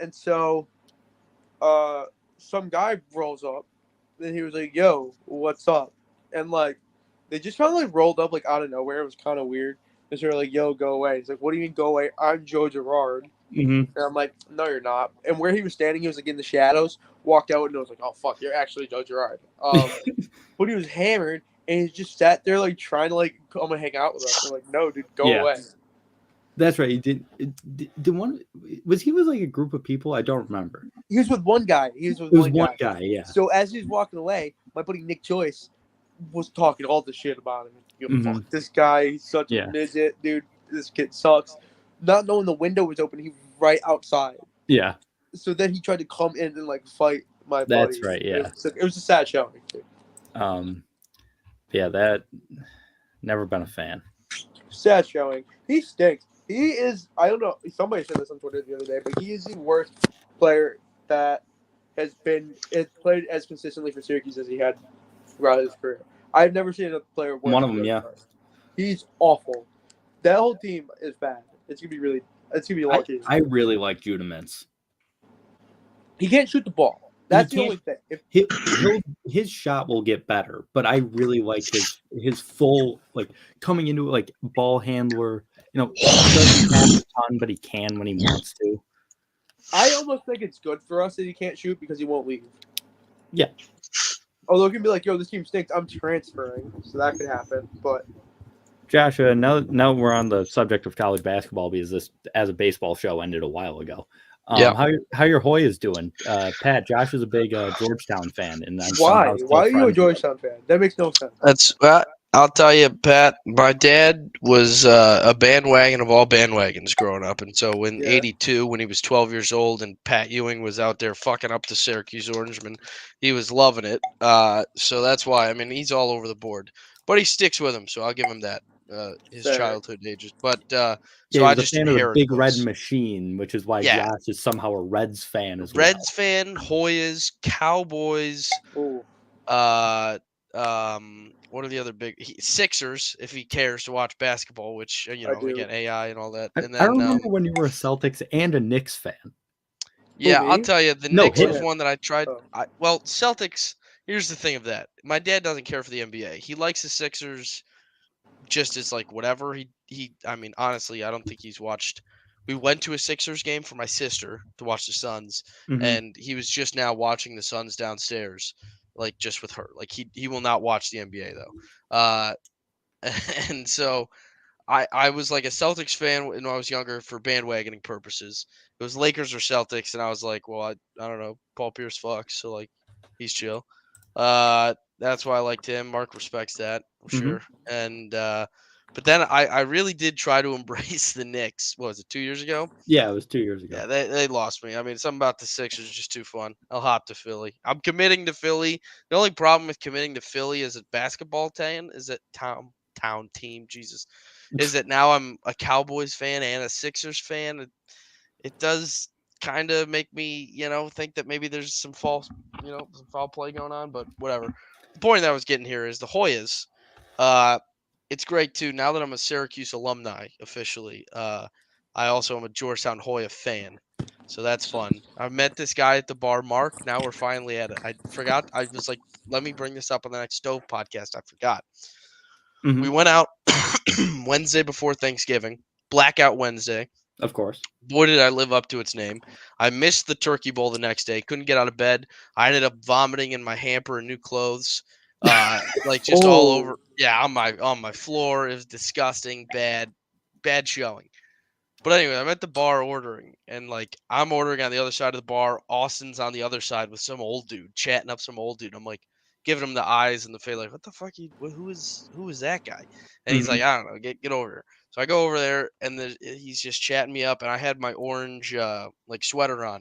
And so, some guy rolls up, and he was like, "Yo, what's up?" And like, they just kind of like rolled up like out of nowhere. It was kind of weird. And so they're like, "Yo, go away." He's like, "What do you mean go away? I'm Joe Girard." And I'm like, "No, you're not." And where he was standing, he was like in the shadows. Walked out and I was like, "Oh fuck, you're actually Joe Girard." But he was hammered, and he just sat there like trying to like come and hang out with us. I'm like, "No, dude, go away." That's right. He did one. Was he with like a group of people? I don't remember. He was with one guy. One guy. Yeah. So as he was walking away, my buddy Nick Joyce was talking all the shit about him. Fuck this guy. He's such a midget, dude. This kid sucks. Not knowing the window was open, he was right outside. Yeah. So then he tried to come in and like fight my buddy. That's right. Yeah. It was a sad show. Yeah, that never been a fan. Sad showing. He stinks. He is. I don't know. Somebody said this on Twitter the other day, but he is the worst player that has played as consistently for Syracuse as he had throughout his career. I've never seen a player worse. One of them, yeah. He's awful. That whole team is bad. It's gonna be really. It's gonna be a long season. I really like Judah Mintz. He can't shoot the ball. That's the only thing. His shot will get better, but I really like his full, like, coming into it, like, ball handler. You know, he doesn't have a ton, but he can when he wants to. I almost think it's good for us that he can't shoot because he won't leave. Yeah. Although he can be like, yo, this team stinks, I'm transferring. So that could happen. But Joshua, now we're on the subject of college basketball because this, as a baseball show, ended a while ago. How your Hoyas doing? Pat, Josh is a big Georgetown fan, and I'm why? Why are you a Georgetown fan? That makes no sense. That's I'll tell you, Pat. My dad was a bandwagon of all bandwagons growing up, and so in '82, when he was 12 years old, and Pat Ewing was out there fucking up the Syracuse Orangemen, he was loving it. So that's why. I mean, he's all over the board, but he sticks with him, so I'll give him that. His childhood ages, but so I just inherited Big those. Red Machine, which is why Josh is somehow a Reds fan as well. Reds fan, Hoyas, Cowboys. Ooh. What are the other big Sixers? If he cares to watch basketball, which again AI and all that. And then I remember when you were a Celtics and a Knicks fan. Yeah, I'll tell you, the Knicks was him. one that I tried. Well, Celtics. Here's the thing of that. My dad doesn't care for the NBA. He likes the Sixers. Just as like whatever I mean, honestly, I don't think he's watched. We went to a Sixers game for my sister to watch the Suns, and he was just now watching the Suns downstairs, like just with her. Like he will not watch the NBA though. And so I was like a Celtics fan when I was younger for bandwagoning purposes. It was Lakers or Celtics, and I was like, well, I don't know, Paul Pierce fucks, so like he's chill. That's why I liked him. Mark respects that for sure. And but then I really did try to embrace the Knicks. What was it, 2 years ago? Yeah, it was 2 years ago. Yeah, they lost me. I mean, something about the Sixers is just too fun. I'll hop to Philly. I'm committing to Philly. The only problem with committing to Philly as a basketball team is that town team, Jesus, is that now I'm a Cowboys fan and a Sixers fan. It does kind of make me, think that maybe there's some foul play going on, but whatever. The point that I was getting here is the Hoyas. It's great too. Now that I'm a Syracuse alumni officially, I also am a Georgetown Hoya fan, so that's fun. I met this guy at the bar, Mark. Now we're finally at it. I forgot. I was like, let me bring this up on the next Stove podcast. I forgot. We went out Wednesday before Thanksgiving, Blackout Wednesday. Of course. Boy, did I live up to its name. I missed the turkey bowl the next day. Couldn't get out of bed. I ended up vomiting in my hamper and new clothes. Like just all over. Yeah, on my floor. It was disgusting. Bad showing. But anyway, I'm at the bar ordering, and like I'm ordering on the other side of the bar. Austin's on the other side with some old dude, chatting up some old dude. I'm like giving him the eyes and the face, like, what the fuck? Who is that guy? And he's like, I don't know, get over here. So I go over there, and he's just chatting me up, and I had my orange like sweater on.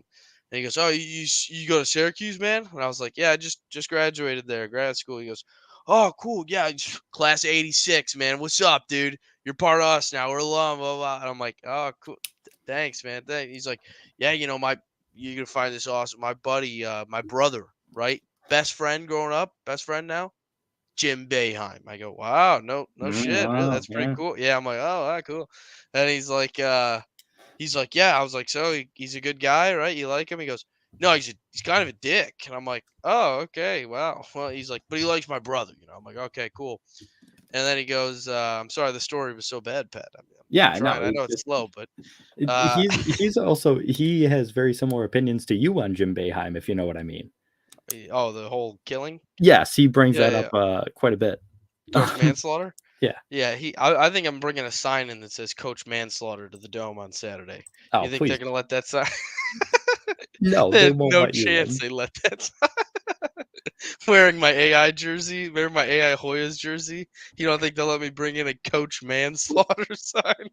And he goes, oh, you go to Syracuse, man? And I was like, yeah, I just graduated there, grad school. He goes, oh, cool, yeah, class of '86, man. What's up, dude? You're part of us now. We're alum, blah, blah. And I'm like, oh, cool. Thanks, man. He's like, yeah, you're going to find this awesome. My buddy, my brother, right? Best friend growing up, best friend now. Jim Boeheim. I go, wow, no shit. Wow, really? That's pretty cool. Yeah, I'm like, oh, all right, cool. And he's like, yeah. I was like, so he's a good guy, right? You like him? He goes, no, he's kind of a dick. And I'm like, oh, okay, wow. Well, he's like, but he likes my brother. I'm like, okay, cool. And then he goes, I'm sorry, the story was so bad, Pat. I know. I know it's slow, but he has very similar opinions to you on Jim Boeheim, if you know what I mean. Oh, the whole killing? Yes, he brings that up quite a bit. Coach Manslaughter? Yeah. Yeah, I think I'm bringing a sign in that says Coach Manslaughter to the Dome on Saturday. Oh, you think please. they're going to let that sign? No, they won't no let chance they let that sign. Wearing my AI jersey, wearing my AI Hoyas jersey. You don't think they'll let me bring in a Coach Manslaughter sign?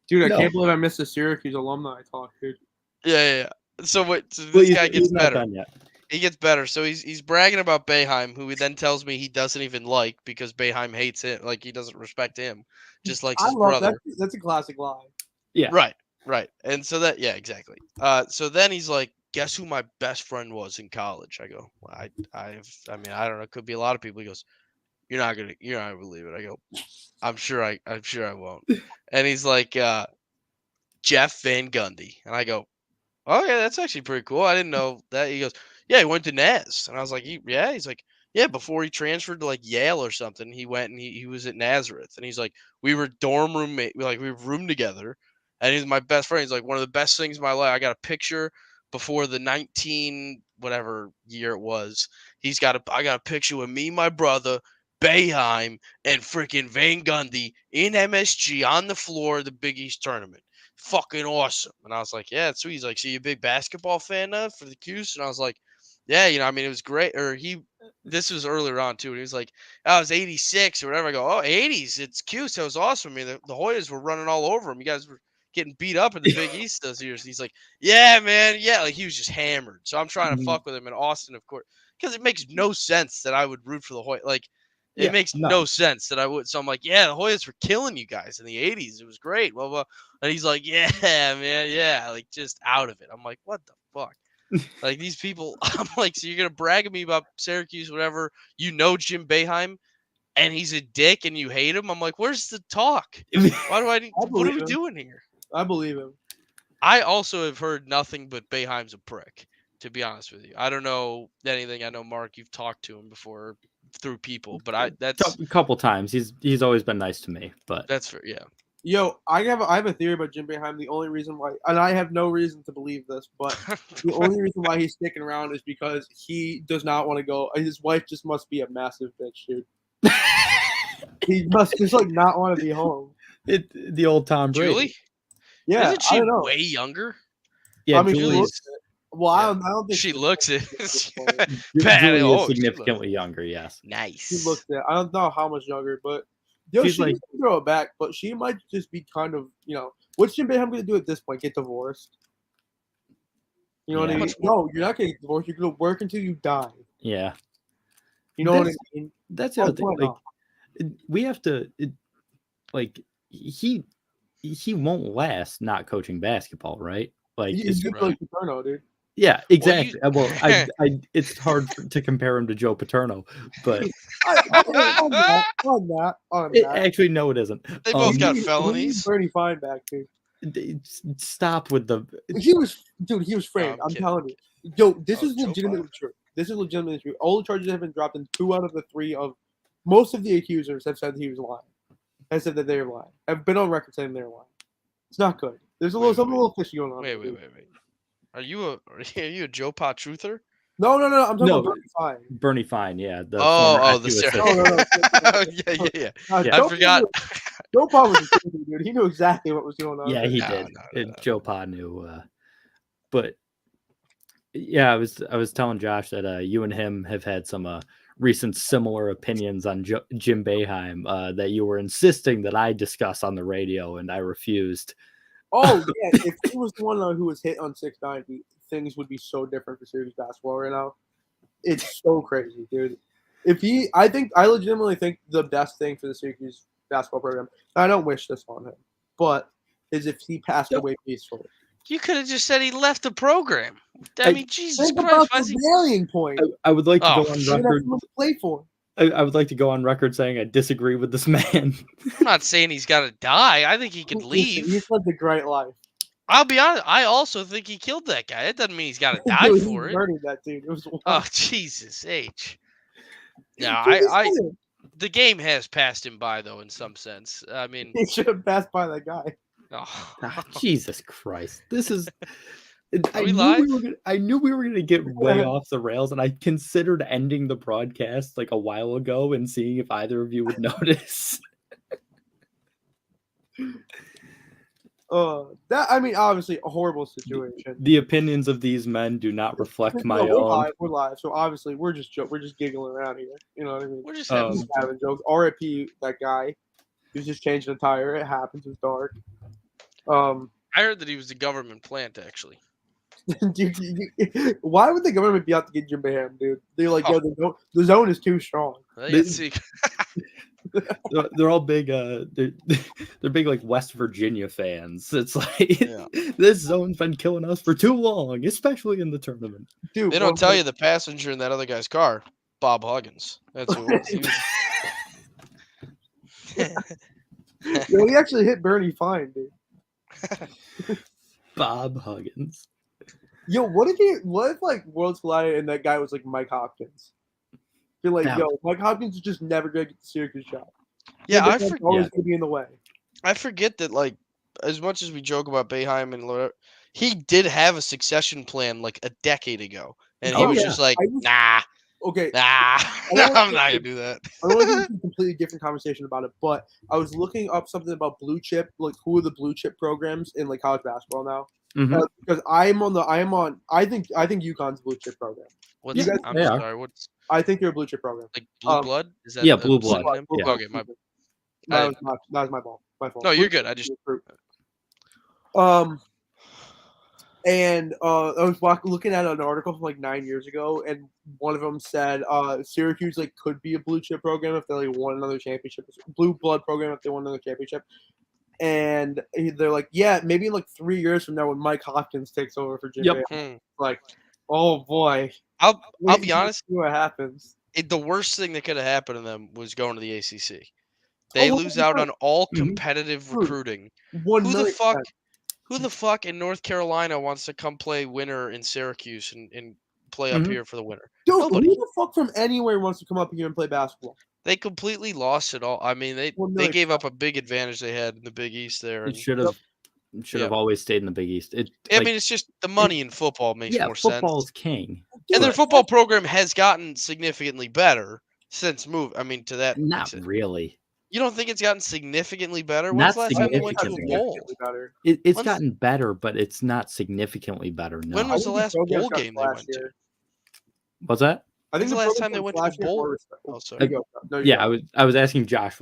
Dude, I can't believe I missed a Syracuse alumni talk, dude. Yeah. So this guy gets better. Not done yet. He gets better. So he's bragging about Boeheim, who he then tells me he doesn't even like because Boeheim hates him, like he doesn't respect him, just likes I his love brother. that. That's a classic line. Yeah. Right. And so that, yeah, exactly. So then he's like, guess who my best friend was in college? I go, well, I mean, I don't know. It could be a lot of people. He goes, you're not gonna believe it. I go, I'm sure I won't. And he's like, Jeff Van Gundy. And I go, oh yeah, that's actually pretty cool. I didn't know that. He goes, yeah, he went to Naz, and I was like, yeah. He's like, yeah, before he transferred to like Yale or something, he went and he was at Nazareth, and he's like, we were dorm roommate, like we roomed together, and he's my best friend. He's like one of the best things in my life. I got a picture before the 19 whatever year it was. I got a picture with me, my brother, Boeheim, and freaking Van Gundy in MSG on the floor of the Big East tournament. Fucking awesome. And I was like, yeah, it's sweet. He's like, so you a big basketball fan for the Cuse? And I was like, yeah, I mean, it was great. This was earlier on too. And he was like, I was 86 or whatever. I go, oh, 80s. It's Cuse. That was awesome. I mean, the Hoyas were running all over him. You guys were getting beat up in the Big East those years. He's like, yeah, man. Yeah. Like he was just hammered. So I'm trying to fuck with him in Austin, of course, because it makes no sense that I would root for the Hoyas. Like, it makes no sense that I would. So I'm like, yeah, the Hoyas were killing you guys in the 80s. It was great. Blah, blah. And he's like, yeah, man, yeah, like just out of it. I'm like, what the fuck? Like these people, I'm like, so you're gonna brag at me about Syracuse, whatever? You know Jim Boeheim, and he's a dick, and you hate him. I'm like, where's the talk? Why do I need? What are we doing here? I believe him. I also have heard nothing but Boeheim's a prick. To be honest with you, I don't know anything. I know Mark, you've talked to him before through people, but that's a couple times. He's always been nice to me, but that's fair. Yeah. Yo, I have a theory about Jim Boeheim. The only reason why, and I have no reason to believe this, but the only reason why he's sticking around is because he does not want to go. His wife just must be a massive bitch, dude. He must just like not want to be home. The old Tom Brady. Julie? Yeah, Isn't she I don't know. way younger? Yeah, I mean, Julie's. Well, I don't think She looks it. Julie is significantly younger. Yes, nice. She looks it. I don't know how much younger, but yo, she like throw it back. But she might just be kind of, what's Jim Boeheim going to do at this point? Get divorced? You know what I mean? No, you're not getting divorced. You're going to work until you die. Yeah. You know what I mean? That's the other thing. Like, we have to, he won't last not coaching basketball, right? Like he's good like Paterno, dude. Yeah, exactly. Well, it's hard to compare him to Joe Paterno, but on that. Actually, no, it isn't. They both got felonies. Bernie Feinback, dude. Stop with the. He was framed. I'm telling you. Yo, this is legitimately true. This is legitimately true. All the charges have been dropped, and 2 out of the 3 of most of the accusers have said that he was lying. Have said that they were lying. I've been on record saying they're lying. It's not good. There's something a little fishy going on. Wait. Are you a Joe Pot truther? No. I'm talking about Bernie Fine. Bernie Fine, yeah. The yeah. I forgot. Joe Pot was a dude. He knew exactly what was going on. Yeah, he did. No. Joe Pot knew. But yeah, I was telling Josh that you and him have had some recent similar opinions on Jim Boeheim that you were insisting that I discuss on the radio, and I refused. Oh yeah, if he was the one who was hit on 690, things would be so different for Syracuse basketball right now. It's so crazy, dude. I legitimately think the best thing for the Syracuse basketball program. I don't wish this on him, but is if he passed away peacefully. You could have just said he left the program. I mean, Jesus think Christ! About the rallying point. I would like to go on record. To play for. I would like to go on record saying I disagree with this man. I'm not saying he's got to die. I think he could leave. He's lived a great life. I'll be honest. I also think he killed that guy. It doesn't mean he's got to die for it. Murdered that dude. It was wild. Oh Jesus H. No, the game has passed him by though in some sense. I mean, he should have passed by that guy. Oh. Jesus Christ! This is. I knew we were gonna get way off the rails, and I considered ending the broadcast like a while ago and seeing if either of you would notice. Obviously a horrible situation. The opinions of these men do not reflect my own. We're live, so obviously we're just giggling around here. You know what I mean? We're just having jokes. R.I.P. that guy. He was just changing a tire. It happens. It's dark. I heard that he was a government plant, actually. Dude, why would the government be out to get Jim Boeheim, dude? They're like, yo, the zone is too strong. They're all big. They're big like West Virginia fans. It's like this zone's been killing us for too long, especially in the tournament. Dude, they don't tell you the passenger in that other guy's car, Bob Huggins. That's who it was. Yo, he actually hit Bernie fine, dude. Bob Huggins. Yo, what if like Worlds Collided and that guy was like Mike Hopkins? You're like, yo, Mike Hopkins is just never gonna get the Syracuse shot. Yeah, I forget. Always gonna be in the way. I forget that, like, as much as we joke about Boeheim and whatever, he did have a succession plan like a decade ago, and he was just like, nah. Okay. Nah, I'm not gonna do that. I don't want to get into a completely different conversation about it, but I was looking up something about blue chip, like who are the blue chip programs in like college basketball now? Mm-hmm. Because I think UConn's a blue chip program. What's I'm sorry, what's I think they're a blue chip program. Like blue blood? Is that blue blood. Blue okay, that was my fault. No, you're good. I just And I was looking at an article from like 9 years ago, and one of them said Syracuse like could be a blue chip program if they like won another championship, blue blood program if they won another championship. And they're like, yeah, maybe in like 3 years from now when Mike Hopkins takes over for Jim. Like, oh boy, I'll be honest. See what happens. The worst thing that could have happened to them was going to the ACC. They lose out on all competitive recruiting. Who the fuck in North Carolina wants to come play winter in Syracuse and play up here for the winter? Dude, nobody. Who the fuck from anywhere wants to come up here and play basketball? They completely lost it all. I mean, they gave up a big advantage they had in the Big East there. It should have always stayed in the Big East. I mean, it's just the money in football makes more sense. Football's king. And their football program has gotten significantly better since move. I mean, to that. Not really. You don't think it's gotten significantly better? When's the last time they went to a bowl? It's gotten better, but it's not significantly better. No. When was the last bowl game they went to? What's that? I think the last time they went to a bowl. Oh, sorry. I was asking Josh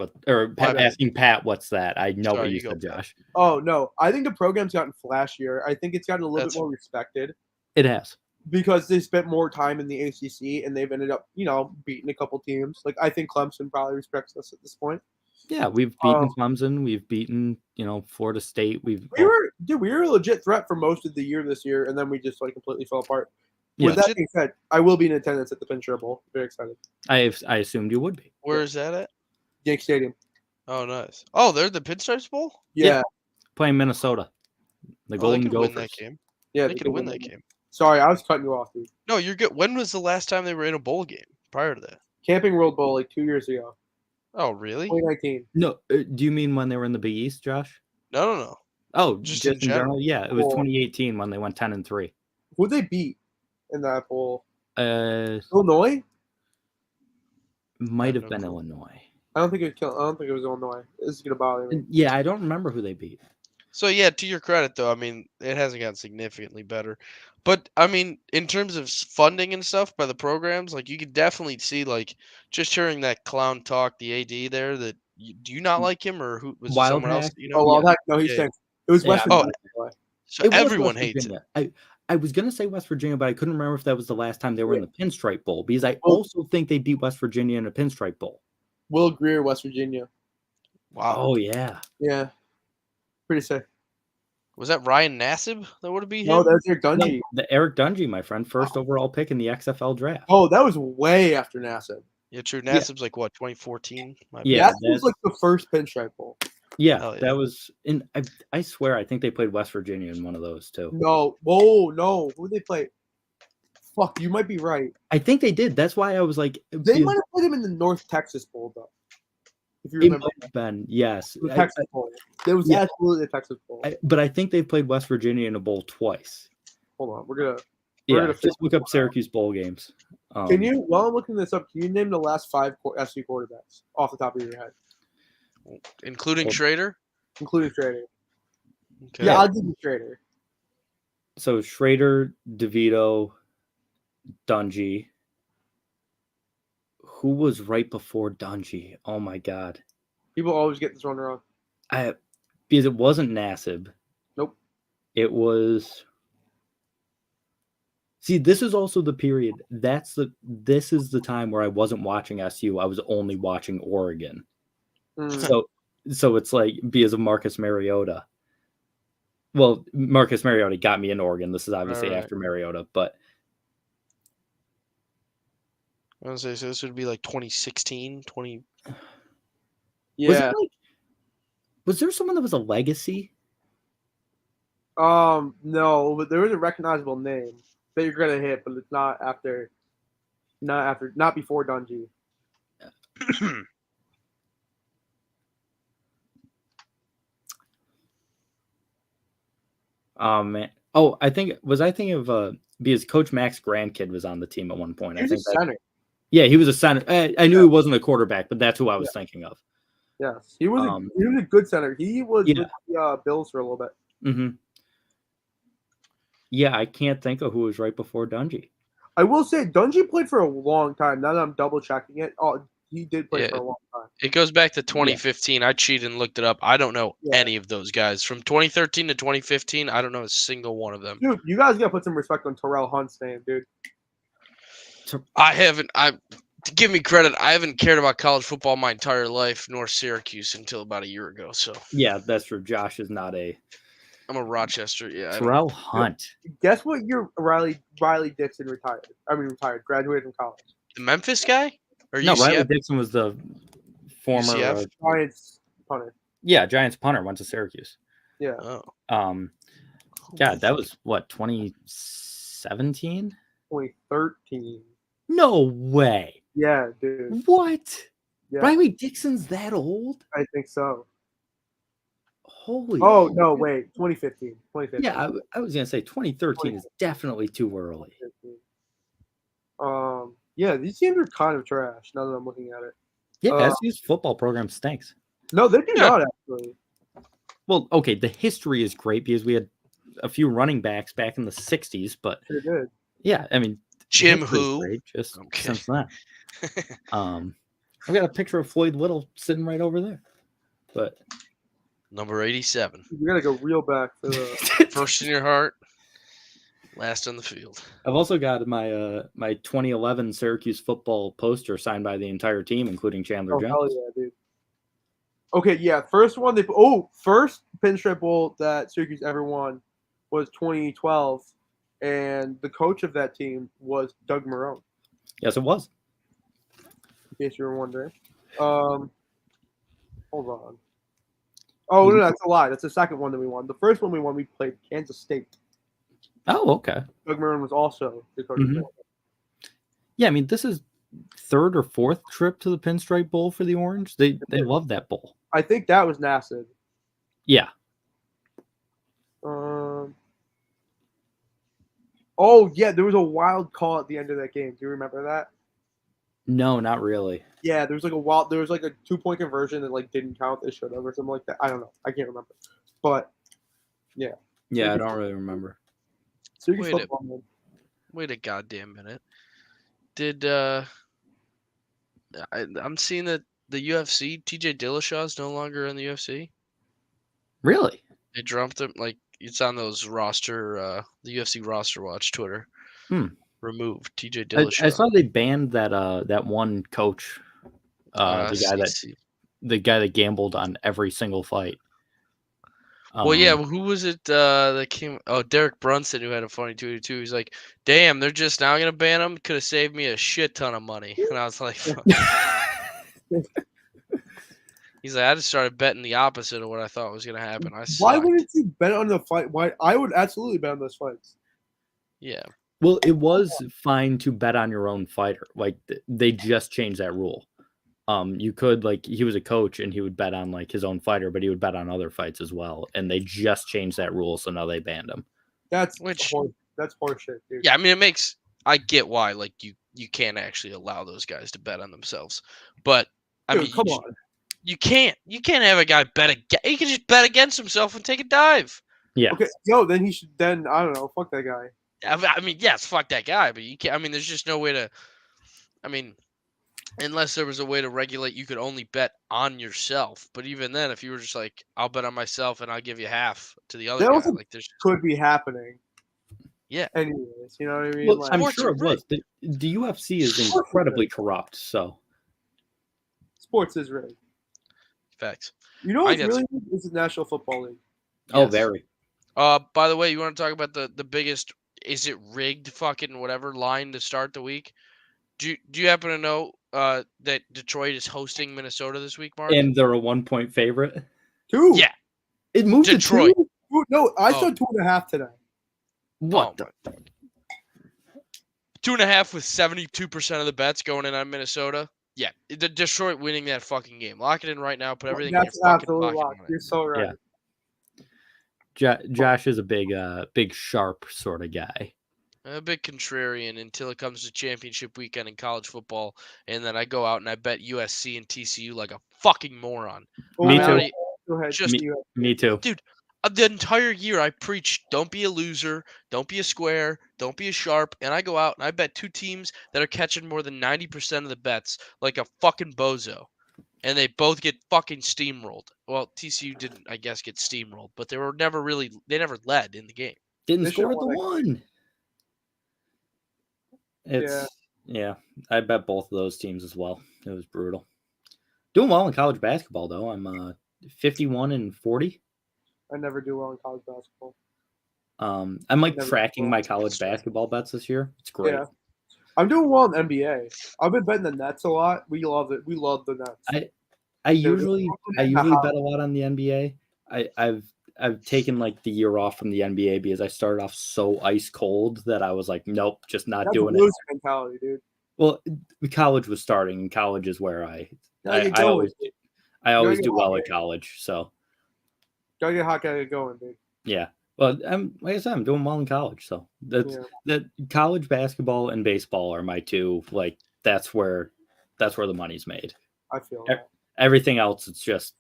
asking Pat what's that. I know what you said, Josh. Oh no, I think the program's gotten flashier. I think it's gotten a little bit more respected. It has. Because they spent more time in the ACC and they've ended up, beating a couple teams. Like I think Clemson probably respects us at this point. Yeah, we've beaten Clemson. We've beaten, Florida State. We were a legit threat for most of the year this year, and then we just completely fell apart. With that being said, I will be in attendance at the Pinstripe Bowl. Very excited. I assumed you would be. Where is that at? Yankee Stadium. Oh, nice. Oh, they're the Pinstripes Bowl? Yeah. Playing Minnesota. The Golden Gophers. Win that game. Yeah, they could win that game. Sorry, I was cutting you off, dude. No, you're good. When was the last time they were in a bowl game prior to that? Camping World Bowl, like 2 years ago. Oh, really? 2019. No, do you mean when they were in the Big East, Josh? No. Oh, just in general? Yeah, it was 2018 when they went 10-3. Who'd they beat in that bowl? Illinois? Might have been Illinois. I don't think it was Illinois. This is gonna bother me. Yeah, I don't remember who they beat. So yeah, to your credit though, I mean, it hasn't gotten significantly better. But I mean, in terms of funding and stuff by the programs, like you could definitely see, like just hearing that clown talk, the AD there. That do you not like him or who was it someone else? Wildhack. No, he stinks. It was West Virginia. So everyone hates it. I was gonna say West Virginia, but I couldn't remember if that was the last time they were in the Pinstripe Bowl because I also think they beat West Virginia in a Pinstripe Bowl. Will Greer, West Virginia. Wow. Oh yeah. Yeah. Pretty sick. Was that Ryan Nassib that would have been him? No, that's Eric Dungy. The Eric Dungy, my friend, first overall pick in the XFL draft. Oh, that was way after Nassib. Yeah, true. Nassib's like what, 2014? Yeah, that was like the first Pinstripe Bowl. Yeah, that was in. I swear, I think they played West Virginia in one of those too. No, no. Who did they play? Fuck, you might be right. I think they did. That's why I was like, they might have played him in the North Texas Bowl though. If you remember, Ben, yes, the Texas Bowl. There was absolutely a Texas Bowl. But I think they played West Virginia in a bowl twice. Hold on, we're gonna just look up Syracuse bowl games. Can you, while I'm looking this up, can you name the last 5 SC quarterbacks off the top of your head? Including Schrader? Including Schrader. Okay. Yeah, I'll give you Schrader. So Schrader, DeVito, Dungy. Who was right before Dungy? Oh my God. People always get this one wrong. Because it wasn't Nassib. Nope. It was See, this is also the period. This is the time where I wasn't watching SU. I was only watching Oregon. Mm. So it's like because of Marcus Mariota. Well, Marcus Mariota got me in Oregon. This is obviously Right. after Mariota, but I was gonna say, so this would be like 2016, 20. Yeah. Was there someone that was a legacy? No, but there is a recognizable name that you're gonna hit, but it's not before Dungy. Oh man. Oh, I thinking of because Coach Max grandkid was on the team at one point. He was a center. Yeah, he was a center. I knew he wasn't a quarterback, but that's who I was thinking of. Yes, he was a good center. He was Yeah. with the Bills for a little bit. Mm-hmm. Yeah, I can't think of who was right before Dungy. I will say Dungy played for a long time. Now that I'm double checking it, he did play for a long time. It goes back to 2015. I cheated and looked it up. I don't know any of those guys. From 2013 to 2015, I don't know a single one of them. Dude, you guys gotta put some respect on Terrell Hunt's name, dude. To give me credit, I haven't cared about college football my entire life, nor Syracuse until about a year ago. So yeah, that's true. Josh is not a. I'm a Rochester. Yeah, Terrell Hunt. Guess what year Riley Dixon retired? Graduated from college. The Memphis guy? Or No, UCF? Riley Dixon was the former Giants punter. Yeah, Giants punter went to Syracuse. Yeah. Oh. God, that was what 2017? 2013. No way. Yeah, dude. What? Yeah. Riley Dixon's that old? I think so. Holy. Oh no! Wait, 2015. 2015. Yeah, I was gonna say 2013 is definitely too early. Yeah, these teams are kind of trash now that I'm looking at it. Yeah, SU's football program stinks. No, they do not actually. Well, okay, the history is great because we had a few running backs back in the 60s, but sure did. Yeah, I mean, Jim who? Great, just since then. I've got a picture of Floyd Little sitting right over there. But number 87. We gotta go real back for the first in your heart, last on the field. I've also got my my 2011 Syracuse football poster signed by the entire team, including Chandler Jones. Hell yeah, dude. Okay, yeah, first pinstripe bowl that Syracuse ever won was 2012, and the coach of that team was Doug Marrone. Yes, it was. In case you were wondering. Hold on. Oh, no, that's a lie. That's the second one that we won. The first one we won, we played Kansas State. Oh, okay. Doug Marrone was also the coach. Mm-hmm. Yeah, I mean, this is third or fourth trip to the Pinstripe Bowl for the Orange. They love that bowl. I think that was Nassau. Yeah. Oh, yeah, there was a wild call at the end of that game. Do you remember that? No, not really. Yeah, there was like a 2-point conversion that like didn't count. They should have or something like that. I don't know. I can't remember. But yeah. Yeah, I don't really remember. Wait a goddamn minute. Did I'm seeing that the UFC, TJ Dillashaw is no longer in the UFC. Really? They dropped him, like it's on those roster, the UFC roster watch Twitter. Removed TJ Dillashaw. I saw they banned that one coach, the guy that gambled on every single fight. Well, yeah, who was it that came? Oh, Derek Brunson, who had a funny tweet too. He's like, "Damn, they're just now gonna ban him. Could have saved me a shit ton of money." And I was like, he's like, I just started betting the opposite of what I thought was gonna happen. Why wouldn't you bet on the fight? Why I would absolutely bet on those fights. Yeah. Well, it was fine to bet on your own fighter. Like they just changed that rule. You could he was a coach and he would bet on like his own fighter, but he would bet on other fights as well. And they just changed that rule, so now they banned him. That's horseshit, dude. Yeah, I mean I get why you can't actually allow those guys to bet on themselves, but I mean, come on, you can't have a guy he can just bet against himself and take a dive. Yeah. Okay, then he should. Then I don't know. Fuck that guy. I mean, yes, fuck that guy, but you can't. I mean, there's just no way to. I mean, unless there was a way to regulate, you could only bet on yourself. But even then, if you were just like, I'll bet on myself and I'll give you half to the other guy, could be happening. Yeah. anyways. You know what I mean? Well, Like, I'm Sports sure are it was. The UFC is Sports are incredibly rigged. corrupt. So sports is rigged. Facts. You know I what's think really rigged is the National Football League. oh, Yes. very. By the way, you want to talk about the biggest is it rigged fucking whatever line to start the week? Do you happen to know that Detroit is hosting Minnesota this week, Mark? And they're a 1-point favorite. 2. Yeah. It moved Detroit. to 2. No, I Oh. saw 2.5 today. What? Oh, my God. 2.5 with 72% of the bets going in on Minnesota. Yeah, the Detroit winning that fucking game. Lock it in right now. Put everything in your That's fucking absolutely pocket. locked. You're so right. Josh is a big sharp sort of guy. I'm a big contrarian until it comes to championship weekend in college football, and then I go out and I bet USC and TCU like a fucking moron. Me too. Go ahead. Just- Me too. Dude, the entire year I preach, don't be a loser, don't be a square, don't be a sharp, and I go out and I bet two teams that are catching more than 90% of the bets like a fucking bozo. And they both get fucking steamrolled. Well, TCU didn't, I guess, get steamrolled, but they never led in the game. Didn't They score should've the won one. Yeah. I bet both of those teams as well. It was brutal. Doing well in college basketball though. I'm 51-40. I never do well in college basketball. I'm like Never tracking do my well. college basketball bets this year. It's great. Yeah. I'm doing well in NBA. I've been betting the Nets a lot. We love it. We love the Nets. I usually bet a lot on the NBA. I've taken like the year off from the NBA because I started off so ice cold that I was like, nope, just not That's doing a loser it. mentality, dude. Well, college was starting, and college is where I Gotta get going. always get do well hot, at college. So Gotta get hot, gotta get going, dude. yeah. Well, like I said, I'm doing well in college. So that college basketball and baseball are my two. Like that's where the money's made. I feel that. Everything else, it's just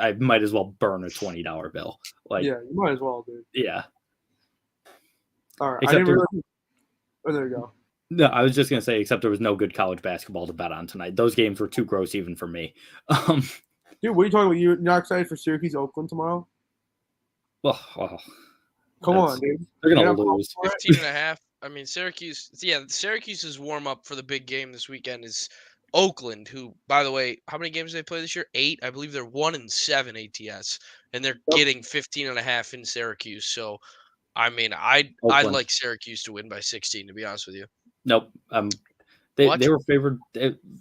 I might as well burn a $20 bill. Like Yeah, you might as well, dude. yeah. All right. Except I didn't realize. Oh, there you go. No, I was just gonna say, except there was no good college basketball to bet on tonight. Those games were too gross even for me. Dude, what are you talking about? You're not excited for Syracuse Oakland tomorrow? Well, Come on, dude. they're gonna You're not lose. pumped for it? 15.5. I mean, Syracuse's warm up for the big game this weekend is Oakland, who, by the way, how many games do they play this year? 8. I believe they're 1-7 ATS, and they're getting 15.5 in Syracuse. So, I mean, I like Syracuse to win by 16. To be honest with you. Nope. They What? were favored.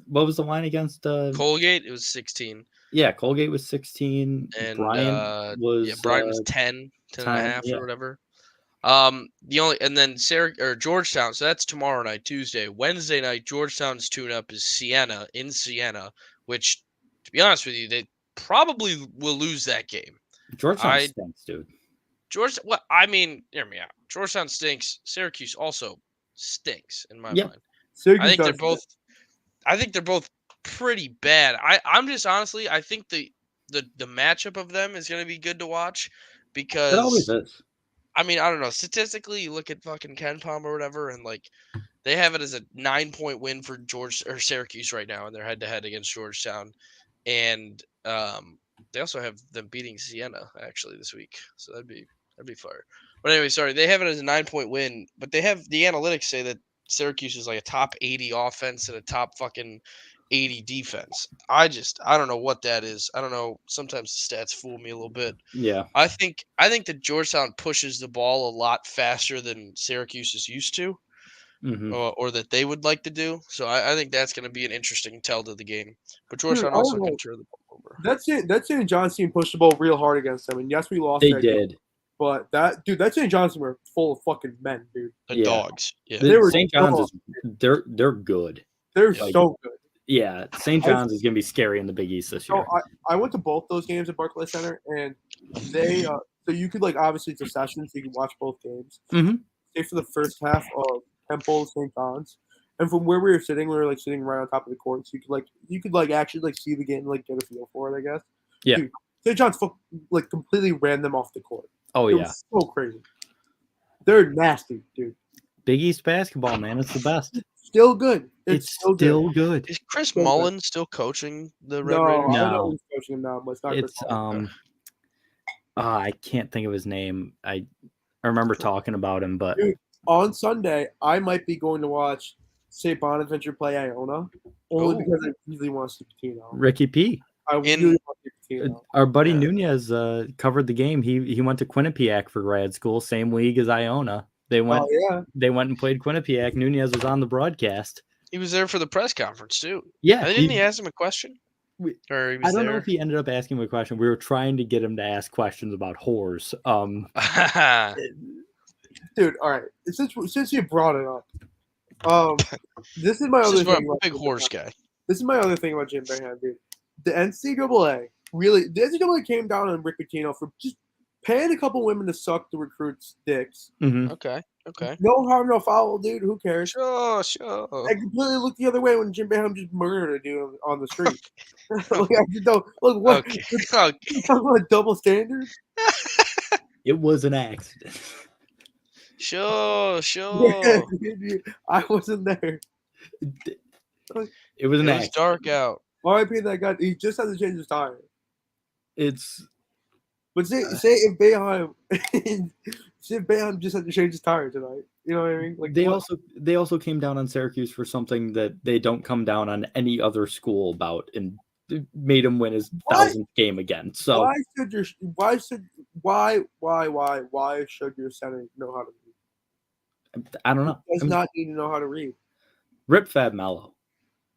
What was the line against Colgate? It was 16. Yeah, Colgate was 16. And Bryant was 10 and a half or whatever. Georgetown. So that's tomorrow night, Tuesday. Wednesday night, Georgetown's tune-up is Siena in Siena, which, to be honest with you, they probably will lose that game. Georgetown stinks, dude. Hear me out. Georgetown stinks. Syracuse also stinks in my mind. Syracuse I think they're both pretty bad. I'm just honestly, I think the matchup of them is going to be good to watch because It always is. I mean, I don't know. Statistically, you look at fucking Ken Palm or whatever, and like they have it as a 9-point win for Syracuse right now, and they're head-to-head against Georgetown, and they also have them beating Siena actually this week, so that'd be fire. But anyway, sorry, they have it as a 9-point win, but they have the analytics say that Syracuse is like a top 80 offense and a top fucking 80 defense. I don't know what that is. I don't know. Sometimes the stats fool me a little bit. Yeah. I think that Georgetown pushes the ball a lot faster than Syracuse is used to, or that they would like to do. So I think that's going to be an interesting tell to the game. But Georgetown also can turn the ball over. That's it. That St. John's team pushed the ball real hard against them, and yes, we lost. They that did. Game. But that St. John's were full of fucking men, dude. The dogs. Yeah. St. John's they're good. They're so good. Yeah, St. John's is gonna be scary in the Big East this year. I went to both those games at Barclays Center, and they so you could obviously it's a session, so you can watch both games. Stay for the first half of Temple St. John's, and from where we were sitting sitting right on top of the court, so you could actually see the game, get a feel for it, I guess. Yeah. Dude, St. John's completely ran them off the court. Oh it yeah, was so crazy. They're nasty, dude. Big East basketball, man, it's the best. Still good. It's still good. Is Chris Mullen still coaching the Red Raiders? No, I don't know who's coaching him now, but it's not Chris Mullen. I can't think of his name. I remember talking about him, but dude, on Sunday, I might be going to watch St. Bonaventure play Iona, only because I really want to see Patino. Ricky P. I really want to see Patino. Our buddy Nunez covered the game. He went to Quinnipiac for grad school, same league as Iona. They went. They went and played Quinnipiac. Nunez was on the broadcast. He was there for the press conference too. Yeah, didn't he ask him a question? Or he was I don't know if he ended up asking him a question. We were trying to get him to ask questions about whores. Dude, all right. Since you brought it up, this is my other thing. Big horse guy. This is my other thing about Jim Boeheim, dude. The NCAA came down on Rick Pitino for just paying a couple women to suck the recruits' dicks. Mm-hmm. Okay. No harm, no foul, dude. Who cares? Sure. I completely looked the other way when Jim Boeheim just murdered a dude on the street. Like, I just don't look what. Okay. You talking about a double standard? It was an accident. Sure. Yeah, I wasn't there. It was an accident. It was dark out. R.I.P. that guy. He just had to change his tire. But say if Boeheim just had to change his tire tonight. You know what I mean? Like they also came down on Syracuse for something that they don't come down on any other school about, and made him win his 1000th game again. So why should your center know how to read? I don't know. He does not need to know how to read. Rip Fab Mello.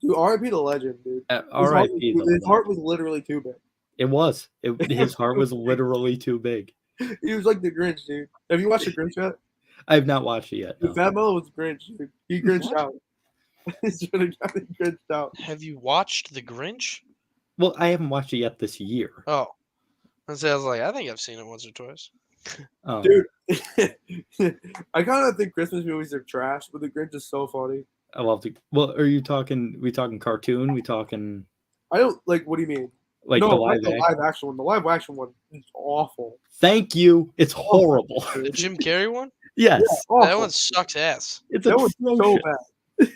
Dude, R.I.P. the legend, dude. R.I.P. His heart was literally too big. It was. His heart was literally too big. He was like the Grinch, dude. Have you watched the Grinch yet? I have not watched it yet. No. Fab Mello was Grinch, dude. He Grinched out. He Grinched out. Have you watched The Grinch? Well, I haven't watched it yet this year. Oh. I was like, I think I've seen it once or twice. Dude, I kind of think Christmas movies are trash, but The Grinch is so funny. I love the. Well, are you talking? We talking cartoon? We talking? I don't like. What do you mean? Like no, the live action one. The live action one is awful. Thank you. It's horrible. The Jim Carrey one? Yes. Yeah, that one sucks ass. That one's so bad.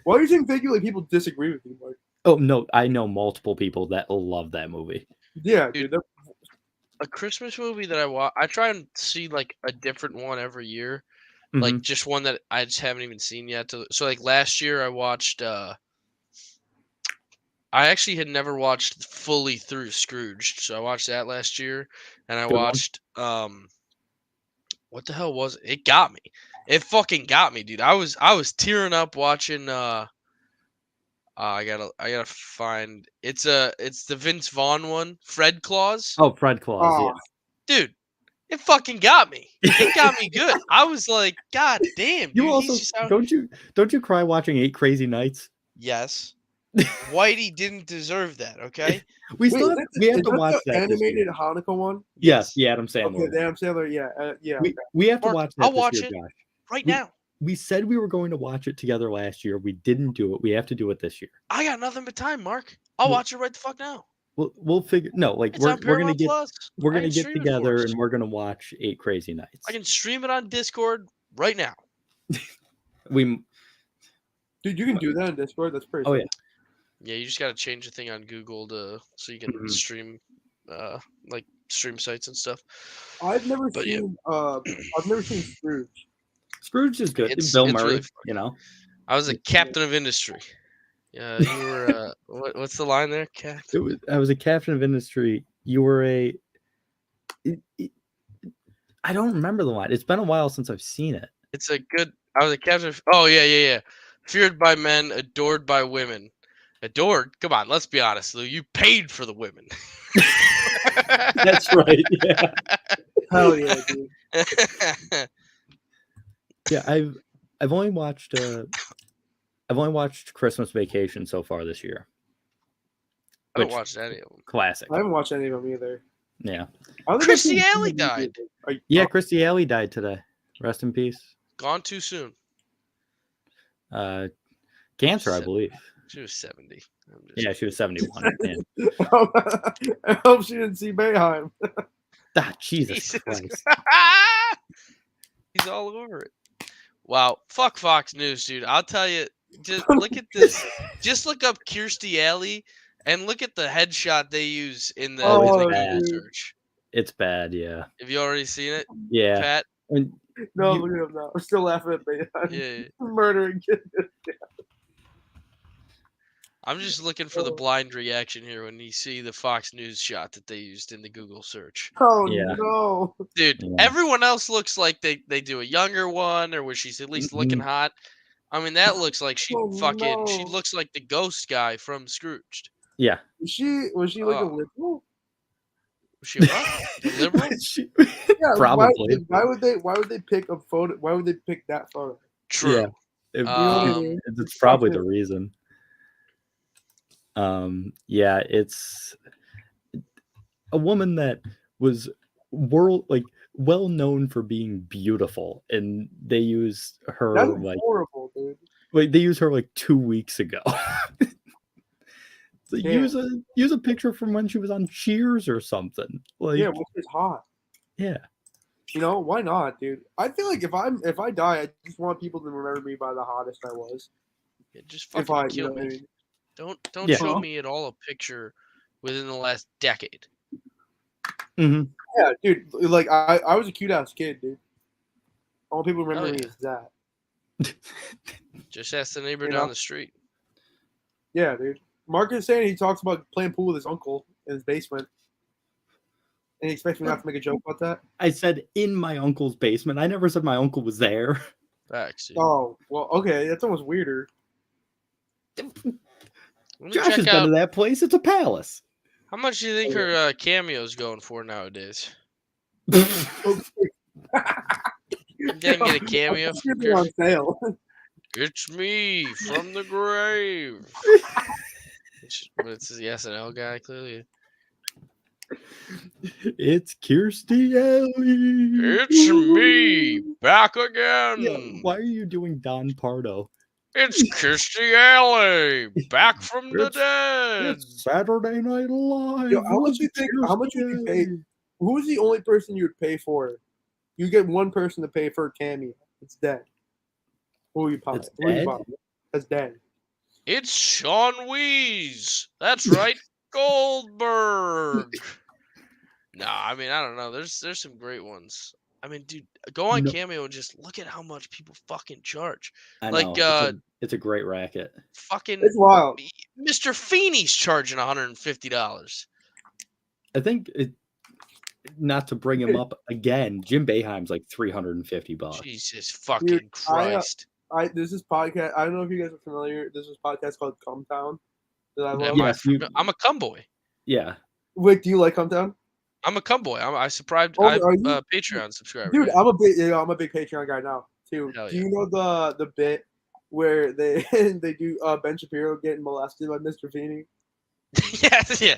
Why do you think like people disagree with you, Mike? Oh no, I know multiple people that love that movie. Yeah, dude. A Christmas movie that I watch, I try and see like a different one every year. Mm-hmm. Like just one that I just haven't even seen yet. So like last year I watched I actually had never watched fully through Scrooged. So I watched that last year, and I watched what the hell was it? It got me. It fucking got me, dude. I was tearing up watching I gotta find it's the Vince Vaughn one, Fred Claus. Oh, Fred Claus, yeah. Dude, it fucking got me. It got me good. I was like, God damn, dude. You also don't you cry watching 8 Crazy Nights? Yes. Whitey didn't deserve that, okay? we have to watch that animated Hanukkah one. Yes, the Adam Sandler. Okay, the Adam Sandler, yeah. We have to watch that. I'll watch it right now. We said we were going to watch it together last year. We didn't do it. We have to do it this year. I got nothing but time, Mark. I'll watch it right the fuck now. We'll figure. No, like it's we're gonna get together and we're gonna watch 8 Crazy Nights. I can stream it on Discord right now. Dude, you can do that on Discord. That's pretty. Oh yeah. Yeah, you just gotta change the thing on Google so you can stream like stream sites and stuff. I've never seen Scrooge. Scrooge is good. It's Bill Murray, really, you know. I was a captain of industry. Yeah, you were. What's the line there, Cap? I was a captain of industry. You were a. I don't remember the line. It's been a while since I've seen it. It's a good. I was a captain of. Oh yeah. Feared by men, adored by women. Adored? Come on, let's be honest, Lou. You paid for the women. That's right. Yeah. Hell yeah, dude. Yeah, I've only watched Christmas Vacation so far this year. I haven't watched any of them. Classic. I haven't watched any of them either. Yeah. Christy Alley died. Yeah, Christy Alley died today. Rest in peace. Gone too soon. Cancer, I believe. She was 70. Yeah, she was 71. I hope she didn't see Boeheim. Jesus Christ. He's all over it. Wow. Fuck Fox News, dude. I'll tell you. Just look at this. Just look up Kirstie Alley and look at the headshot they use in the search. It's bad, yeah. Have you already seen it? Yeah. Pat? No, You- look at him now. I'm still laughing at me. I'm Yeah. murdering kids. I'm just looking for the blind reaction here when you see the Fox News shot that they used in the Google search. Oh Yeah. no. Dude, Yeah. everyone else looks like they do a younger one or where she's at least looking hot. I mean, that looks like she Oh, she no. looks like the ghost guy from Scrooged. Yeah. Was she like a Oh. liberal? Was she a what? A liberal? Yeah. Probably. Why would they pick a photo? Why would they pick that photo? True. Yeah. You know what I mean? It's probably the reason. Yeah, it's a woman that was well known for being beautiful, and they use her That's like horrible, dude. they use her like 2 weeks ago. So use a picture from when she was on Cheers or something. Like, Yeah, which is hot. yeah. You know, why not, dude? I feel like if I die, I just want people to remember me by the hottest I was. Yeah, just If fucking I, kill you know, me. Don't Yeah. show me at all a picture within the last decade. Mhm. yeah, dude. Like I was a cute ass kid, dude. All people remember Oh, me yeah. is that. Just ask the neighbor You down know? the street. Yeah, dude. Mark is saying he talks about playing pool with his uncle in his basement. And he expects me not to make a joke about that? I said in my uncle's basement. I never said my uncle was there. Facts, dude. Oh, well, okay. That's almost weirder. Let me Josh check has been out to that place. It's a palace. how much do you think her cameo's going for nowadays? Okay. You didn't get a cameo It's from really on sale. It's me from the grave. But it's the SNL guy, clearly. It's Kirstie Alley. It's me back Yeah, again. why are you doing Don Pardo? It's Kirstie Alley back from the It's- dead. It's Saturday Night Live. Yo, how much with you think? How much would you pay? Kirstie Who's the only person you would pay for? You get one person to pay for a cameo. It's dead. Who are you buying? It's Who are you dead? buying? That's dead. It's Sean Wees. That's right, Goldberg. Nah, I mean, I don't know. There's some great ones. I mean, dude, go on No. Cameo and just look at how much people fucking charge. I Like, know. It's a great racket. fucking It's wild. Mr. Feeney's charging $150. I think not to bring him up again, Jim Boeheim's like $350. Jesus fucking Christ. This is podcast. I don't know if you guys are familiar. This is a podcast called Come Town that I love. Yes, I'm a cum boy. Yeah. Wait, do you like Come Town? I'm a cum boy. I subscribed. Oh, I'm are you? a Patreon subscriber. Dude, yeah. I'm a big Patreon guy now too. Hell Do you know the bit where they they do Ben Shapiro getting molested by Mr. Feeney? Yes, yeah.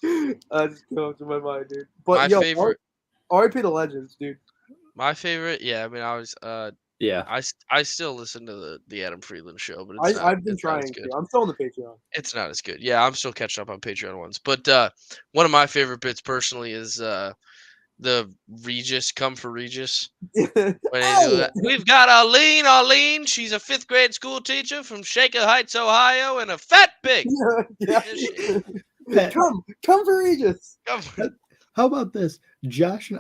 That's just came up to my mind, dude. But My yo, favorite. RIP the Legends, dude. My favorite. Yeah, I mean, I was. Yeah. I still listen to the Adam Friedland show, but it's I've been it's not as trying good. to. I'm still on the Patreon. It's not as good. Yeah, I'm still catching up on Patreon ones. But one of my favorite bits personally is the Regis come for Regis. When they do that. We've got Arlene. She's a 5th grade school teacher from Shaker Heights, Ohio, and a fat pig. Yeah. Come for Regis. How about this?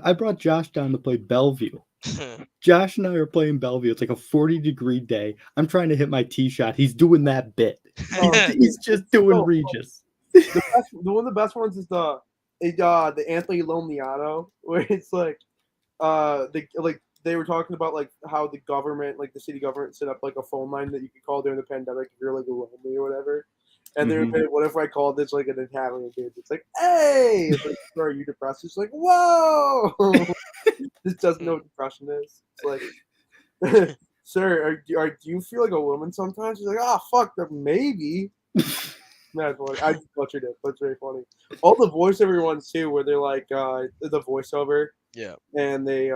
I brought Josh down to play Bellevue. Josh and I are playing Bellevue. It's like a 40-degree day. I'm trying to hit my tee shot. He's doing that bit. He's just doing Regis. One of the best ones is the Anthony Lomniano, where it's like they were talking about like how the government, like the city government, set up like a phone line that you could call during the pandemic if you're like lonely or whatever. And they were like, what if I called this like an Italian dude? It's like, hey, it's like, are you depressed? It's like, whoa, this doesn't know what depression is. It's like, sir, do you feel like a woman sometimes? He's like, fuck, maybe. That's funny. I just butchered it, but it's very funny. All the voiceover ones too, where they're like the voiceover, yeah, and they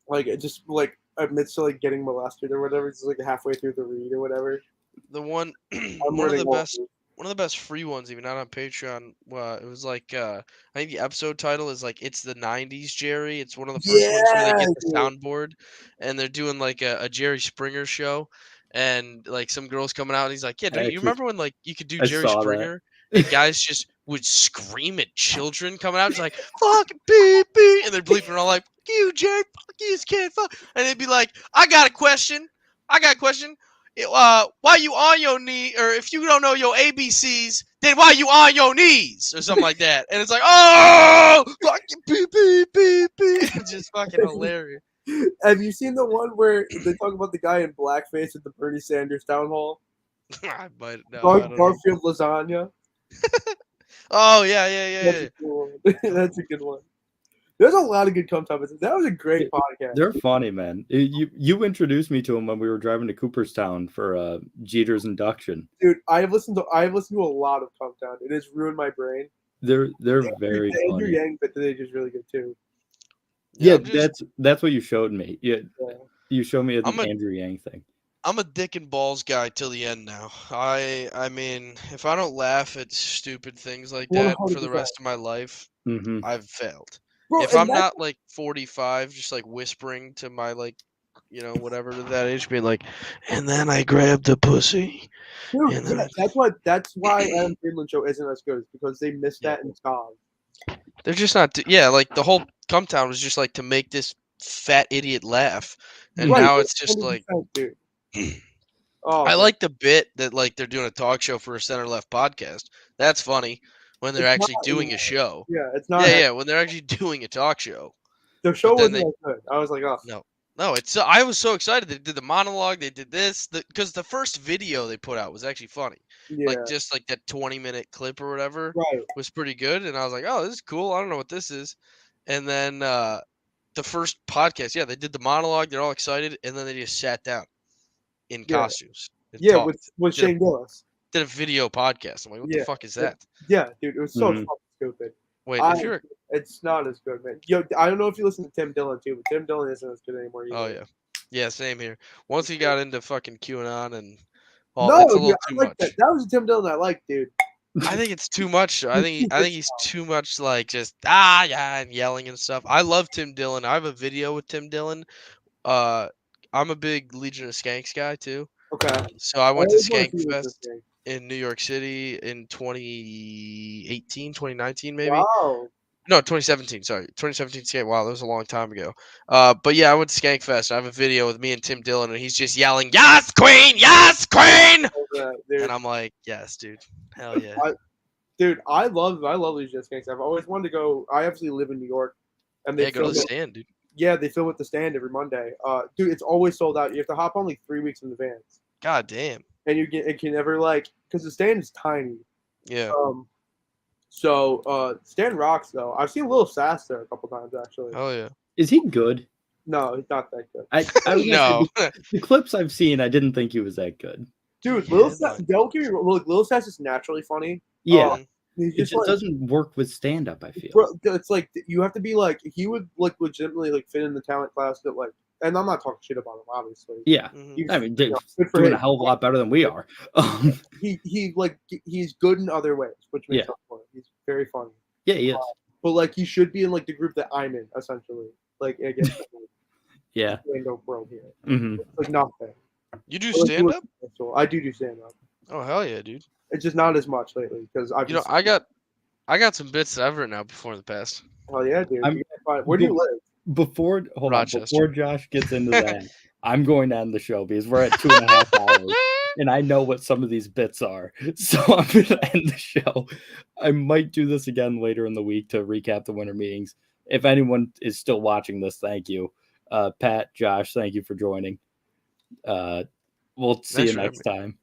like it just like admits to like getting molested or whatever. It's like halfway through the read or whatever. The one one of the best free ones, even not on Patreon. It was like I think the episode title is like "It's the '90s, Jerry." It's one of the first ones where they get the soundboard, and they're doing like a Jerry Springer show, and like some girl's coming out, and he's like, "Yeah, do you remember when like you could do Jerry Springer and guys just would scream at children coming out. It's like, fucking beep, beep. And they're bleeping all like, fuck you, Jared, fuck you, this kid, fuck. And they'd be like, I got a question. Why you on your knee? Or if you don't know your ABCs, then why you on your knees? Or something like that. And it's like, oh, fucking beep, beep, beep, beep. It's just fucking hilarious. Have you seen the one where they talk about the guy in blackface at the Bernie Sanders town hall? I don't know. Garfield lasagna. Oh, yeah. That's a good one. That's a good one. There's a lot of good come topics. That was a great podcast. They're funny, man. You introduced me to them when we were driving to Cooperstown for Jeter's induction. Dude, I have listened to a lot of Come Town. It has ruined my brain. They're very the Andrew funny. Yang bit today is really good too. Yeah, that's what you showed me. Yeah, you showed me the I'm a- Andrew Yang thing. I'm a dick and balls guy till the end now. I mean, if I don't laugh at stupid things like that for the 100%. rest of my life, Mm-hmm. I've failed. Bro, If and I'm that's- not like 45, just like whispering to my like, you know, whatever to that age, being like, and then I grabbed the pussy. dude, and yeah, that's why Adam Friedland show isn't as good, because they missed that in Scott. They're just not. Yeah, like the whole Come Town was just like to make this fat idiot laugh, and Right, now it's just 100%, like. dude. Oh, I man. like the bit that like they're doing a talk show for a center left podcast. That's funny when they're It's actually not doing anymore. a show. Yeah, it's not. Yeah, when they're actually doing a talk show. The show then wasn't as good. I was like, oh, No, it's. I was so excited. They did the monologue. They did this because the first video they put out was actually funny. yeah, Like just like that 20-minute clip or whatever right. was pretty good, and I was like, oh, this is cool. I don't know what this is. And then the first podcast, yeah, they did the monologue. They're all excited, and then they just sat down in Yeah. costumes. And Yeah, talked. with Shane Gillis. Did a video podcast. I'm like, what the Yeah. fuck is that? Yeah, dude, it was so Mhm. fucking stupid. Wait, It's not as good, man. Yo, I don't know if you listen to Tim Dillon too, but Tim Dillon isn't as good anymore either. oh yeah, same here. Once he got into fucking QAnon and all, No, it's a dude, little I too like much. that. That was a Tim Dillon I like, dude. I think it's too much. I think he's too much like just yeah and yelling and stuff. I love Tim Dillon. I have a video with Tim Dillon. I'm a big Legion of Skanks guy too. Okay. So I went to always wanted Skank see this Fest thing. in New York City in 2018, 2019 maybe. Wow. No, 2017. Sorry, 2017 Skank. Wow, that was a long time ago. But yeah, I went to Skank Fest. I have a video with me and Tim Dillon, and he's just yelling, "Yes, Queen! Yes, Queen!" Dude. And I'm like, "Yes, dude, hell yeah." Dude, I love Legion of Skanks. I've always wanted to go. I obviously live in New York, and they Yeah, go to film the it. stand, dude. Yeah, they film at the stand every Monday. Dude, it's always sold out. You have to hop on like 3 weeks in advance, God damn. and it can never because the stand is tiny. Yeah. So Stan rocks though. I've seen Lil Sass there a couple times actually. Oh yeah. Is he good? No, he's not that good. I was gonna No. say, the clips I've seen, I didn't think he was that good. Dude, Yeah, Lil it's Sass, not- don't get me wrong. Look, Lil Sass is naturally funny. Yeah, He's it just just doesn't work with stand up. I feel. bro, it's like you have to be like he would like legitimately like fit in the talent class that like, and I'm not talking shit about him obviously. Yeah, Mhm. He's, I mean, you know, good for doing him. a hell of a lot better than we are. He's good in other ways, which makes Yeah. up for it. He's very funny. Yeah, he is. But like he should be in like the group that I'm in, essentially. Like again, Yeah. Rango Bro here. Hmm. Like nothing. You do But, like, stand up? I do stand up. Oh hell yeah, dude. It's just not as much lately because I've You know, I got some bits that I've written out before in the past. Oh yeah, dude. I'm- You gotta find- Where do you live? Before Rochester. Josh gets into that, I'm going to end the show because we're at 2.5 hours, and I know what some of these bits are. So I'm going to end the show. I might do this again later in the week to recap the winter meetings. If anyone is still watching this, thank you. Pat, Josh, thank you for joining. We'll see Thanks you for having next time.